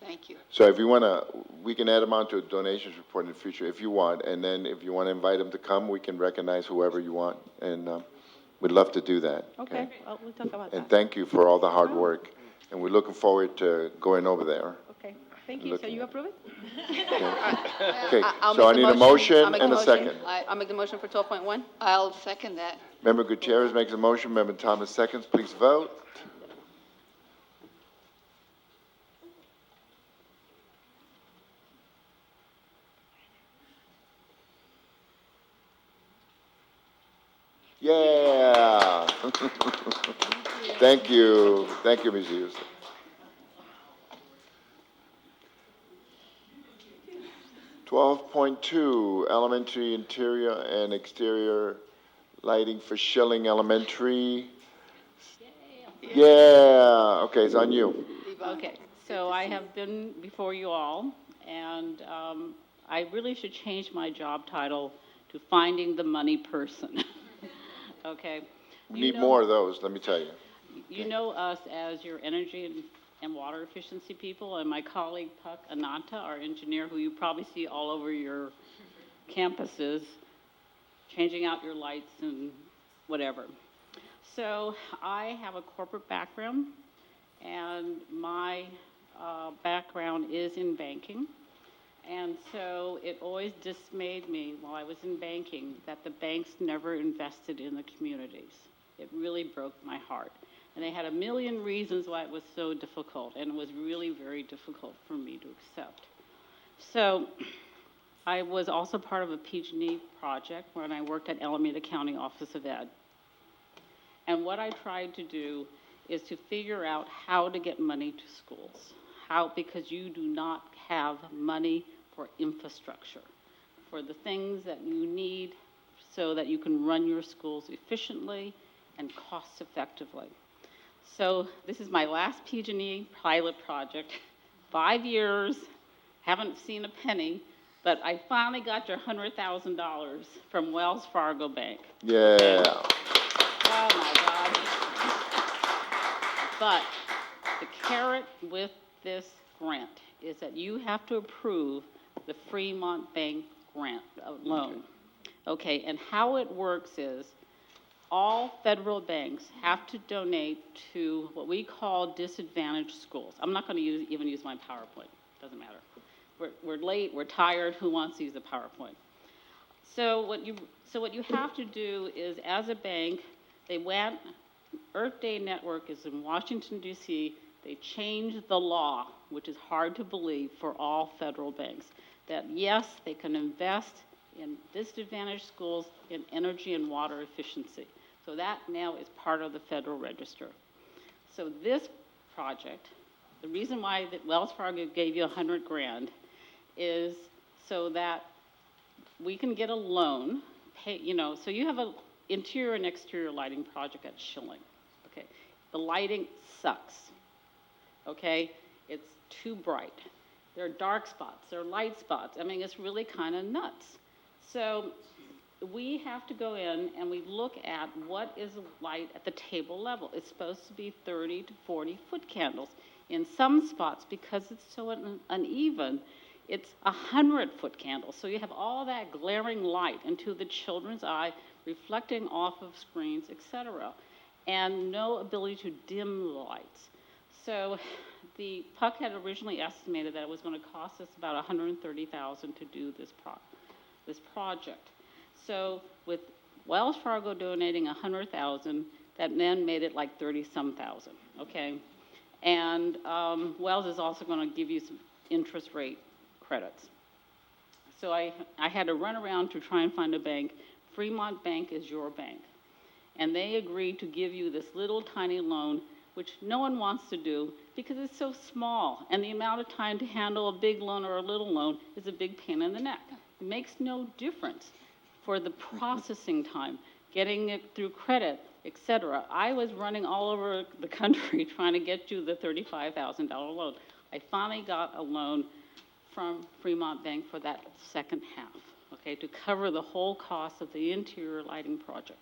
Thank you. So if you want to, we can add them onto a donations report in the future if you want. And then if you want to invite them to come, we can recognize whoever you want. And we'd love to do that. Okay, well, we'll talk about And that. thank you for all the hard work. And we're looking forward to going over there. Okay, thank you. So you approve it? Okay, I'll so I make need the a motion. motion I'll make and the a motion. second. I'll make the motion for 12.1. I'll second that. Member Gutierrez makes a motion, Member Thomas seconds, please vote. Yeah. Thank you, Ms. Hughes. .2, elementary interior and exterior lighting for Schilling Elementary. Yeah, okay, it's on you. Okay, so I have been before you all, and I really should change my job title to Finding the Money Person. Okay? We need more of those, let me tell you. You know us as your energy and water efficiency people, and my colleague Puck Ananta, our engineer, who you probably see all over your campuses, changing out your lights and whatever. So I have a corporate background, and my background is in banking. And so it always dismayed me while I was in banking that the banks never invested in the communities. It really broke my heart. And they had a million reasons why it was so difficult, and it was really very difficult for me to accept. So I was also part of a PG&E project when I worked at Alameda County Office of Ed. And what I tried to do is to figure out how to get money to schools. Because you do not have money for infrastructure, for the things that you need so that you can run your schools efficiently and cost effectively. So this is my last PG&E pilot project. 5 years, haven't seen a penny, but I finally got your $100,000 from Wells Fargo Bank. Yeah. Oh my God. But the carrot with this grant is that you have to approve the Fremont Bank grant loan. Okay, and how it works is all federal banks have to donate to what we call disadvantaged schools. I'm not going to even use my PowerPoint. Doesn't matter. We're late. We're tired. Who wants to use the PowerPoint? So what you have to do is, as a bank, Earth Day Network is in Washington, D.C. They changed the law, which is hard to believe for all federal banks, that yes, they can invest in disadvantaged schools in energy and water efficiency. So that now is part of the Federal Register. So this project, the reason why that Wells Fargo gave you $100,000 is so that we can get a loan, so you have an interior and exterior lighting project at Schilling. Okay, the lighting sucks. Okay, it's too bright. There are dark spots, there are light spots. I mean, it's really kind of nuts. So we have to go in and we look at what is light at the table level. It's supposed to be 30 to 40 foot candles. In some spots, because it's so uneven, it's 100-foot candles. So you have all that glaring light into the children's eye, reflecting off of screens, etc., and no ability to dim the lights. So the Puck had originally estimated that it was going to cost us about $130,000 to do this project. So with Wells Fargo donating $100,000, that then made it like 30-some thousand, okay? And Wells is also going to give you some interest rate credits. So I had to run around to try and find a bank. Fremont Bank is your bank. And they agreed to give you this little tiny loan, which no one wants to do because it's so small. And the amount of time to handle a big loan or a little loan is a big pain in the neck. It makes no difference for the processing time, getting it through credit, et cetera. I was running all over the country trying to get you the $35,000 loan. I finally got a loan from Fremont Bank for that second half, okay, to cover the whole cost of the interior lighting project.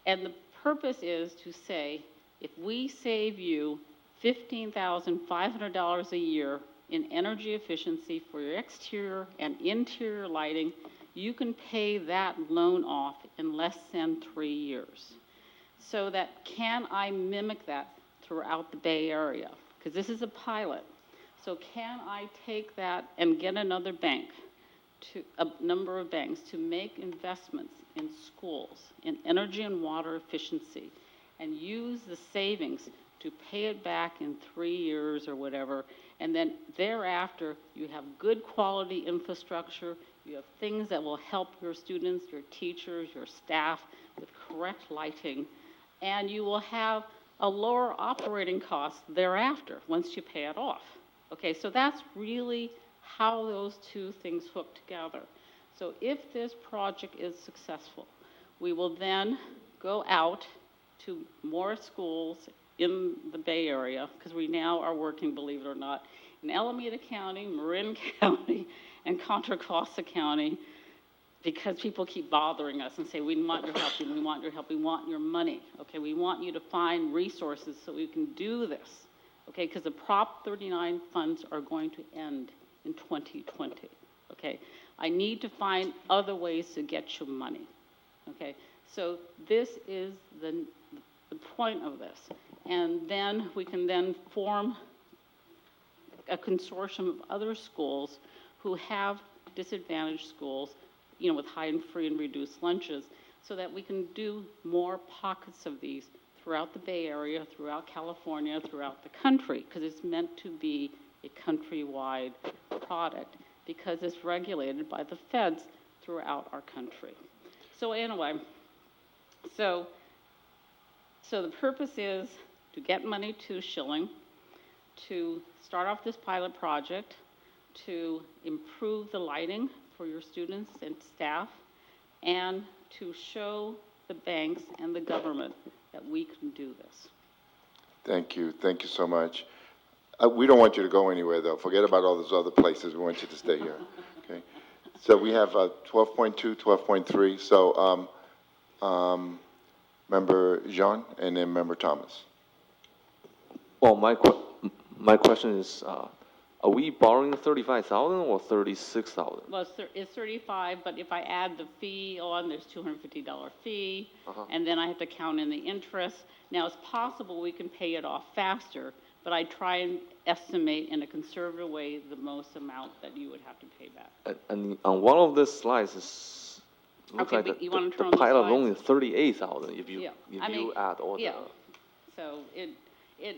And the purpose is to say, if we save you $15,500 a year in energy efficiency for your exterior and interior lighting, you can pay that loan off in less than 3 years. So that, can I mimic that throughout the Bay Area? Because this is a pilot. So can I take that and get another bank, a number of banks, to make investments in schools, in energy and water efficiency, and use the savings to pay it back in 3 years or whatever, and then thereafter you have good quality infrastructure, you have things that will help your students, your teachers, your staff with correct lighting, and you will have a lower operating cost thereafter once you pay it off. Okay, so that's really how those two things hook together. So if this project is successful, we will then go out to more schools in the Bay Area, because we now are working, believe it or not, in Alameda County, Marin County, and Contra Costa County, because people keep bothering us and say, we want your help, we want your help, we want your money, okay? We want you to find resources so we can do this, okay? Because the Prop 39 funds are going to end in 2020, okay? I need to find other ways to get you money, okay? So this is the point of this. And then we can then form a consortium of other schools who have disadvantaged schools, you know, with high and free and reduced lunches, so that we can do more pockets of these throughout the Bay Area, throughout California, throughout the country, because it's meant to be a countrywide product, because it's regulated by the feds throughout our country. So anyway, so the purpose is to get money to Schilling, to start off this pilot project, to improve the lighting for your students and staff, and to show the banks and the government that we can do this. Thank you so much. We don't want you to go anywhere, though. Forget about all those other places. We want you to stay here, okay? So we have 12.2, 12.3. So Member Jean and then Member Thomas. Well, my question is, are we borrowing 35,000 or 36,000? Well, it's 35, but if I add the fee on, there's $250 fee, and then I have to count in the interest. Now, it's possible we can pay it off faster, but I try and estimate in a conservative way the most amount that you would have to pay back. And on one of the slides, looks Okay, like you want to turn on the the pilot slides? loan is 38,000 if you I mean, add all the. So it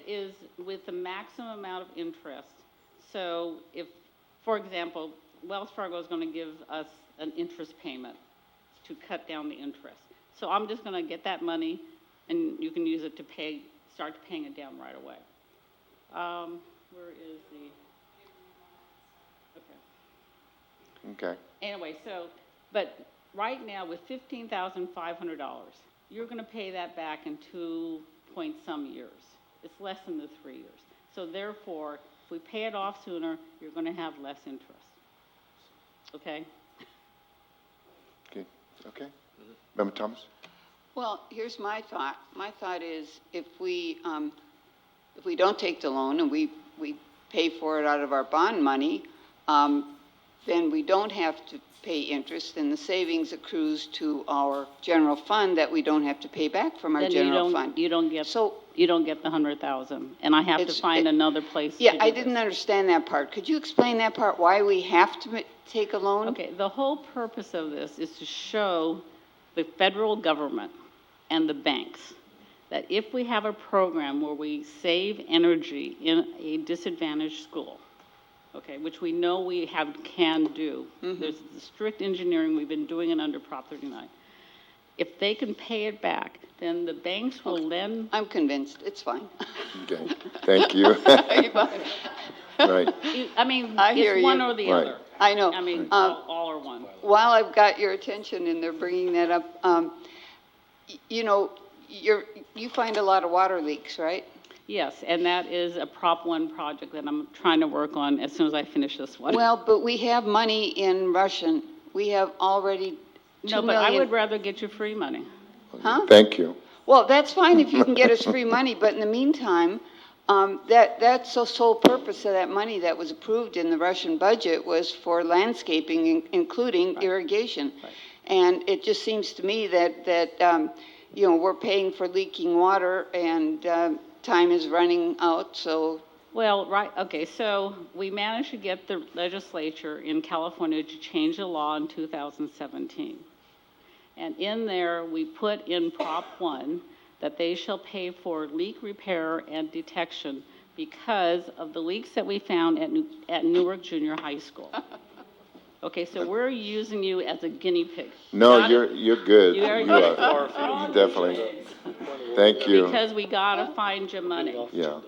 is with the maximum amount of interest. So if, for example, Wells Fargo is going to give us an interest payment to cut down the interest. So I'm just going to get that money, and you can use it to start paying it down right away. Where is the, Okay. Anyway, so, but right now with $15,500, you're going to pay that back in 2-point-some years. It's less than the 3 years. So therefore, if we pay it off sooner, you're going to have less interest. Okay? Okay. Member Thomas? Well, here's my thought. My thought is if we don't take the loan and we pay for it out of our bond money, then we don't have to pay interest, and the savings accrues to our general fund that we don't have to pay back from our Then general fund. you don't get the 100,000, and I have to find another place. Yeah, to do I didn't understand that part. Could you explain that part, why we have to take a loan? Okay, the whole purpose of this is to show the federal government and the banks, that if we have a program where we save energy in a disadvantaged school, okay, which we know we can do, there's the strict engineering, we've been doing it under Prop 39. If they can pay it back, then the banks will lend. I'm convinced, it's fine. Okay, thank you. Right. I mean, I hear it's one you. or the Right. other. I know. I mean, all or one. While I've got your attention and they're bringing that up, you know, you find a lot of water leaks, right? Yes, and that is a Prop 1 project that I'm trying to work on as soon as I finish this one. Well, but we have money in Russian. We have already 2 No, but I million. would rather get you free money. Huh? Thank you. Well, that's fine if you can get us free money, but in the meantime, that's the sole purpose of that money that was approved in the Russian budget was for landscaping, including irrigation. And it just seems to me that you know, we're paying for leaking water and time is running out, so. Well, right, okay, so we managed to get the legislature in California to change the law in 2017. And in there, we put in Prop 1 that they shall pay for leak repair and detection because of the leaks that we found at Newark Junior High School. Okay, so we're using you as a guinea pig. No, Got it? you're good. You are You good. are, definitely. Thank you. Because we gotta find your money. Yeah.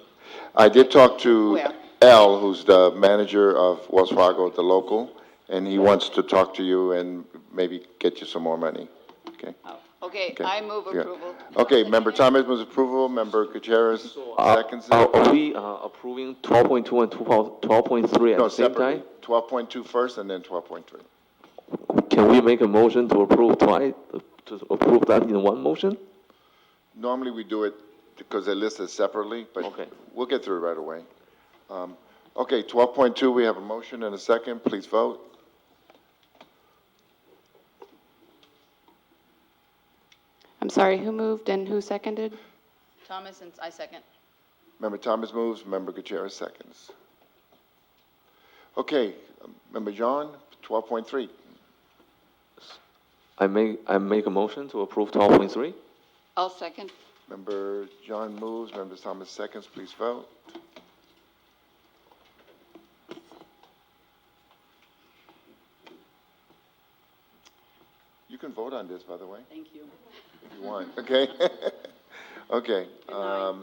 I did talk to Al, who's the manager of Wells Fargo, the local, and he wants to talk to you and maybe get you some more money. Okay? Okay, Okay. I move Yeah. approval. Okay, Member Thomas moves approval, Member Gutierrez seconds it. Are we approving 12.2 and 12.3 at No, the same separately. time? 12.2 first and then 12.3. Can we make a motion to approve twice, to approve that in one motion? Normally, we do it because they're listed separately, but we'll get through it right away. Okay, 12.2, we have a motion and a second. Please vote. I'm sorry, who moved and who seconded? Thomas, and I second. Member Thomas moves, Member Gutierrez seconds. Okay, Member John, 12.3. I make a motion to approve 12.3. I'll second. Member John moves, Member Thomas seconds. Please vote. You can vote on this, by the way, Thank you. if you want, okay? Okay.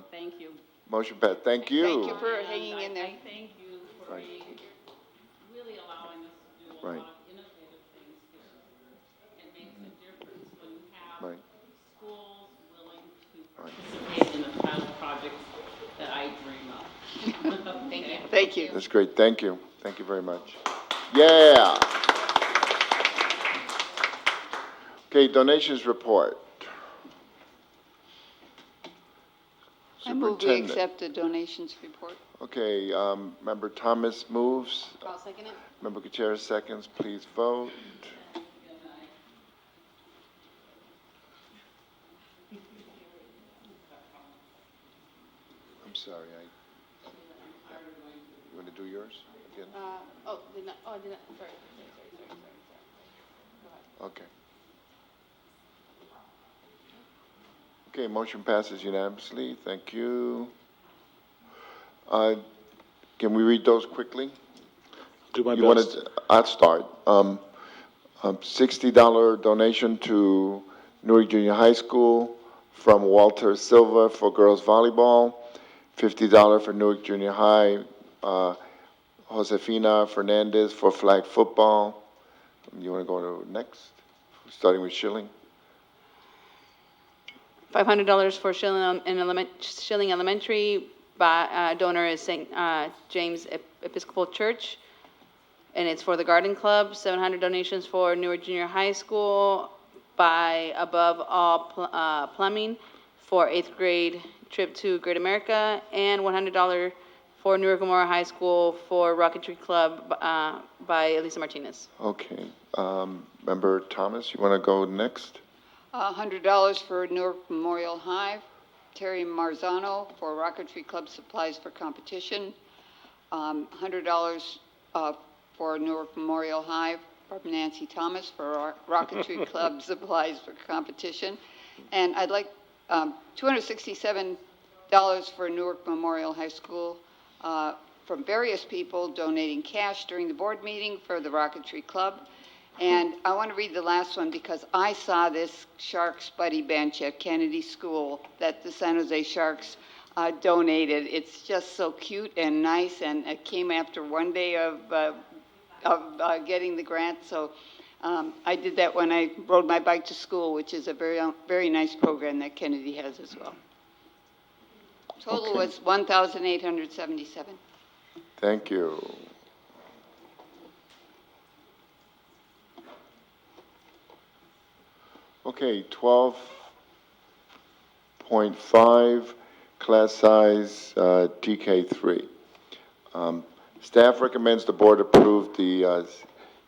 Thank you. Motion passed. Thank you. Thank you for hanging in there. I thank you for Right. really allowing us to do a Right. lot of innovative things here. It makes a difference when you have Right. schools willing to Right. participate in the kind of projects that I dream of. Thank you. Thank you. That's great. Thank you. Thank you very much. Yeah. Okay, donations report. I move we Superintendent. accept the donations report. Okay, Member Thomas moves. I'll second it. Member Gutierrez seconds. Please vote. I'm sorry, you want to do yours again? Did not, sorry. Okay. Okay, motion passes unanimously. Thank you. Can we read those quickly? Do my You wanted, best. I'd start. $60 donation to Newark Junior High School from Walter Silva for girls volleyball. $50 for Newark Junior High, Josefina Fernandez for flag football. You want to go to next? Starting with Schilling. $500 for Schilling Elementary. Donor is St. James Episcopal Church, and it's for the Garden Club. 700 donations for Newark Junior High School by Above All Plumbing for 8th grade trip to Great America, and $100 for Newark Memorial High School for Rocketry Club by Elisa Martinez. Okay. Member Thomas, you want to go next? $100 for Newark Memorial High, Terry Marzano for Rocketry Club supplies for competition. $100 for Newark Memorial High from Nancy Thomas for Rocketry Club supplies for competition. And I'd like $267 for Newark Memorial High School from various people donating cash during the board meeting for the Rocketry Club. And I want to read the last one because I saw this Sharks buddy bench at Kennedy School that the San Jose Sharks donated. It's just so cute and nice, and it came after one day of getting the grant. So I did that when I rode my bike to school, which is a very nice program that Kennedy has as well. Total Okay. was $1,877. Thank you. Okay, 12.5, class size TK3. Staff recommends the board approve the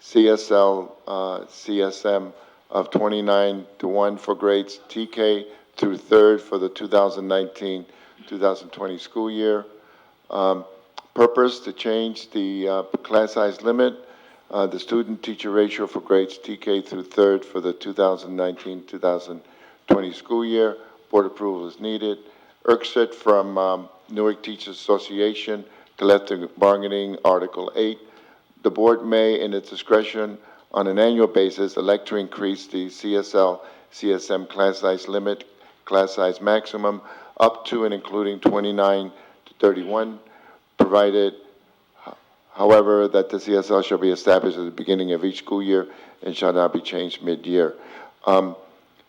CSL CSM of 29-1 for grades TK through third for the 2019-2020 school year. Purpose to change the class size limit, the student-teacher ratio for grades TK through third for the 2019-2020 school year. Board approval is needed. ERCSIT from Newark Teachers Association, collective bargaining, Article 8. The board may, in its discretion, on an annual basis, elect to increase the CSL CSM class size limit, class size maximum, up to and including 29 to 31, provided, however, that the CSL shall be established at the beginning of each school year and shall not be changed mid-year.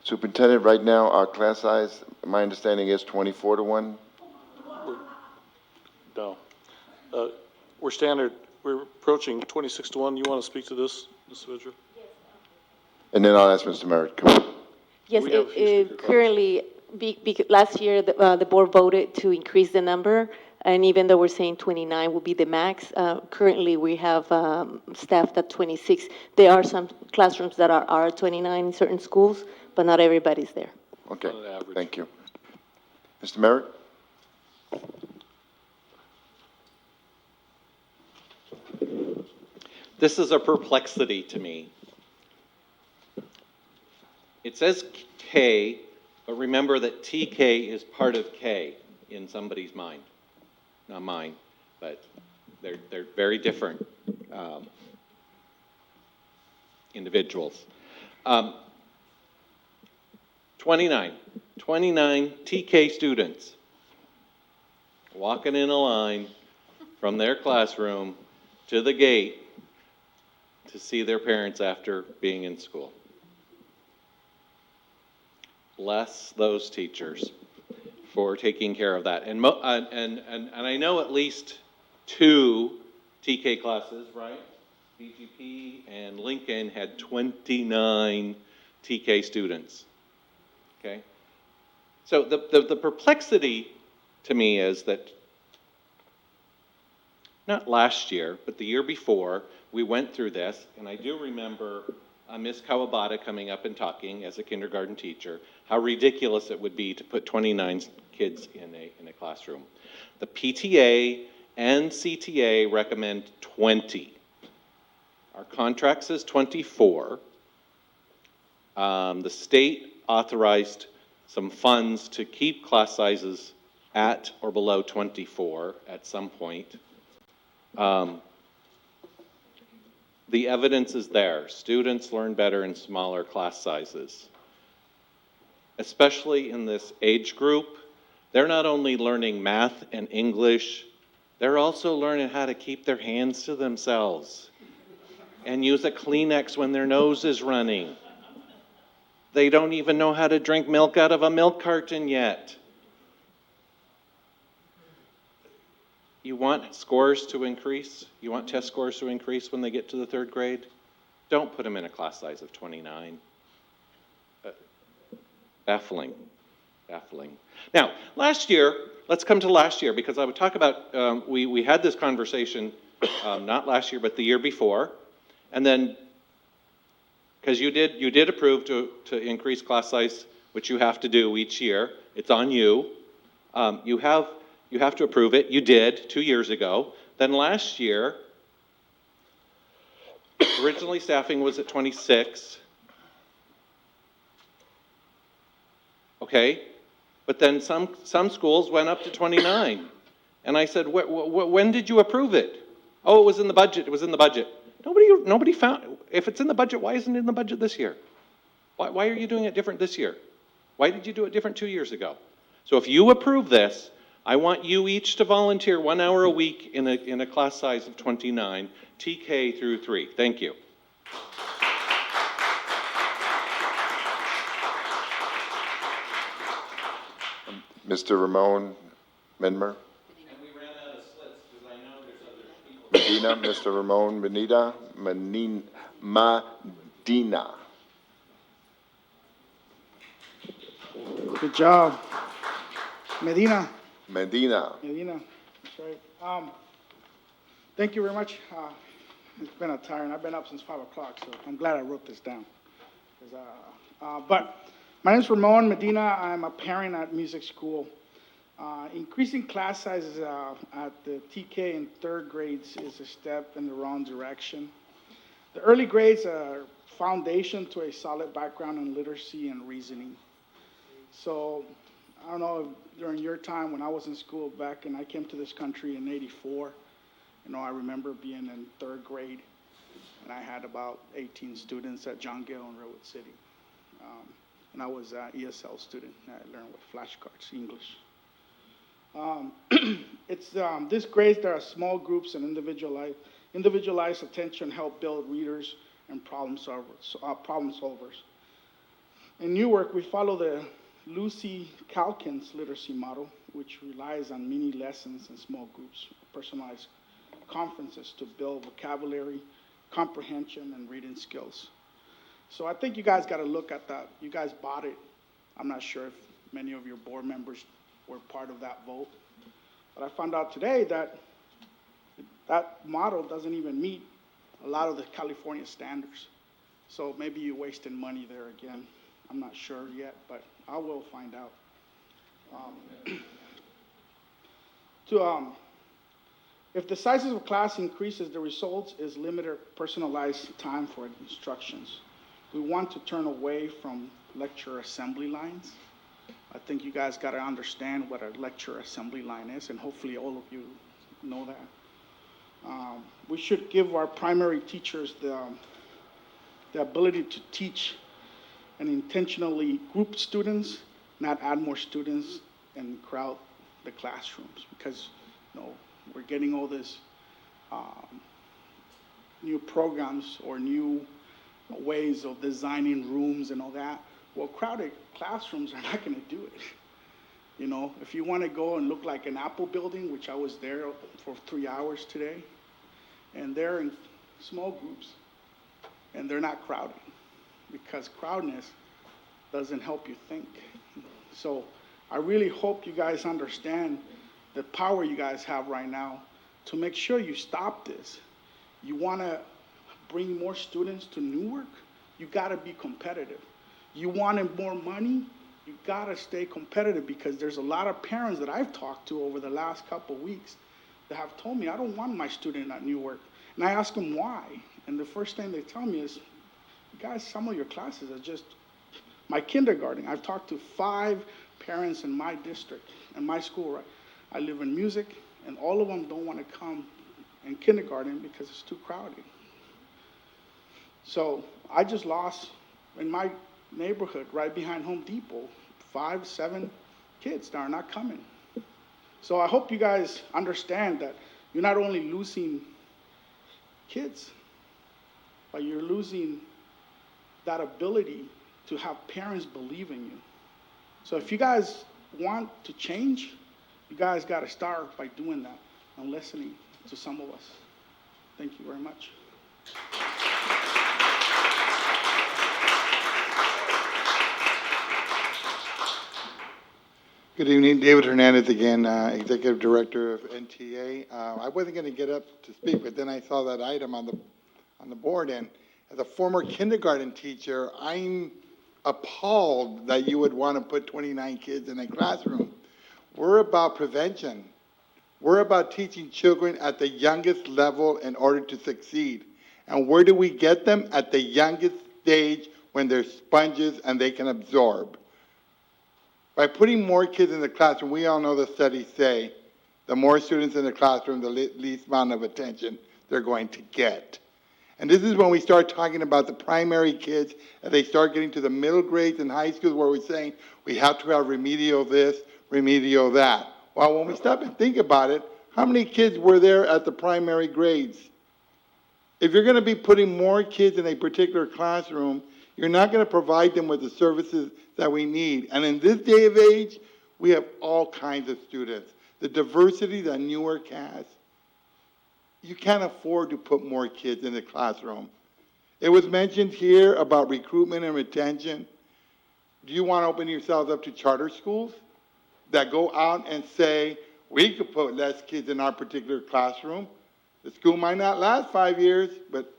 Superintendent, right now, our class size, my understanding is 24-1. No. We're standard, we're approaching 26-1. You want to speak to this, Ms. Vidra? And then I'll ask Mr. Merritt. Come on. Yes, We have a few speaker cards. currently, last year, the board voted to increase the number, and even though we're saying 29 will be the max, currently we have staffed at 26. There are some classrooms that are 29 in certain schools, but not everybody's there. Okay, thank you. Mr. Merritt? This is a perplexity to me. It says K, but remember that TK is part of K in somebody's mind. Not mine, but they're very different individuals. 29 TK students walking in a line from their classroom to the gate to see their parents after being in school. Bless those teachers for taking care of that. And I know at least 2 TK classes, right? BGP and Lincoln had 29 TK students. Okay? So the perplexity to me is that not last year, but the year before, we went through this, and I do remember Ms. Kawabata coming up and talking as a kindergarten teacher, how ridiculous it would be to put 29 kids in a classroom. The PTA and CTA recommend 20. Our contract says 24. The state authorized some funds to keep class sizes at or below 24 at some point. The evidence is there. Students learn better in smaller class sizes. Especially in this age group, they're not only learning math and English, they're also learning how to keep their hands to themselves and use a Kleenex when their nose is running. They don't even know how to drink milk out of a milk carton yet. You want scores to increase? You want test scores to increase when they get to the 3rd grade? Don't put them in a class size of 29. Baffling. Now, last year, let's come to last year, because I would talk about, we had this conversation, not last year, but the year before, and then, because you did approve to increase class size, which you have to do each year. It's on you. You have to approve it. You did 2 years ago. Then last year, originally staffing was at 26. okay? But then some schools went up to 29. And I said, when did you approve it? Oh, it was in the budget, it was in the budget. Nobody found, if it's in the budget, why isn't it in the budget this year? Why are you doing it different this year? Why did you do it different 2 years ago? So if you approve this, I want you each to volunteer 1 hour a week in a class size of 29, TK through 3. Thank you. Mr. Ramon Menmer? And we ran out of splits because I know there's other people. Medina, Mr. Ramon Medina. Good job. Medina. Medina. That's right. Thank you very much. It's been a tiring. I've been up since 5 o'clock, so I'm glad I wrote this down. But my name is Ramon Medina. I'm a parent at music school. Increasing class sizes at the TK and third grades is a step in the wrong direction. The early grades are foundation to a solid background in literacy and reasoning. So I don't know, during your time when I was in school back and I came to this country in '84, I remember being in third grade and I had about 18 students at John Gale in Redwood City. And I was an ESL student. I learned with flashcards, English. This grades, there are small groups and individualized attention help build readers and problem solvers. In Newark, we follow the Lucy Calkins literacy model, which relies on mini lessons and small groups, personalized conferences to build vocabulary, comprehension, and reading skills. So I think you guys got to look at that. You guys bought it. I'm not sure if many of your board members were part of that vote. But I found out today that that model doesn't even meet a lot of the California standards. So maybe you're wasting money there again. I'm not sure yet, but I will find out. If the sizes of class increases, the results is limited personalized time for instructions. We want to turn away from lecture assembly lines. I think you guys got to understand what a lecture assembly line is, and hopefully all of you know that. We should give our primary teachers the ability to teach and intentionally group students, not add more students and crowd the classrooms, because we're getting all this new programs or new ways of designing rooms and all that. Well, crowded classrooms are not going to do it. If you want to go and look like an Apple building, which I was there for 3 hours today, and they're in small groups, and they're not crowded, because crowdedness doesn't help you think. So I really hope you guys understand the power you guys have right now to make sure you stop this. You want to bring more students to Newark, you got to be competitive. You wanted more money, you got to stay competitive, because there's a lot of parents that I've talked to over the last couple of weeks that have told me, I don't want my student at Newark. And I ask them why. And the first thing they tell me is, guys, some of your classes are just, my kindergarten, I've talked to 5 parents in my district, in my school, right? I live in music, and all of them don't want to come in kindergarten because it's too crowded. So I just lost, in my neighborhood, right behind Home Depot, 5, 7 kids that are not coming. So I hope you guys understand that you're not only losing kids, but you're losing that ability to have parents believe in you. So if you guys want to change, you guys got to start by doing that and listening to some of us. Thank you very much. Good evening, David Hernandez again, Executive Director of NTA. I wasn't going to get up to speak, but then I saw that item on the board, and as a former kindergarten teacher, I'm appalled that you would want to put 29 kids in a classroom. We're about prevention. We're about teaching children at the youngest level in order to succeed. And where do we get them? At the youngest stage, when they're sponges and they can absorb. By putting more kids in the classroom, we all know the studies say, the more students in the classroom, the least amount of attention they're going to get. And this is when we start talking about the primary kids, and they start getting to the middle grades and high schools where we're saying we have to have remedial this, remedial that. Well, when we stop and think about it, how many kids were there at the primary grades? If you're going to be putting more kids in a particular classroom, you're not going to provide them with the services that we need. And in this day of age, we have all kinds of students. The diversity that Newark has, you can't afford to put more kids in the classroom. It was mentioned here about recruitment and retention. Do you want to open yourselves up to charter schools that go out and say, we could put less kids in our particular classroom? The school might not last 5 years, but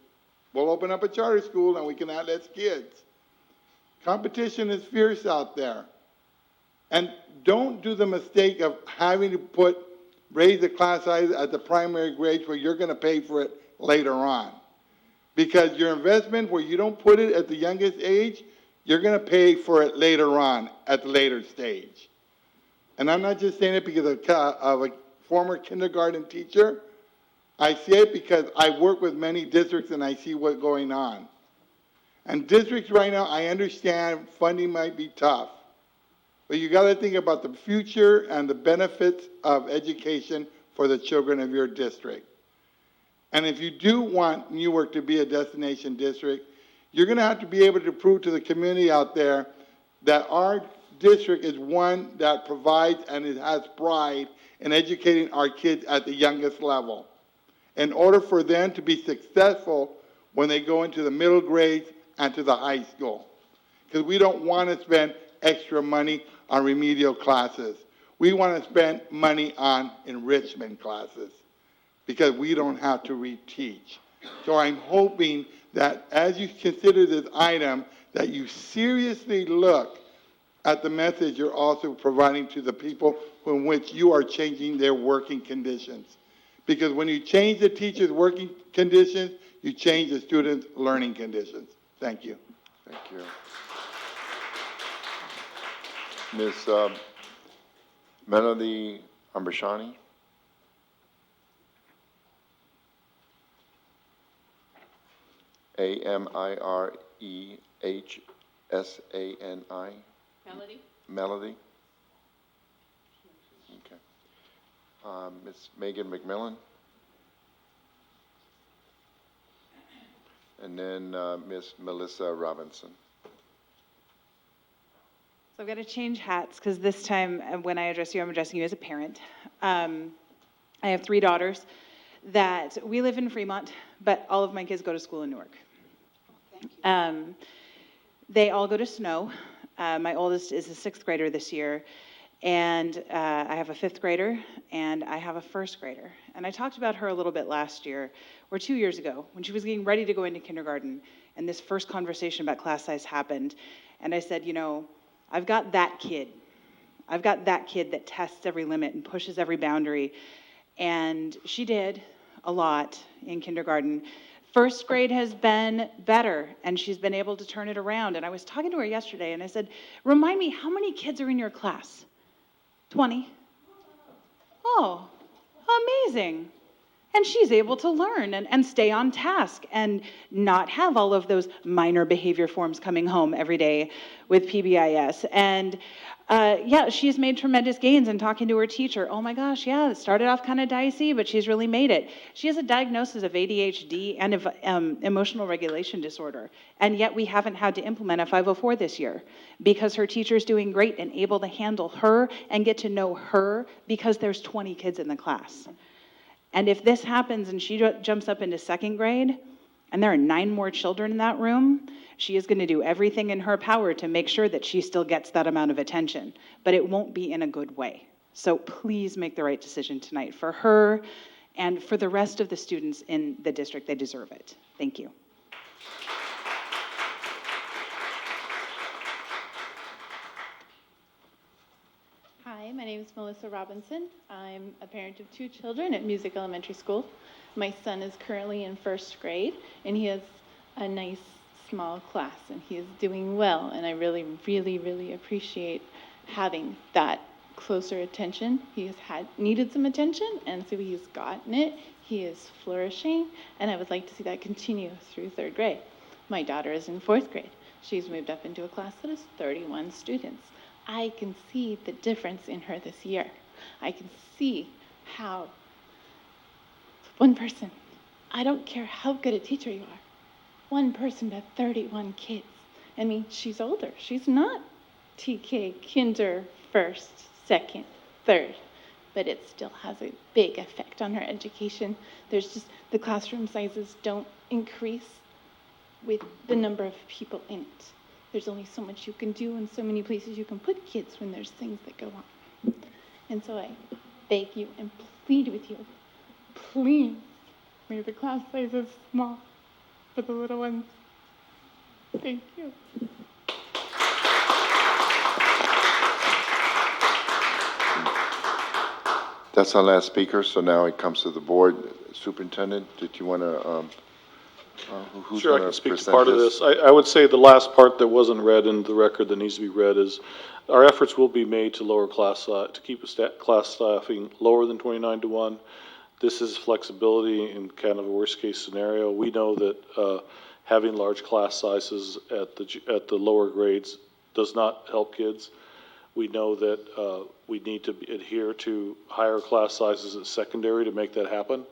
we'll open up a charter school and we can add less kids. Competition is fierce out there. And don't do the mistake of having to raise the class size at the primary grades where you're going to pay for it later on. Because your investment where you don't put it at the youngest age, you're going to pay for it later on at the later stage. And I'm not just saying it because of a former kindergarten teacher. I say it because I work with many districts and I see what's going on. And districts right now, I understand funding might be tough. But you got to think about the future and the benefits of education for the children of your district. And if you do want Newark to be a destination district, you're going to have to be able to prove to the community out there that our district is one that provides and it has pride in educating our kids at the youngest level. In order for them to be successful when they go into the middle grades and to the high school. Because we don't want to spend extra money on remedial classes. We want to spend money on enrichment classes because we don't have to reteach. So I'm hoping that as you consider this item, that you seriously look at the message you're also providing to the people in which you are changing their working conditions. Because when you change the teachers' working conditions, you change the students' learning conditions. Thank you. Thank you. Ms. Melody Ambrashani? Amirehsani? Melody? Melody? Okay. Ms. Megan McMillan? And then Ms. Melissa Robinson. So I've got to change hats because this time when I address you, I'm addressing you as a parent. I have 3 daughters that we live in Fremont, but all of my kids go to school in Newark. They all go to Snow. My oldest is a 6th grader this year, and I have a 5th grader, and I have a 1st grader. And I talked about her a little bit last year, or 2 years ago, when she was getting ready to go into kindergarten, and this first conversation about class size happened. And I said, you know, I've got that kid. I've got that kid that tests every limit and pushes every boundary. And she did a lot in kindergarten. 1st grade has been better, and she's been able to turn it around. And I was talking to her yesterday, and I said, remind me, how many kids are in your class? 20. Oh, amazing. And she's able to learn and stay on task and not have all of those minor behavior forms coming home every day with PBIS. And yeah, she's made tremendous gains in talking to her teacher. Oh my gosh, yeah, it started off kind of dicey, but she's really made it. She has a diagnosis of ADHD and of emotional regulation disorder. And yet we haven't had to implement a 504 this year because her teacher's doing great and able to handle her and get to know her because there's 20 kids in the class. And if this happens and she jumps up into 2nd grade and there are 9 more children in that room, she is going to do everything in her power to make sure that she still gets that amount of attention. But it won't be in a good way. So please make the right decision tonight for her and for the rest of the students in the district. They deserve it. Thank you. Hi, my name is Melissa Robinson. I'm a parent of 2 children at Music Elementary School. My son is currently in 1st grade, and he has a nice small class, and he is doing well, and I really, really, really appreciate having that closer attention. He has needed some attention, and so he's gotten it. He is flourishing, and I would like to see that continue through 3rd grade. My daughter is in 4th grade. She's moved up into a class that is 31 students. I can see the difference in her this year. I can see how one person, I don't care how good a teacher you are, one person to 31 kids. I mean, she's older. She's not TK, kinder, 1st, 2nd, 3rd, but it still has a big effect on her education. There's just, the classroom sizes don't increase with the number of people in it. There's only so much you can do and so many places you can put kids when there's things that go on. And so I beg you and plead with you, please make the class sizes small for the little ones. Thank you. That's our last speaker, so now it comes to the board. Superintendent, did you want to, who's Sure, I going can to speak to present part of this. I would say the last part that wasn't read in the record that needs to be read is our efforts will be made to lower to keep class staffing lower than 29 to 1. This is flexibility in kind of a worst case scenario. We know that having large class sizes at the lower grades does not help kids. We know that we need to adhere to higher class sizes at secondary to make that happen.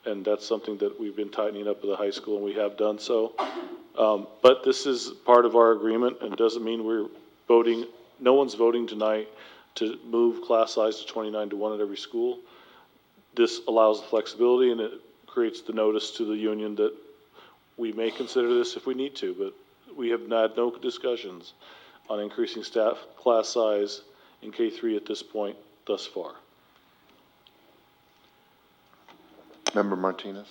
And that's something that we've been tightening up at the high school, and we have done so. But this is part of our agreement, and doesn't mean we're voting, no one's voting tonight to move class size to 29 to 1 at every school. This allows the flexibility, and it creates the notice to the union that we may consider this if we need to, but we have had no discussions on increasing staff class size in K3 at this point thus far. Member Martinez?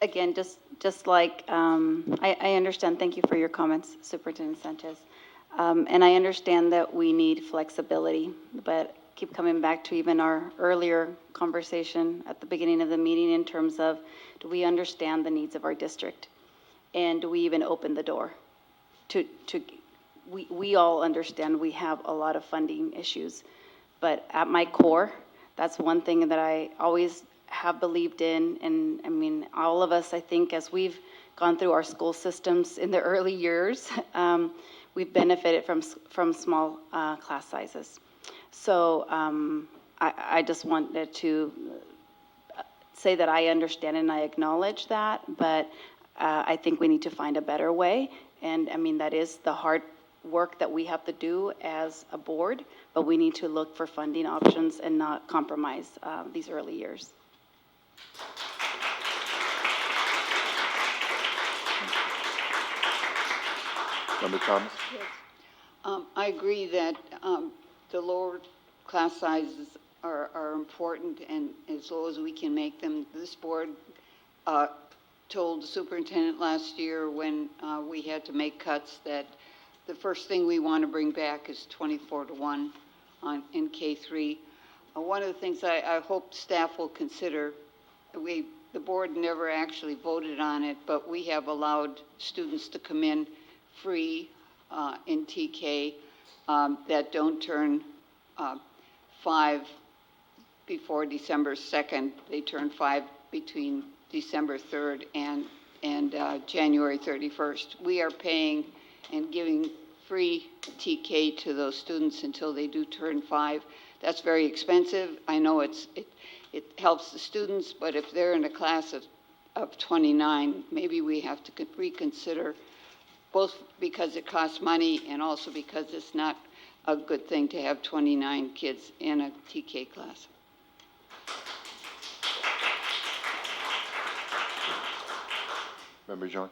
Again, just like, I understand, thank you for your comments, Superintendent Sanchez. And I understand that we need flexibility, but keep coming back to even our earlier conversation at the beginning of the meeting in terms of, do we understand the needs of our district? And do we even open the door we all understand we have a lot of funding issues, but at my core, that's one thing that I always have believed in. And I mean, all of us, I think, as we've gone through our school systems in the early years, we've benefited from small class sizes. So I just wanted to say that I understand and I acknowledge that, but I think we need to find a better way. And I mean, that is the hard work that we have to do as a board, but we need to look for funding options and not compromise these early years. Member Thomas? I agree that the lower class sizes are important, and as low as we can make them. This board told the superintendent last year when we had to make cuts that the first thing we want to bring back is 24 to 1 in K3. One of the things I hope staff will consider, the board never actually voted on it, but we have allowed students to come in free in TK that don't turn 5 before December 2nd. They turn 5 between December 3rd and January 31st. We are paying and giving free TK to those students until they do turn 5. That's very expensive. I know it helps the students, but if they're in a class of 29, maybe we have to reconsider, both because it costs money and also because it's not a good thing to have 29 kids in a TK class. Member John?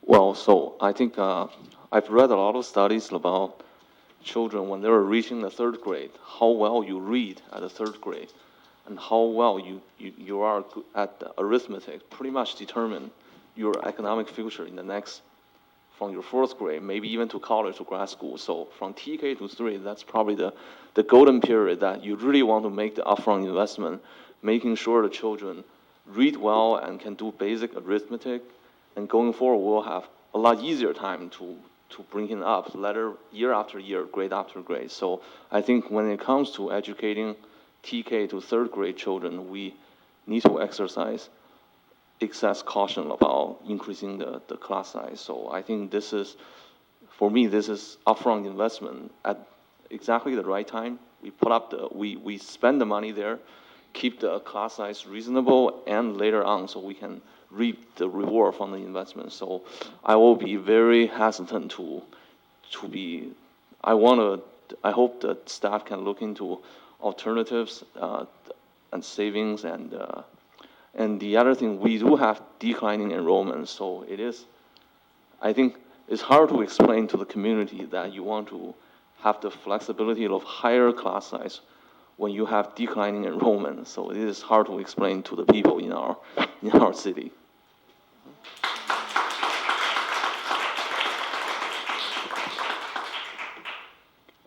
Well, so I think I've read a lot of studies about children when they're reaching the 3rd grade, how well you read at the 3rd grade, and how well you are at the arithmetic pretty much determine your economic future in the next, from your 4th grade, maybe even to college or grad school. So from TK to 3, that's probably the golden period that you really want to make the upfront investment, making sure the children read well and can do basic arithmetic, and going forward, we'll have a lot easier time to bring him up year after year, grade after grade. So I think when it comes to educating TK to third grade children, we need to exercise excess caution about increasing the class size. So I think this is, for me, this is upfront investment at exactly the right time. We spend the money there, keep the class size reasonable, and later on, so we can reap the reward from the investment. So I will be very hesitant I hope that staff can look into alternatives and savings, and the other thing, we do have declining enrollment, so I think it's hard to explain to the community that you want to have the flexibility of higher class size when you have declining enrollment. So it is hard to explain to the people in our city.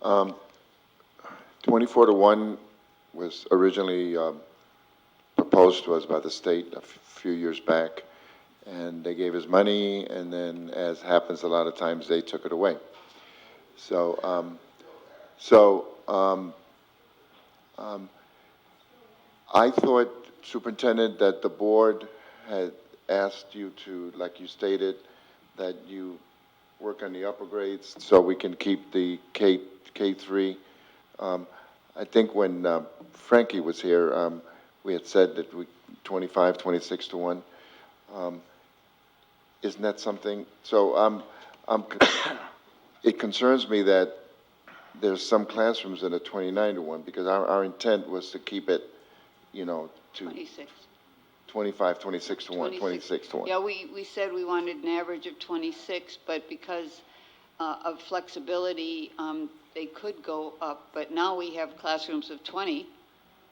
Um, 24-1 was originally proposed to us by the state a few years back, and they gave us money, and then, as happens a lot of times, they took it away. So, I thought, Superintendent, that the board had asked you to, like you stated, that you work on the upper grades so we can keep the K3. I think when Frankie was here, we had said that 25, 26-1. Isn't that something? So it concerns me that there's some classrooms that are 29-1, because our intent was to keep it, to 26. 25, 26-1, 26-1. Yeah, we said we wanted an average of 26, but because of flexibility, they could go up. But now we have classrooms of 20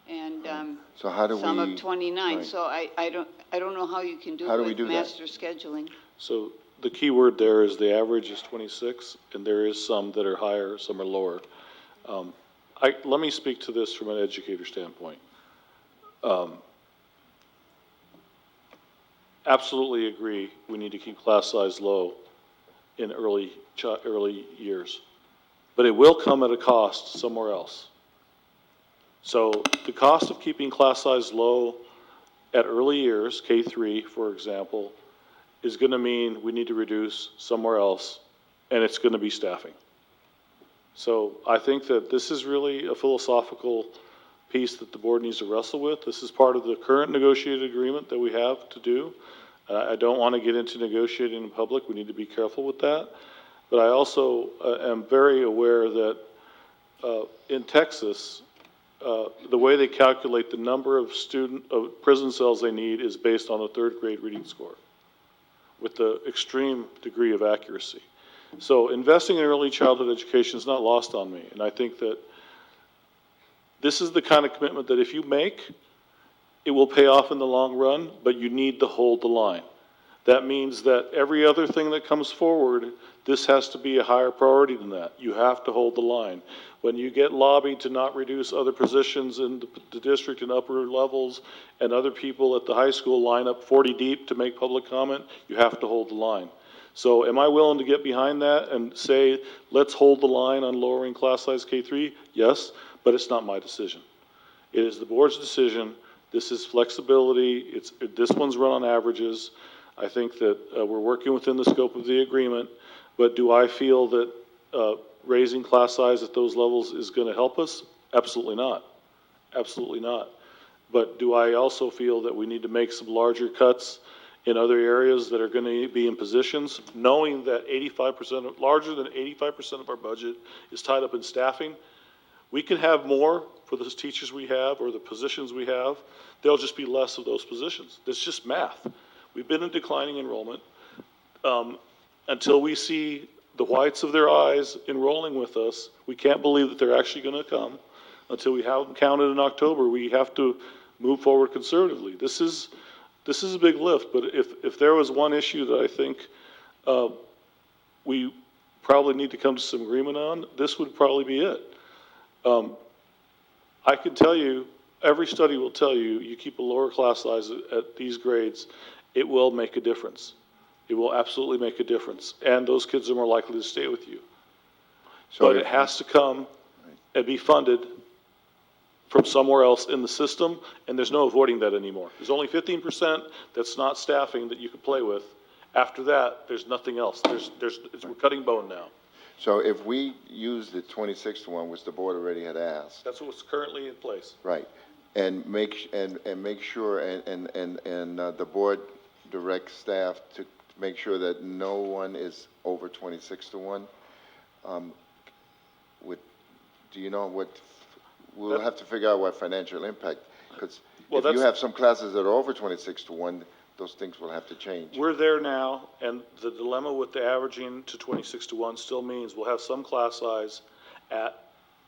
and So how do some we? of 29. Right. So I don't know how you can do How do it we with do that? master scheduling. So the key word there is the average is 26, and there is some that are higher, some are lower. Let me speak to this from an educator standpoint. Absolutely agree, we need to keep class size low in early years. But it will come at a cost somewhere else. So the cost of keeping class size low at early years, K3, for example, is going to mean we need to reduce somewhere else, and it's going to be staffing. So I think that this is really a philosophical piece that the board needs to wrestle with. This is part of the current negotiated agreement that we have to do. I don't want to get into negotiating in public. We need to be careful with that. But I also am very aware that in Texas, the way they calculate the number of prison cells they need is based on a third grade reading score with the extreme degree of accuracy. So investing in early childhood education is not lost on me. And I think that this is the kind of commitment that if you make, it will pay off in the long run, but you need to hold the line. That means that every other thing that comes forward, this has to be a higher priority than that. You have to hold the line. When you get lobbied to not reduce other positions in the district and upper levels, and other people at the high school line up 40 deep to make public comment, you have to hold the line. So am I willing to get behind that and say, let's hold the line on lowering class size K3? Yes, but it's not my decision. It is the board's decision. This is flexibility. This one's run on averages. I think that we're working within the scope of the agreement, but do I feel that raising class size at those levels is going to help us? Absolutely not. Absolutely not. But do I also feel that we need to make some larger cuts in other areas that are going to be in positions, knowing that larger than 85% of our budget is tied up in staffing? We can have more for those teachers we have or the positions we have. There'll just be less of those positions. It's just math. We've been in declining enrollment until we see the whites of their eyes enrolling with us. We can't believe that they're actually going to come. Until we have them counted in October, we have to move forward conservatively. This is a big lift, but if there was one issue that I think we probably need to come to some agreement on, this would probably be it. I can tell you every study will tell you, you keep a lower class size at these grades, it will make a difference. It will absolutely make a difference, and those kids are more likely to stay with you. So But if- it has to come and be funded from somewhere else in the system, and there's no avoiding that anymore. There's only 15% that's not staffing that you can play with. After that, there's nothing else. We're cutting bone now. So if we use the 26-1, which the board already had asked, That's what's currently in place. right, and make sure, the board directs staff to make sure that no one is over 26-1, do you know what, we'll have to figure out what financial impact, because Well, if you that's- have some classes that are over 26-1, those things will have to change. We're there now, and the dilemma with the averaging to 26-1 still means we'll have some class size at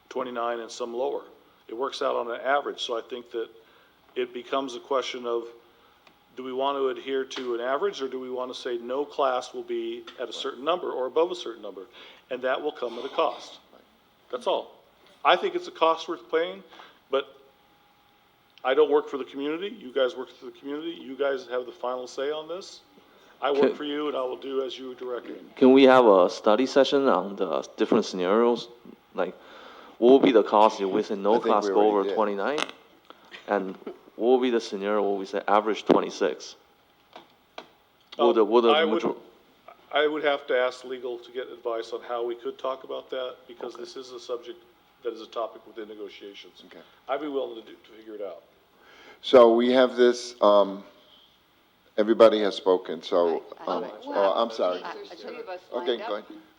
29 and some lower. It works out on an average, so I think that it becomes a question of, do we want to adhere to an average, or do we want to say no class will be at a certain number or above a certain number? And that will come at a cost. That's all. I think it's a cost worth paying, but I don't work for the community. You guys work for the community. You guys have the final say on this. I work for you, and I will do as you direct me. Can we have a study session on the different scenarios? Like, what will be the cost if we say I no think class we go already over did. 29? And what will be the scenario where we say average 26? I would have to ask legal to get advice on how we could talk about that, because this is a subject that is a topic within negotiations. Okay. I'd be willing to figure it out. So we have this, everybody has spoken, so, I'm sorry. Okay,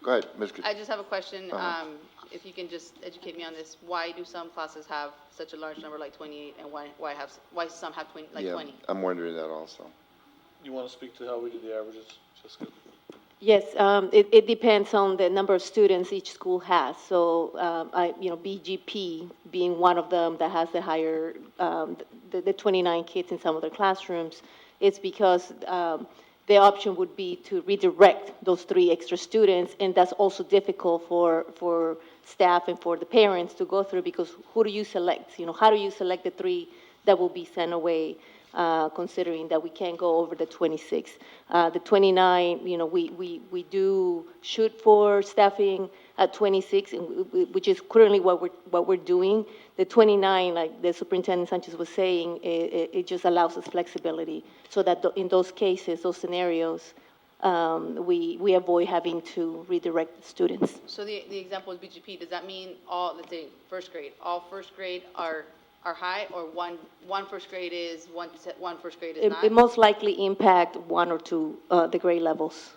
go ahead, Ms. I just have a question. Uh-huh. If you can just educate me on this, why do some classes have such a large number like 28, and why some have 20, like Yeah, 20? I'm wondering that also. You want to speak to how we do the averages, Jessica? Yes, it depends on the number of students each school has. So, BGP being one of them that has the higher, the 29 kids in some of their classrooms, it's because the option would be to redirect those 3 extra students, and that's also difficult for staff and for the parents to go through, because who do you select? How do you select the 3 that will be sent away? Considering that we can't go over the 26. The 29, we do shoot for staffing at 26, which is currently what we're doing. The 29, like the Superintendent Sanchez was saying, it just allows us flexibility, so that in those cases, those scenarios, we avoid having to redirect students. So the example is BGP. Does that mean all, let's say, first grade, all first grade are high, or one first grade is, one first grade is not? It most likely impact 1 or 2, the grade levels.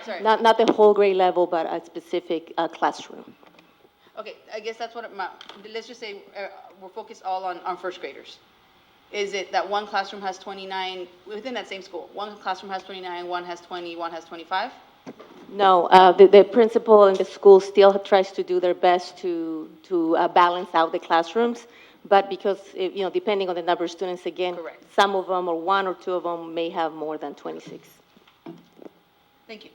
Sorry. Not the whole grade level, but a specific classroom. Okay, I guess that's what, let's just say we're focused all on first graders. Is it that one classroom has 29, within that same school, one classroom has 29, one has 20, one has 25? No, the principal and the school still tries to do their best to balance out the classrooms, but because, depending on the number of students, again, Correct. some of them, or 1 or 2 of them, may have more than 26. Thank you.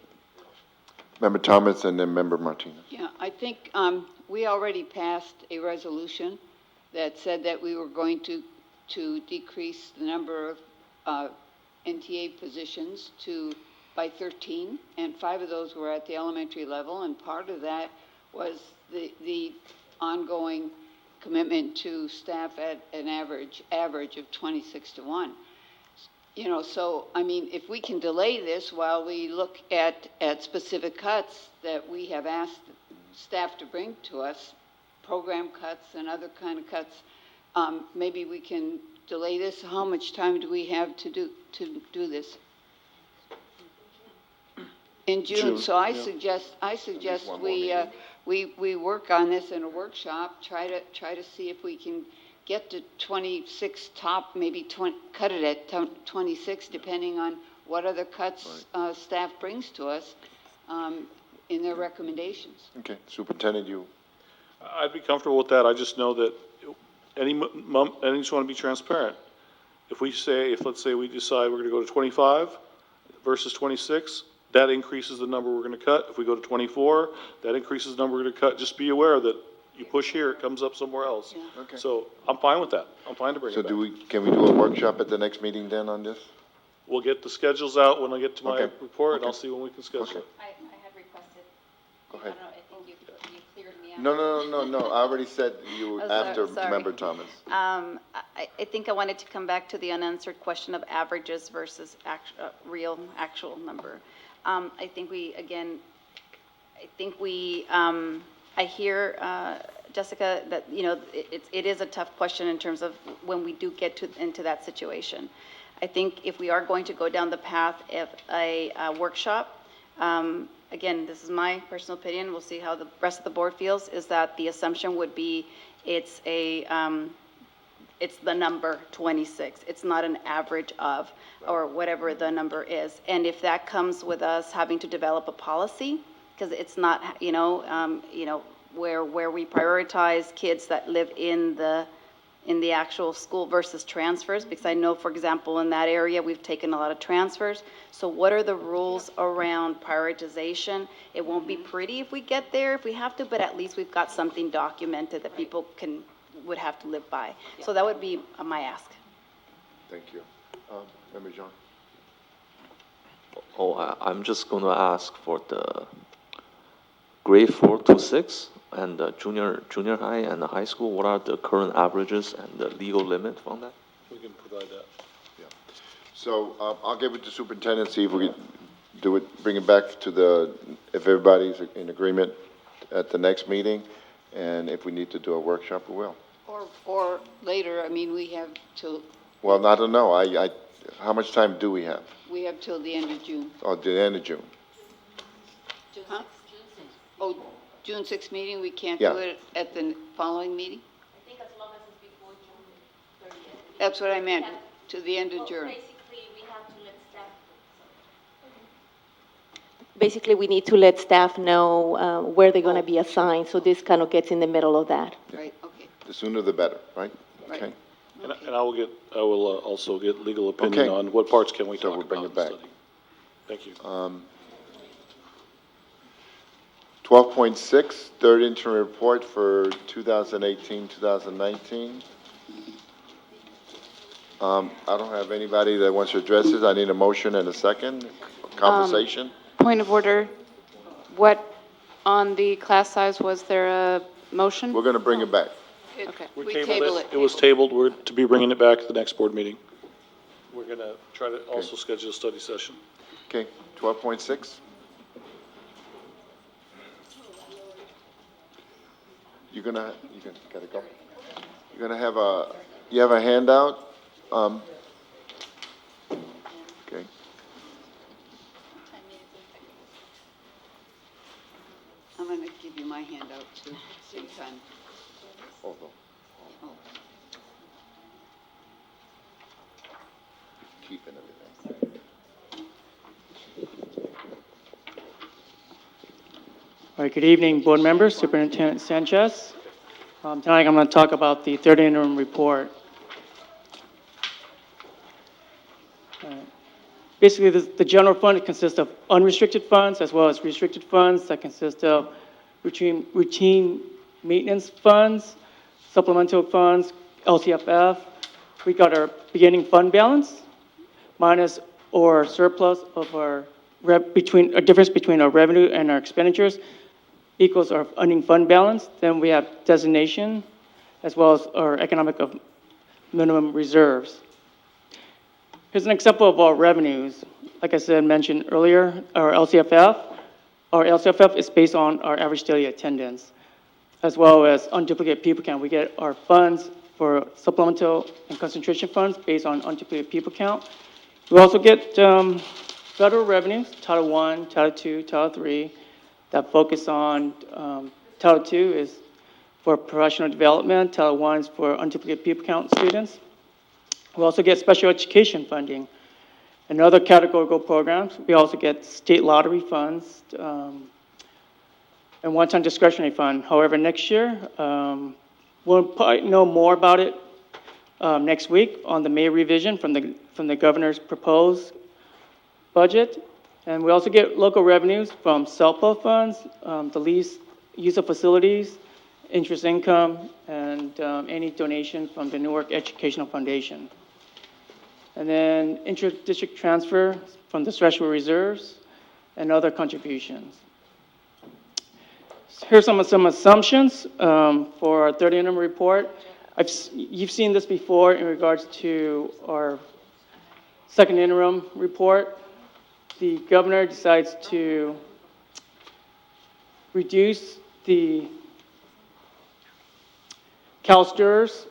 Member Thomas and then Member Martinez. Yeah, I think we already passed a resolution that said that we were going to decrease the number of NTA positions by 13, and 5 of those were at the elementary level, and part of that was the ongoing commitment to staff at an average of 26-1. So, if we can delay this while we look at specific cuts that we have asked staff to bring to us, program cuts and other kind of cuts, maybe we can delay this. How much time do we have to do this? In June. So I suggest we work on this in a workshop, try to see if we can get to 26 top, maybe cut it at 26, depending on what other cuts staff brings to us in their recommendations. Okay, Superintendent, you. I'd be comfortable with that. I just know that I just want to be transparent. If let's say we decide we're going to go to 25 versus 26, that increases the number we're going to cut. If we go to 24, that increases the number we're going to cut. Just be aware that You push here, it comes up somewhere else. Okay. So I'm fine with that. I'm fine to bring So it back. can we do a workshop at the next meeting then on this? We'll get the schedules out when I get to my Okay. report, and I'll Okay. see when we can schedule Okay. it. I had requested, Go I ahead. don't know, I think you cleared me out. No, I already said you Oh, after sorry. Member Thomas. I think I wanted to come back to the unanswered question of averages versus real, actual number. I think I hear, Jessica, that, it is a tough question in terms of when we do get into that situation. I think if we are going to go down the path of a workshop, again, this is my personal opinion, we'll see how the rest of the board feels, is that the assumption would be it's the number 26. It's not an average of, or whatever the number is. And if that comes with us having to develop a policy, because it's not, where we prioritize kids that live in the actual school versus transfers, because I know, for example, in that area, we've taken a lot of transfers. So what are the rules around prioritization? It won't be pretty if we get there, if we have to, but at least we've got something documented that people would have to live by. So that would be my ask. Thank you. Member John? I'm just going to ask for the grade 4 to 6 and the junior high and the high school. What are the current averages and the legal limit on that? We can provide that. Yeah. So I'll get with the superintendent, see if we can do it, bring it back to if everybody's in agreement at the next meeting, and if we need to do a workshop, we will. Or later, I mean, we have Well, I don't know. How much time do we have? till the end of June. Oh, the end of June. Huh? Oh, June 6th meeting, we can't Yeah. do it at the following meeting? I think as long as it's before June 30th. That's what I meant, to the end of June. Basically, we have to let staff. Basically, we need to let staff know where they're going to be assigned, so this kind of gets in the middle of that. Right, okay. The sooner the better, right? Right. Okay. And I will also get legal opinion Okay. on what parts can we So talk we'll bring about it back. in study. Thank you. 12.6, third interim report for 2018, 2019. I don't have anybody that wants to address this. I need a motion and a second. Conversation? Point of order. What, on the class size, was there a motion? We're going to bring it back. Okay. We table it. It was tabled. We're to be bringing it back at the next board meeting. We're going to try to also schedule a study session. Okay, 12.6. You gotta go. You're gonna have you have a handout? Okay. I'm going to give you my handout too, same time. Hold on. Keeping everything. All right, good evening, board members, Superintendent Sanchez. Tonight I'm going to talk about the third interim report. Basically, the general fund consists of unrestricted funds as well as restricted funds that consist of routine maintenance funds, supplemental funds, LCFF. We got our beginning fund balance minus or surplus of our difference between our revenue and our expenditures equals our ending fund balance. Then we have designation as well as our economic of minimum reserves. Here's an example of our revenues. Like I said, mentioned earlier, our LCFF. Our LCFF is based on our average daily attendance, as well as unduplicated people count. We get our funds for supplemental and concentration funds based on unduplicated people count. We also get federal revenues, Title I, Title II, Title III, that focus on, Title II is for professional development, Title I is for unduplicated people count students. We also get special education funding. And other categorical programs, we also get state lottery funds and one-time discretionary fund. However, next year, we'll probably know more about it next week on the May revision from the governor's proposed budget. And we also get local revenues from SELPA funds, the lease, use of facilities, interest income, and any donation from the Newark Educational Foundation. And then inter-district transfer from the special reserves and other contributions. Here's some assumptions for our third interim report. You've seen this before in regards to our second interim report. The governor decides to reduce the CalSTRS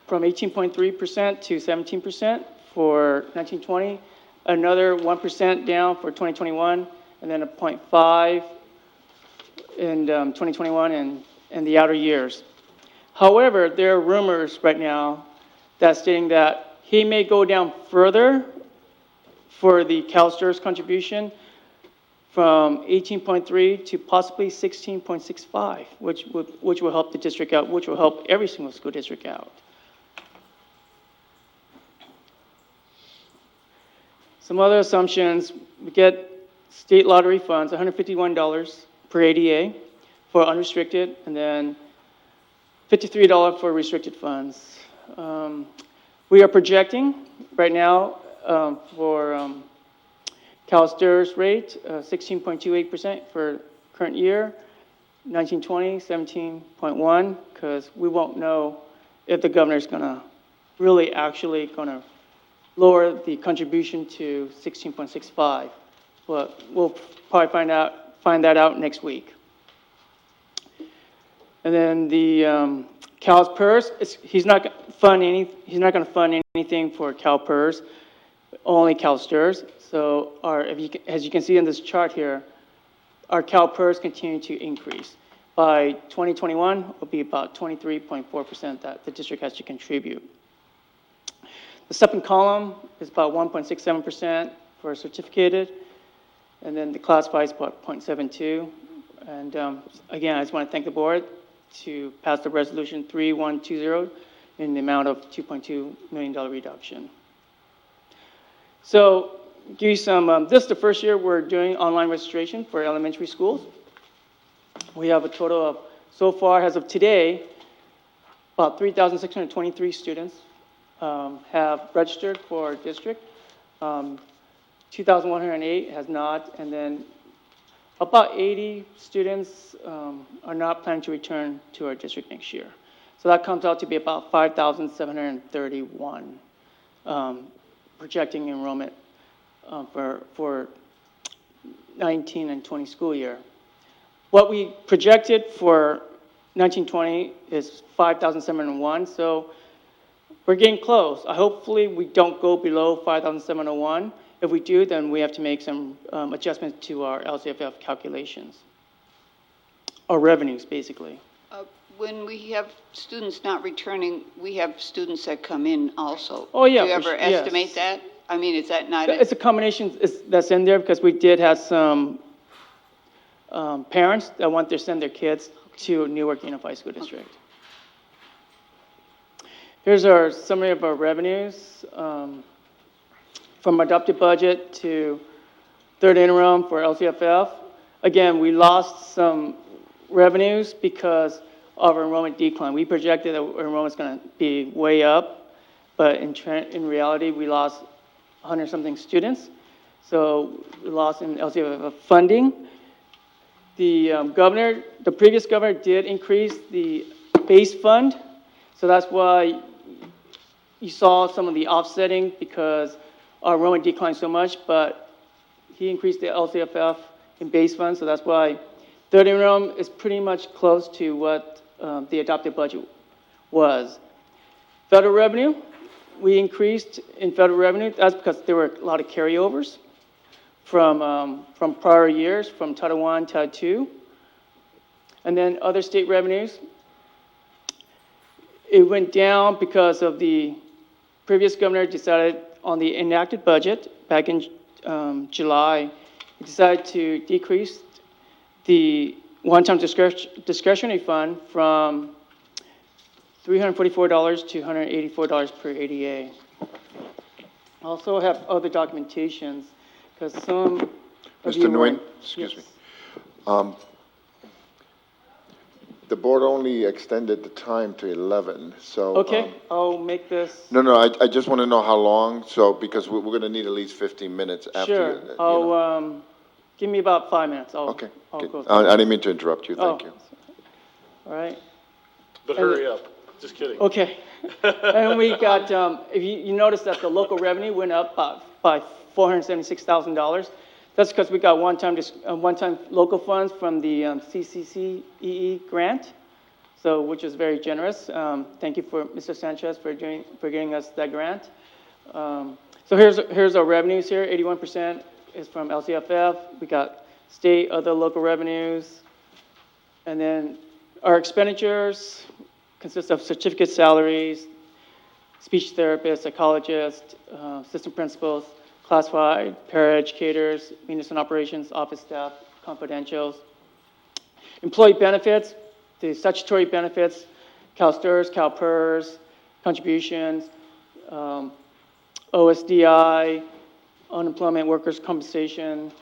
from 18.3% to 17% for 1920, another 1% down for 2021, and then a 0.5 in 2021 and the outer years. However, there are rumors right now that's stating that he may go down further for the CalSTRS contribution from 18.3 to possibly 16.65, which will help the district out, which will help every single school district out. Some other assumptions: we get state lottery funds, $151 per ADA for unrestricted, and then $53 for restricted funds. We are projecting right now for CalSTRS rate 16.28% for current year, 1920 17.1, because we won't know if the governor's gonna really actually gonna lower the contribution to 16.65. But we'll probably find that out next week. And then the CalPERS, he's not going to fund anything for CalPERS, only CalSTRS. So as you can see in this chart here, our CalPERS continue to increase. By 2021, it will be about 23.4% that the district has to contribute. The second column is about 1.67% for certificated, and then the classified is about 0.72. And again, I just want to thank the board to pass the resolution 3120 in the amount of $2.2 million reduction. So, give you some, this is the first year we're doing online registration for elementary schools. We have a total of, so far as of today, about 3,623 students have registered for our district. 2,108 has not, and then about 80 students are not planning to return to our district next year. So that comes out to be about 5,731 projecting enrollment for 19 and 20 school year. What we projected for 1920 is 5,701, so we're getting close. Hopefully we don't go below 5,701. If we do, then we have to make some adjustments to our LCFF calculations, our revenues, basically. When we have students not returning, we have students that come in also. Oh, yeah. Do you ever estimate that? I mean, is that not? It's a combination that's in there because we did have some parents that want to send their kids to Newark Unified School District. Here's our summary of our revenues. From adopted budget to third interim for LCFF. Again, we lost some revenues because of our enrollment decline. We projected that our enrollment is going to be way up, but in reality, we lost 100-something students. So we lost in LCFF funding. The previous governor did increase the base fund, so that's why you saw some of the offsetting because our enrollment declined so much, but he increased the LCFF in base fund, so that's why third interim is pretty much close to what the adopted budget was. Federal revenue, we increased in federal revenue. That's because there were a lot of carryovers from prior years, from Title I, Title II. And then other state revenues, it went down because of the previous governor decided on the enacted budget back in July, he decided to decrease the one-time discretionary fund from $344 to $184 per ADA. Also have other documentations because some of Mr. Nguyen, excuse me. the board only extended the time to 11, so. Okay, I'll make this. No, I just want to know how long, so, because we're going to need at least 15 minutes after. Sure, you know. give me about 5 minutes. Okay, I'll good. go through I didn't mean to interrupt you, thank Oh. you. All right. But hurry up, just kidding. Okay. And we got, if you notice that the local revenue went up by $476,000. That's because we got one-time local funds from the CCCEE grant, so, which is very generous. Thank you for Mr. Sanchez for giving us that grant. So here's our revenues here. 81% is from LCFF. We got state, other local revenues. And then our expenditures consist of certificate salaries, speech therapists, psychologists, assistant principals, classified, paraeducators, municipal operations, office staff, confidentials. Employee benefits, the statutory benefits, CalSTRS, CalPERS, contributions, OSDI, unemployment workers' compensation.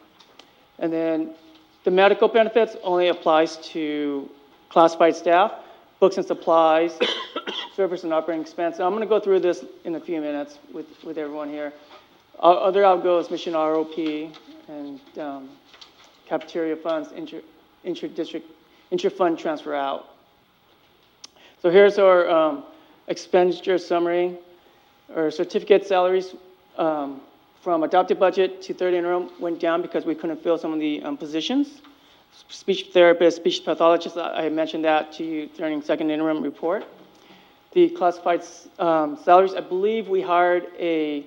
And then the medical benefits only applies to classified staff, books and supplies, service and operating expense. Now, I'm going to go through this in a few minutes with everyone here. Other outgoes, mission ROP, and cafeteria funds, intra-district, intra-fund transfer out. So here's our expenditure summary. Our certificate salaries from adopted budget to third interim went down because we couldn't fill some of the positions. Speech therapist, speech pathologist, I mentioned that to you during second interim report. The classified salaries, I believe we hired a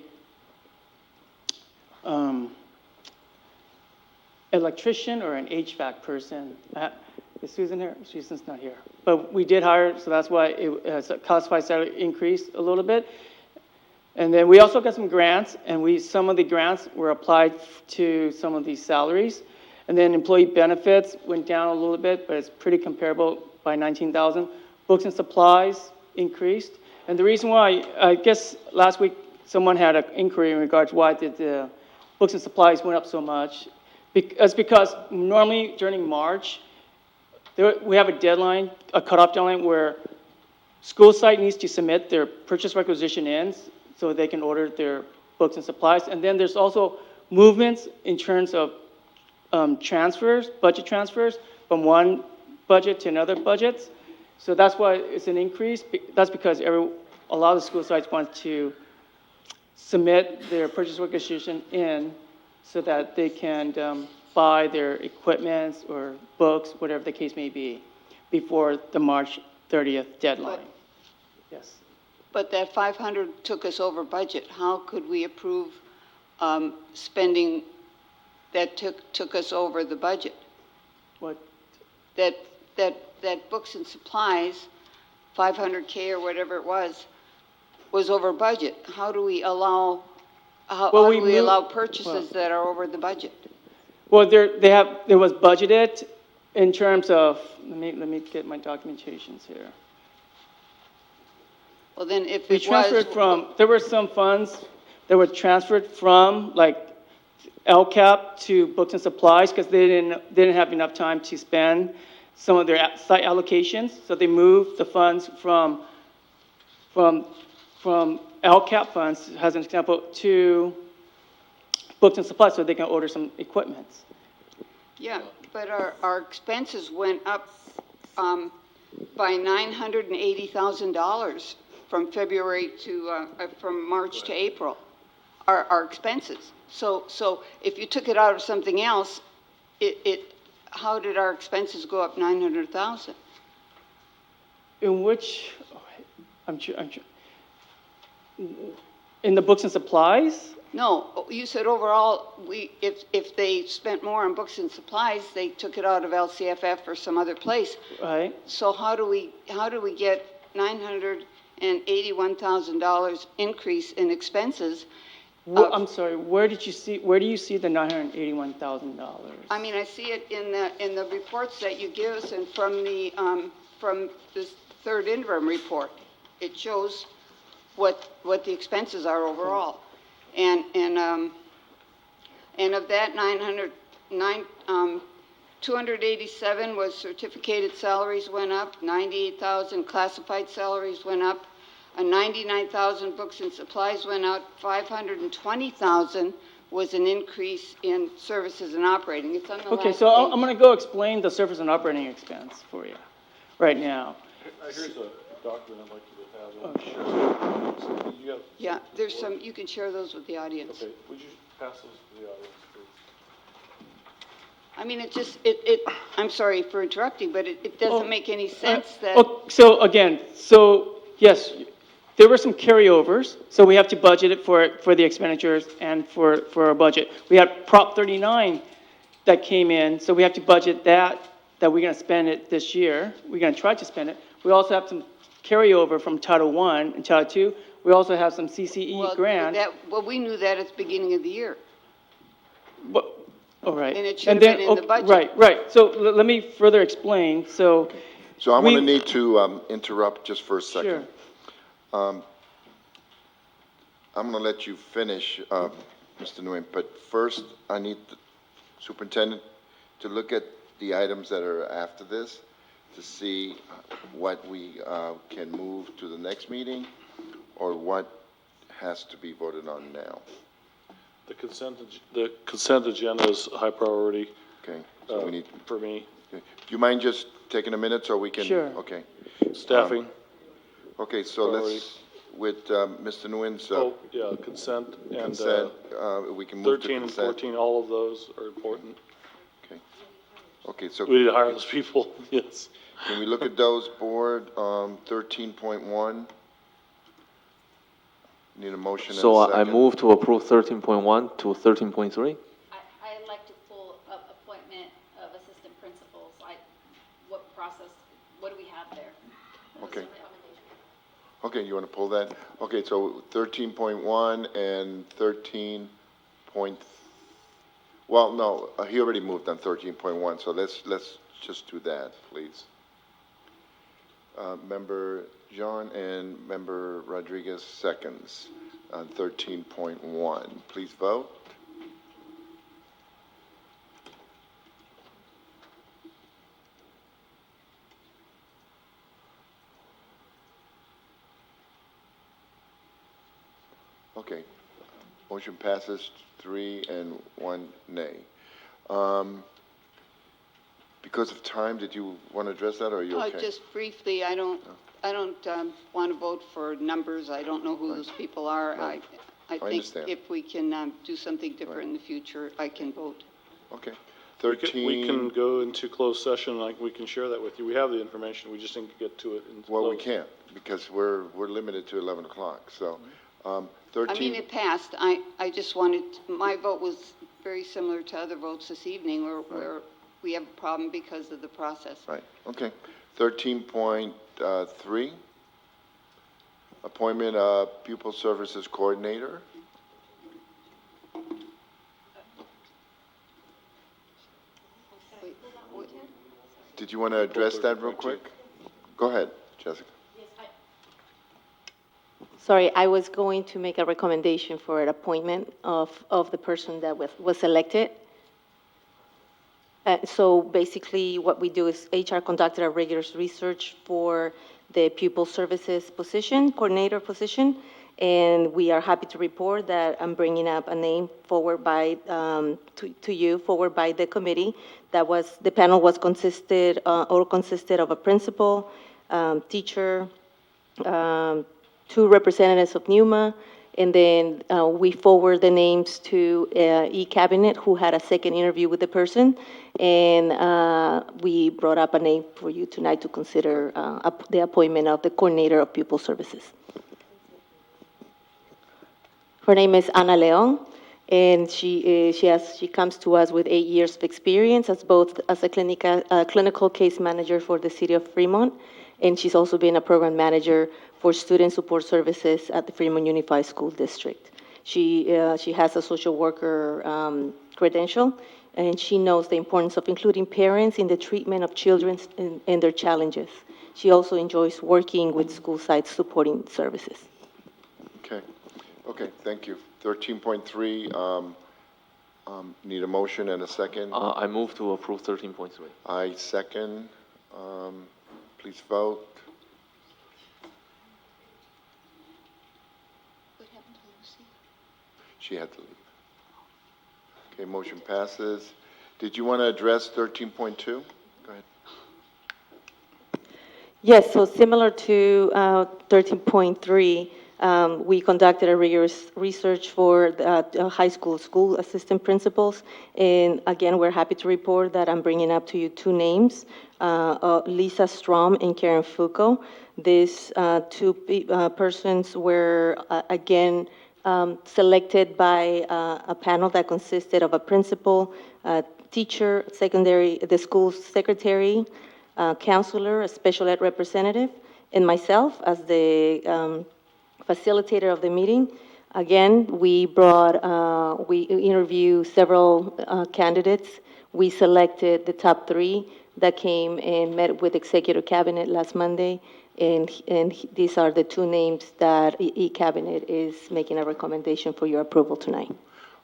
electrician or an HVAC person. Is Susan here? Susan's not here. But we did hire, so that's why classified salary increased a little bit. And then we also got some grants, and some of the grants were applied to some of these salaries. And then employee benefits went down a little bit, but it's pretty comparable by 19,000. Books and supplies increased. And the reason why, I guess last week someone had an inquiry in regards why did the books and supplies went up so much. It's because normally during March, we have a deadline, a cutoff deadline where school site needs to submit their purchase requisition in so they can order their books and supplies. And then there's also movements in terms of transfers, budget transfers from one budget to another budget. So that's why it's an increase. That's because a lot of the school sites want to submit their purchase requisition in so that they can buy their equipment or books, whatever the case may be, before the March 30th deadline. Yes. But that 500 took us over budget. How could we approve spending that took us over the budget? What? That books and supplies, 500K or whatever it was over budget. How do we allow, how do we allow purchases that are over the budget? Well, there was budgeted in terms of, let me get my documentations here. Well, then if We it transferred was, there were some funds that were transferred from like LCAP to books and supplies because they didn't have enough time to spend some of their site allocations. So they moved the funds from LCAP funds, as an example, to books and supplies so they can order some equipment. yeah, but our expenses went up by $980,000 from February to, from March to April, our expenses. So if you took it out of something else, how did our expenses go up 900,000? In which, in the books and supplies? No, you said overall, if they spent more on books and supplies, they took it out of LCFF or some other place. Right. So how do we get $981,000 increase in expenses? I'm sorry, where do you see the $981,000? I mean, I see it in the reports that you give us and from this third interim report. It shows what the expenses are overall. And of that 287 was certificated salaries went up, 98,000 classified salaries went up, 99,000 books and supplies went out, 520,000 was an increase in services and operating. It's on the Okay, last so page. I'm going to go explain the service and operating expense for you right now. Here's a document I'd like you to have. Oh, sure. So you have- Yeah, there's some, you can share those with the audience. Okay, would you pass those to the audience, please? I mean, it just, I'm sorry for interrupting, but it doesn't make any sense that, So again, yes, there were some carryovers, so we have to budget it for the expenditures and for our budget. We had Prop 39 that came in, so we have to budget that we're going to spend it this year. We're going to try to spend it. We also have some carryover from Title I and Title II. We also have some CCE grant. well, we knew that at the beginning of the year. All right. And it should have been in the budget. Right. So let me further explain. So I'm going to need to interrupt just for a second. Sure. I'm going to let you finish, Mr. Nguyen, but first I need the superintendent to look at the items that are after this to see what we can move to the next meeting or what has to be voted on now. The consent agenda is a high priority. Okay, so we need. For me. Okay. Do you mind just taking a minute so we can? Sure. Okay. Staffing. Okay, so let's, with Mr. Nguyen's Consent and consent, we can move to 13 and consent. 14, all of those are important. Okay. Okay, so. We need to hire those people, yes. Can we look at those, board, 13.1? Need a motion and a So second. I move to approve 13.1 to 13.3. I'd like to pull up appointment of assistant principals. What process, what do we have there? Okay. Okay, you want to pull that? Okay, so 13.1 and 13 point, well, no, he already moved on 13.1, so let's just do that, please. Member Jean and Member Rodriguez seconds on 13.1. Please vote. Okay. Motion passes 3 and 1 nay. Because of time, did you want to address that, or are you okay? Just briefly, I don't want to vote for numbers. I don't know who those people are. Right. I think understand. if we can do something different in the future, I can vote. Okay. We can go into closed session, we can share that with you. We have the information, we just need to get to it. Well, we can't, because we're limited to 11 o'clock, so, 13. I mean, it passed. I just wanted, my vote was very similar to other votes this evening where we have a problem because of the process. Right, okay. 13.3, appointment of pupil services coordinator. Did you want to address that real quick? Go ahead, Jessica. Sorry, I was going to make a recommendation for an appointment of the person that was elected. So basically, what we do is HR conducted a rigorous research for the pupil services position, coordinator position, and we are happy to report that I'm bringing up a name forward by, to you, forward by the committee. The panel consisted of a principal, teacher, 2 representatives of NUMA, and then we forward the names to E-Cabinet, who had a second interview with the person, and we brought up a name for you tonight to consider the appointment of the coordinator of pupil services. Her name is Ana Leon, and she comes to us with 8 years of experience as a clinical case manager for the city of Fremont, and she's also been a program manager for student support services at the Fremont Unified School District. She has a social worker credential, and she knows the importance of including parents in the treatment of children and their challenges. She also enjoys working with school sites supporting services. Okay, thank you. 13.3, Need a motion and a second? I move to approve 13.3. I second. Please vote. What happened to Lucy? She had to leave. Okay, motion passes. Did you want to address 13.2? Go ahead. Yes, so similar to 13.3, we conducted a rigorous research for the high school assistant principals. And again, we're happy to report that I'm bringing up to you two names, Lisa Strom and Karen Foucault. These two persons were, again, selected by a panel that consisted of a principal, a teacher, the school's secretary, counselor, a special ed representative, and myself as the facilitator of the meeting. Again, we interviewed several candidates. We selected the top three that came and met with executive cabinet last Monday, and these are the two names that cabinet is making a recommendation for your approval tonight.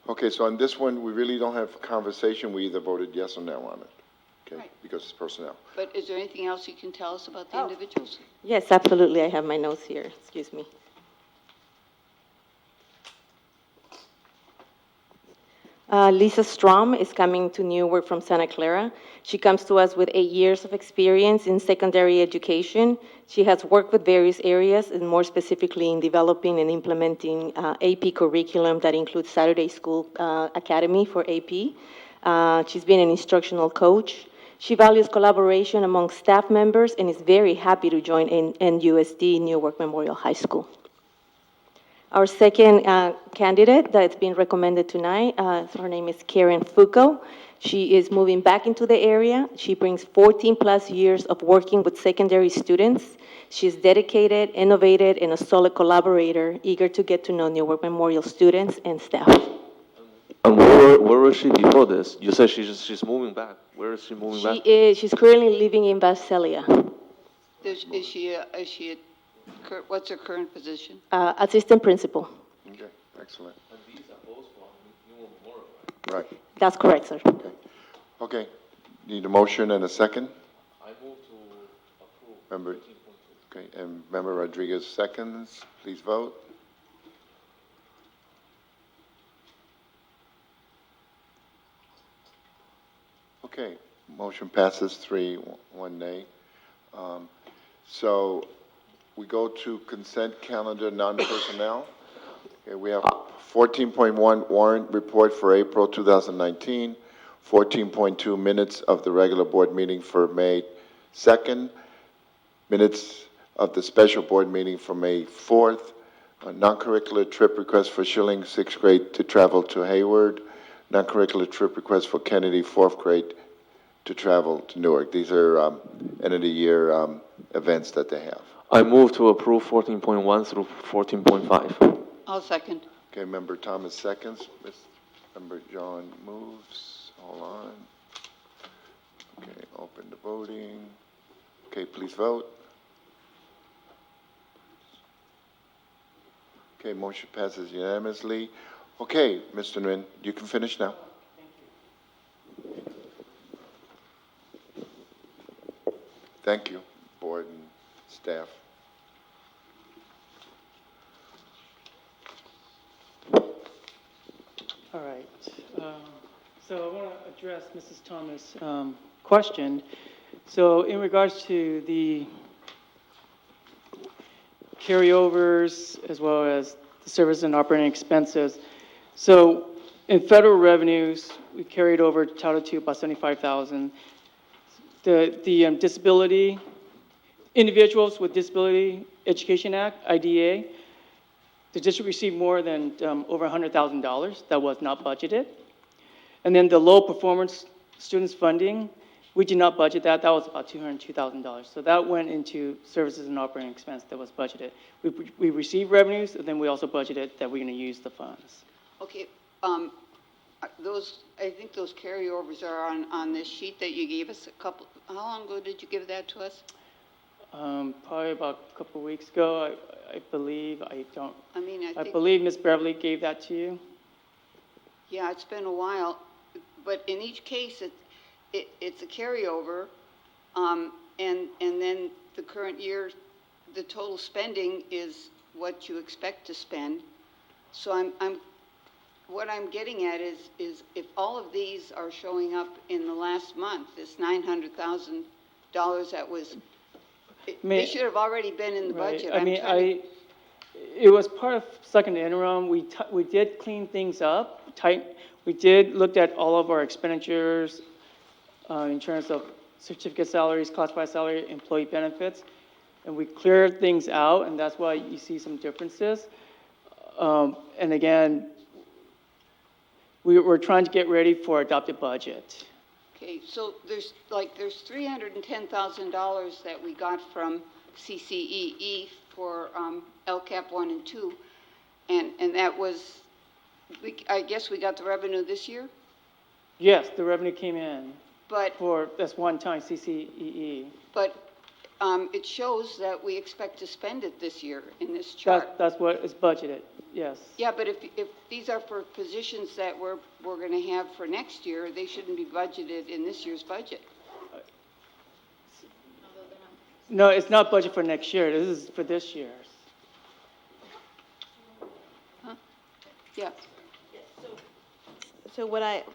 Okay, so on this one, we really don't have a conversation. We either voted yes or no on it. Okay, Right. because it's personnel. But is there anything else you can tell us about the individuals? Yes, absolutely. I have my notes here. Excuse me. Lisa Strom is coming to Newark from Santa Clara. She comes to us with 8 years of experience in secondary education. She has worked with various areas, and more specifically in developing and implementing AP curriculum that includes Saturday School Academy for AP. She's been an instructional coach. She values collaboration among staff members and is very happy to join NUSD, Newark Memorial High School. Our second candidate that's been recommended tonight, her name is Karen Foucault. She is moving back into the area. She brings 14 plus years of working with secondary students. She's dedicated, innovative, and a solid collaborator, eager to get to know Newark Memorial students and staff. And where was she before this? You said she's moving back. Where is she moving back? She's currently living in Visalia. What's her current position? Assistant principal. Okay, excellent. Right. That's correct, sir. Okay, need a motion and a second? I move to approve. Member, okay, and Member Rodriguez seconds. Please vote. Okay, motion passes 3-1 nay. So we go to consent calendar non-personnel. Okay, we have 14.1 warrant report for April 2019, 14.2 minutes of the regular board meeting for May 2nd, minutes of the special board meeting for May 4th, a non-curricular trip request for Schilling 6th grade to travel to Hayward, non-curricular trip request for Kennedy 4th grade to travel to Newark. These are end of the year events that they have. I move to approve 14.1 through 14.5. I'll second. Okay, Member Thomas seconds. Member John moves. Hold on. Okay, open the voting. Okay, please vote. Okay, motion passes unanimously. Okay, Mr. Nguyen, you can finish now. Thank you, board and staff. All right. So I want to address Mrs. Thomas' question. So in regards to the carryovers as well as the service and operating expenses, so in federal revenues, we carried over Title II about $75,000. The Disability, Individuals with Disability Education Act, IDEA, the district received more than over $100,000 that was not budgeted. And then the low performance students funding, we did not budget that. That was about $202,000. So that went into services and operating expense that was budgeted. We received revenues, and then we also budgeted that we're going to use the funds. Okay, I think those carryovers are on this sheet that you gave us how long ago did you give that to us? Probably about a couple of weeks ago, I believe. I believe think Ms. Beverly gave that to you. Yeah, it's been a while, but in each case, it's a carryover, and then the current year, the total spending is what you expect to spend. So what I'm getting at is if all of these are showing up in the last month, this $900,000 that was, they should have already been in the Right. budget. I I'm mean, trying to- it was part of second interim. We did clean things up, we did look at all of our expenditures in terms of certificate salaries, classified salary, employee benefits, and we cleared things out, and that's why you see some differences. And again, we're trying to get ready for adopted budget. Okay, so there's $310,000 that we got from CCEE for LCAP 1 and 2, and that was, I guess we got the revenue this year, Yes, the revenue came in but that's one-time CCEE. it shows that we expect to spend it this year in this chart. That's what is budgeted, yes. Yeah, but if these are for positions that we're going to have for next year, they shouldn't be budgeted in this year's budget. No, it's not budget for next year, this is for this year's. Yeah. So what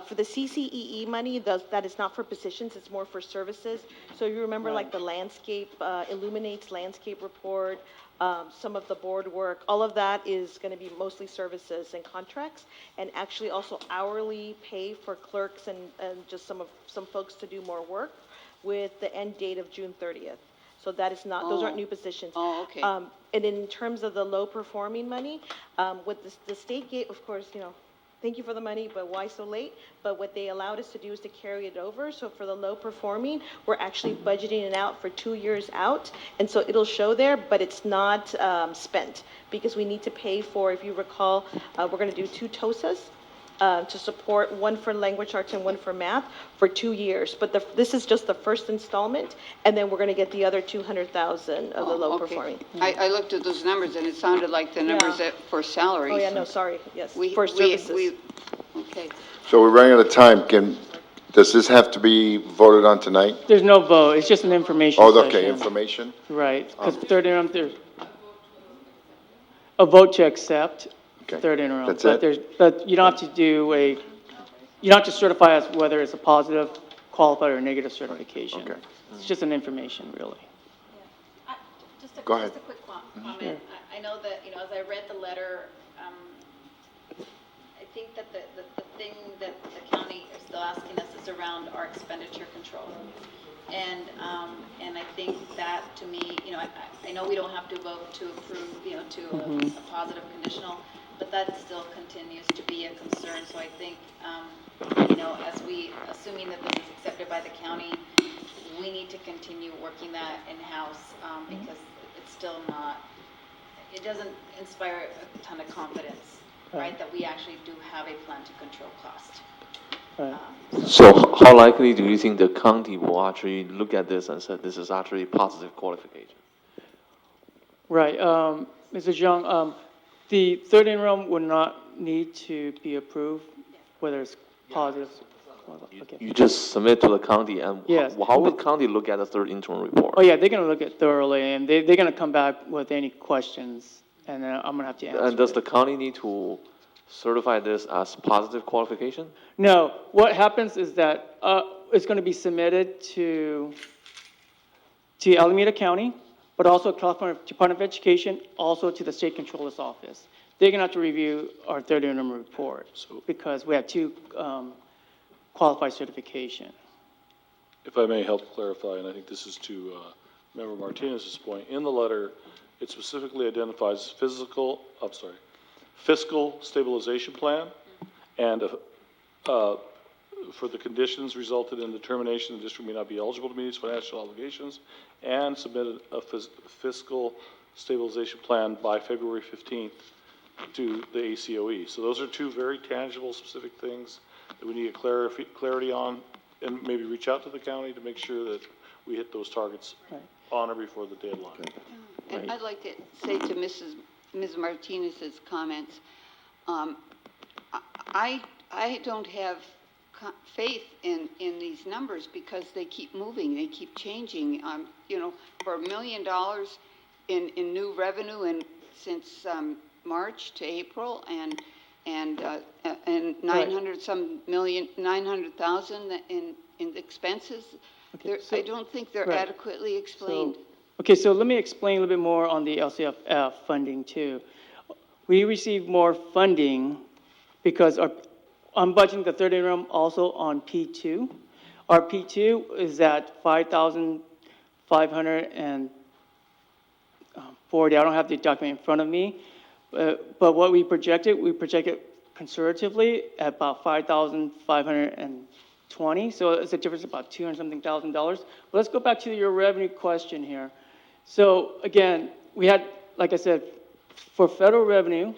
for the CCEE money, that is not for positions, it's more for services. So you remember like the landscape, Illuminates landscape report, some of the board work, all of that is going to be mostly services and contracts, and actually also hourly pay for clerks and just some folks to do more work with the end date of June 30th. So that is not, those aren't new positions. Oh, okay. And in terms of the low performing money, what the state gave, of course, thank you for the money, but why so late? But what they allowed us to do is to carry it over. So for the low performing, we're actually budgeting it out for 2 years out. And so it'll show there, but it's not spent because we need to pay for, if you recall, we're going to do 2 TOSAs to support, one for language arts and one for math for 2 years. But this is just the first installment, and then we're going to get the other 200,000 of the low Okay. performing. I looked at those numbers and it sounded like the numbers for salaries. Oh, yeah, no, sorry, yes, We- for we- services. Okay. So we're running out of time. Does this have to be voted on tonight? There's no vote, it's just an information Oh, session. okay, information? Right, because third interim, there's a vote to accept Okay. third interim. That's But it? you don't have to you don't have to certify as whether it's a positive, qualified, or negative certification. Okay. It's just an information, really. Go ahead. Just a quick comment. I know that, as I read the letter, I think that the thing that the county is still asking us is around our expenditure control. And I think that, to me, I know we don't have to vote to approve, to a positive conditional, but that still continues to be a concern. So I think, as assuming that this is accepted by the county, we need to continue working that in-house, because it's still not, it doesn't inspire a ton of confidence, right, that we actually do have a plan to control cost. So how likely do you think the county will actually look at this and say this is actually positive qualification? Right, Mr. Zhang, the third interim would not need to be approved, whether it's positive. Okay. You just submit to the county, and Yes. how would county look at the third interim report? Oh, yeah, they're going to look at it thoroughly, and they're going to come back with any questions, and I'm going to have to answer. And does it. the county need to certify this as positive qualification? No, what happens is that it's going to be submitted to Alameda County, but also California Department of Education, also to the State Controller's Office. They're going to have to review our third interim report because we have 2 qualified certification. If I may help clarify, and I think this is to Member Martinez's point, in the letter, it specifically identifies fiscal stabilization plan, and for the conditions resulted in determination the district may not be eligible to meet its financial obligations, and submitted a fiscal stabilization plan by February 15th to the ACOE. So those are 2 very tangible, specific things that we need clarity on, and maybe reach out to the county to make sure that we hit those targets on or before the deadline. And I'd like to say to Ms. Martinez's comments, I don't have faith in these numbers because they keep moving, they keep changing. You know, for $1 million in new revenue and since March to April and 900,000 in expenses, I don't think they're Right. adequately explained. Okay, so let me explain a little bit more on the LCFF funding too. We receive more funding because I'm budgeting the third interim also on P2. Our P2 is at 5,540. I don't have the document in front of me, but what we projected conservatively at about 5,520. So it's a difference of about $200-something thousand. But let's go back to your revenue question here. So again, we had, like I said, for federal revenue,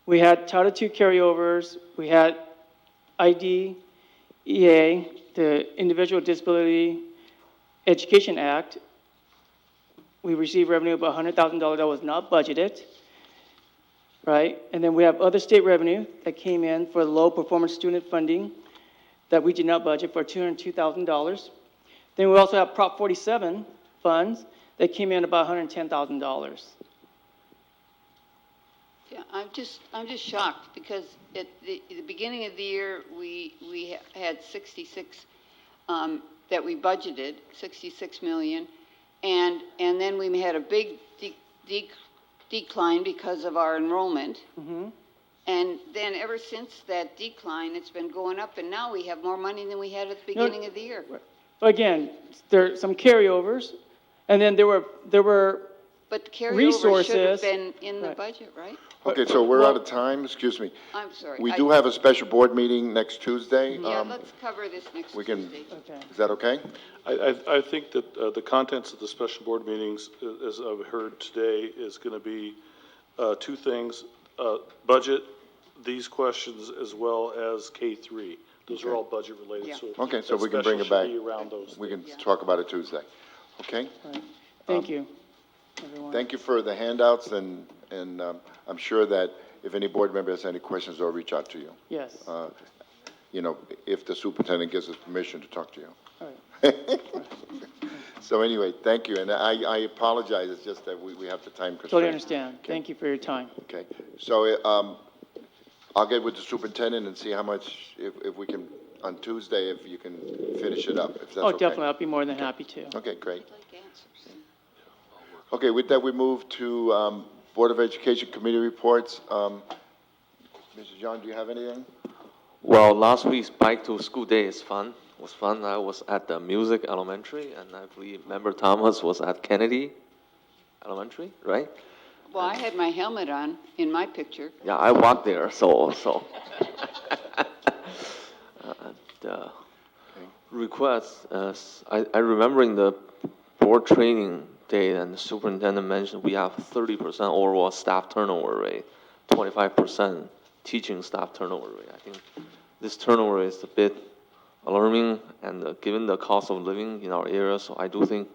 we had Title II carryovers, we had IDEA, the Individual Disability Education Act. We received revenue of $100,000 that was not budgeted, right? And then we have other state revenue that came in for low performance student funding that we did not budget for $202,000. Then we also have Prop 47 funds that came in about $110,000. Yeah, I'm just shocked because at the beginning of the year, we had 66, that we budgeted, 66 million. And then we had a big decline because of our enrollment. Mm-hmm. And then ever since that decline, it's been going up, and now we have more money than we had at the beginning of the year. But again, there are some carryovers, and then there were But the carryover resources. should have been in the budget, right? Okay, so we're out of time, excuse me. I'm sorry. We do have a special board meeting next Tuesday. Yeah, let's cover this next we can- Tuesday. Okay. Is that okay? I think that the contents of the special board meetings, as I've heard today, is going to be two things. Budget, these questions, as well as K-3. Those are all budget related. Yeah. Okay, so that we can bring it special back. should be around those We can things. talk about it Tuesday. Okay? Thank you, everyone. Thank you for the handouts, and I'm sure that if any board member has any questions, they'll reach out to you. Yes. You know, if the superintendent gives us permission to talk to you. All right. So anyway, thank you, and I apologize, it's just that we have the time constraint. Totally understand. Thank you for your time. Okay, so I'll get with the superintendent and see how much, if we can, on Tuesday, if you can finish it up, if that's okay. Oh, definitely. I'll be more than happy to. Okay, great. Okay, with that, we move to Board of Education Committee reports. Mr. John, do you have anything? Well, last week's Bike to School Day was fun. I was at the Music Elementary, and I believe Member Thomas was at Kennedy Elementary, right? Well, I had my helmet on in my picture. Yeah, I walked there, so. The request, I remember in the board training day, and the superintendent mentioned we have 30% overall staff turnover rate, 25% teaching staff turnover rate. I think this turnover is a bit alarming, and given the cost of living in our area, so I do think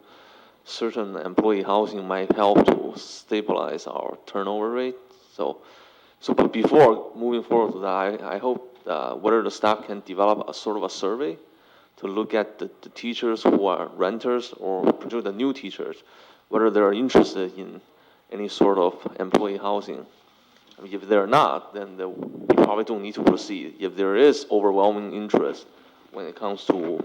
certain employee housing might help to stabilize our turnover rate. But before moving forward to that, I hope whether the staff can develop a sort of a survey to look at the teachers who are renters, or particularly the new teachers, whether they're interested in any sort of employee housing. I mean, if they're not, then we probably don't need to proceed. If there is overwhelming interest when it comes to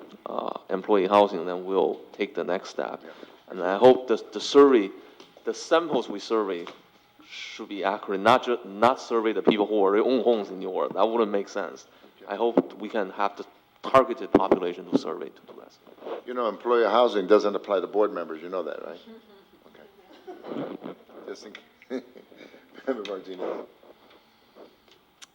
employee housing, then we'll take the next step. And I hope the survey, the samples we survey should be accurate, not survey the people who already own homes in New York. That wouldn't make sense. I hope we can have the targeted population to survey to do that. You know, employer housing doesn't apply to board members, you know that, right? Okay. Just in case. Member Martinez.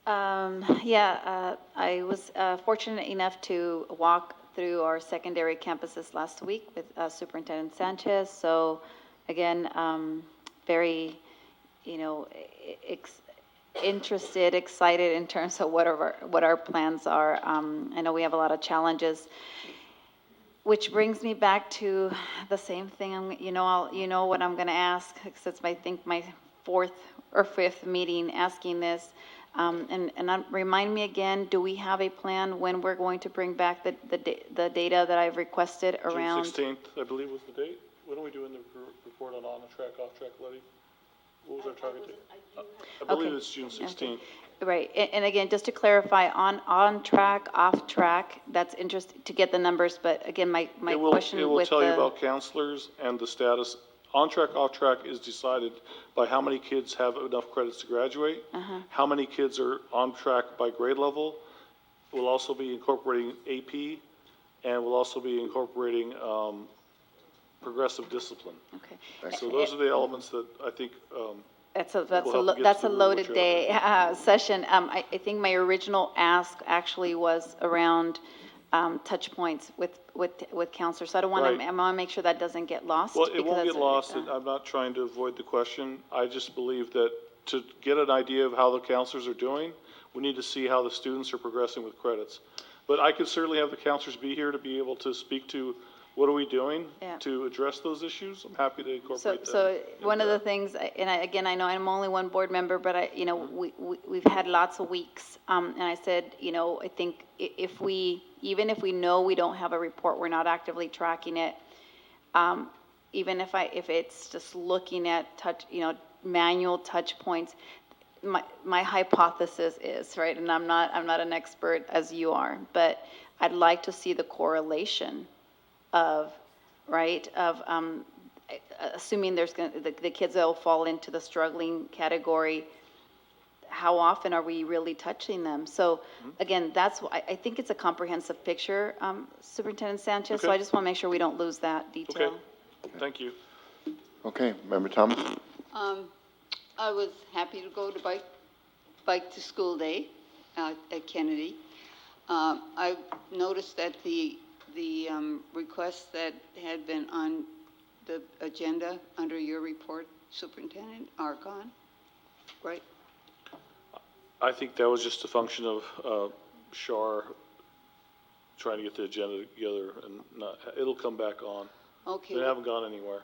I was fortunate enough to walk through our secondary campuses last week with Superintendent Sanchez. So again, very, interested, excited in terms of what our plans are. I know we have a lot of challenges, which brings me back to the same thing. You know what I'm going to ask, since I think my fourth or fifth meeting asking this. Remind me again, do we have a plan when we're going to bring back the data that I've requested around? June 16th, I believe was the date. When are we doing the report on track, off-track levy? What was our target date? I believe Okay. it's June 16th. Right, and again, just to clarify, on track, off track, that's interesting to get the numbers, but again, my question It will with tell you the, about counselors and the status. On track, off track is decided by how many kids have enough credits to graduate, how many kids are on track by grade level. We'll also be incorporating AP, and we'll also be incorporating progressive discipline. okay. So those are the elements that I think, That's a We'll have to get that's a through what loaded you're day session. I think my original ask actually was around touch points with counselors. So I don't want Right. to, I want to make sure that doesn't get lost. well, it because won't that's get lost, and I'm not trying to avoid the question. I just believe that to get an idea of how the counselors are doing, we need to see how the students are progressing with credits. But I could certainly have the counselors be here to be able to speak to what are we doing Yeah. to address those issues. I'm happy to So, incorporate that. so one of the things, again, I know I'm only one board member, but we've had lots of weeks. And I said, I think even if we know we don't have a report, we're not actively tracking it. Even if it's just looking at manual touch points, my hypothesis is, right, and I'm not an expert as you are, but I'd like to see the correlation of, assuming there's the kids that will fall into the struggling category, how often are we really touching them? So again, I think it's a comprehensive picture, Superintendent Sanchez, so Okay. I just want to make sure we don't lose that detail. Okay, thank you. Okay, Member Thomas? I was happy to go to Bike to School Day at Kennedy. I noticed that the requests that had been on the agenda under your report, Superintendent, are gone, right? I think that was just a function of Shar trying to get the agenda together, and it'll come back on. Okay. They haven't gone anywhere.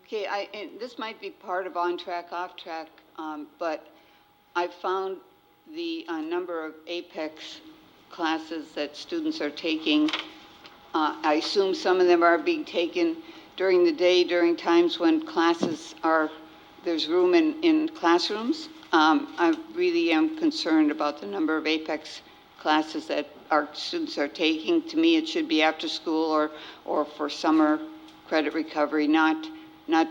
Okay, and this might be part of on track, off track, but I found the number of Apex classes that students are taking. I assume some of them are being taken during the day, during times when there's room in classrooms. I really am concerned about the number of Apex classes that our students are taking. To me, it should be after school or for summer credit recovery, not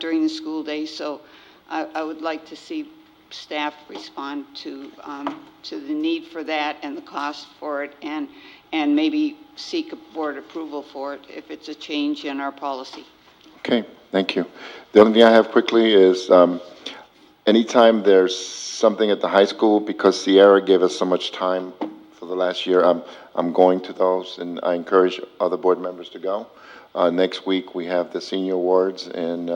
during the school day. So I would like to see staff respond to the need for that and the cost for it, and maybe seek a board approval for it if it's a change in our policy. Okay, thank you. The only thing I have quickly is, anytime there's something at the high school, because Sierra gave us so much time for the last year, I'm going to those, and I encourage other board members to go. Next week, we have the senior awards, and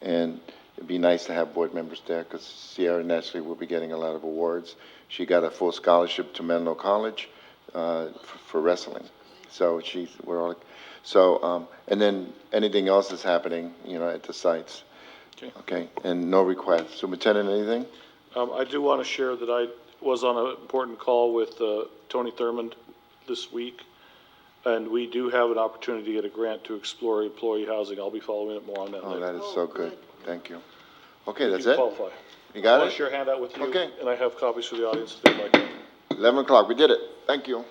it'd be nice to have board members there, because Sierra naturally will be getting a lot of awards. She got a full scholarship to Menlo College for wrestling. So and then anything else that's happening, at the sites. Okay, and no requests. Superintendent, anything? I do want to share that I was on an important call with Tony Thurmond this week, and we do have an opportunity to get a grant to explore employee housing. I'll be following up more on that Oh, later. that is so good. Thank you. Okay, that's You it? qualify. You got I want it? to share a handout with you, Okay. and I have copies for the audience if they'd like. 11 o'clock, we did it. Thank you.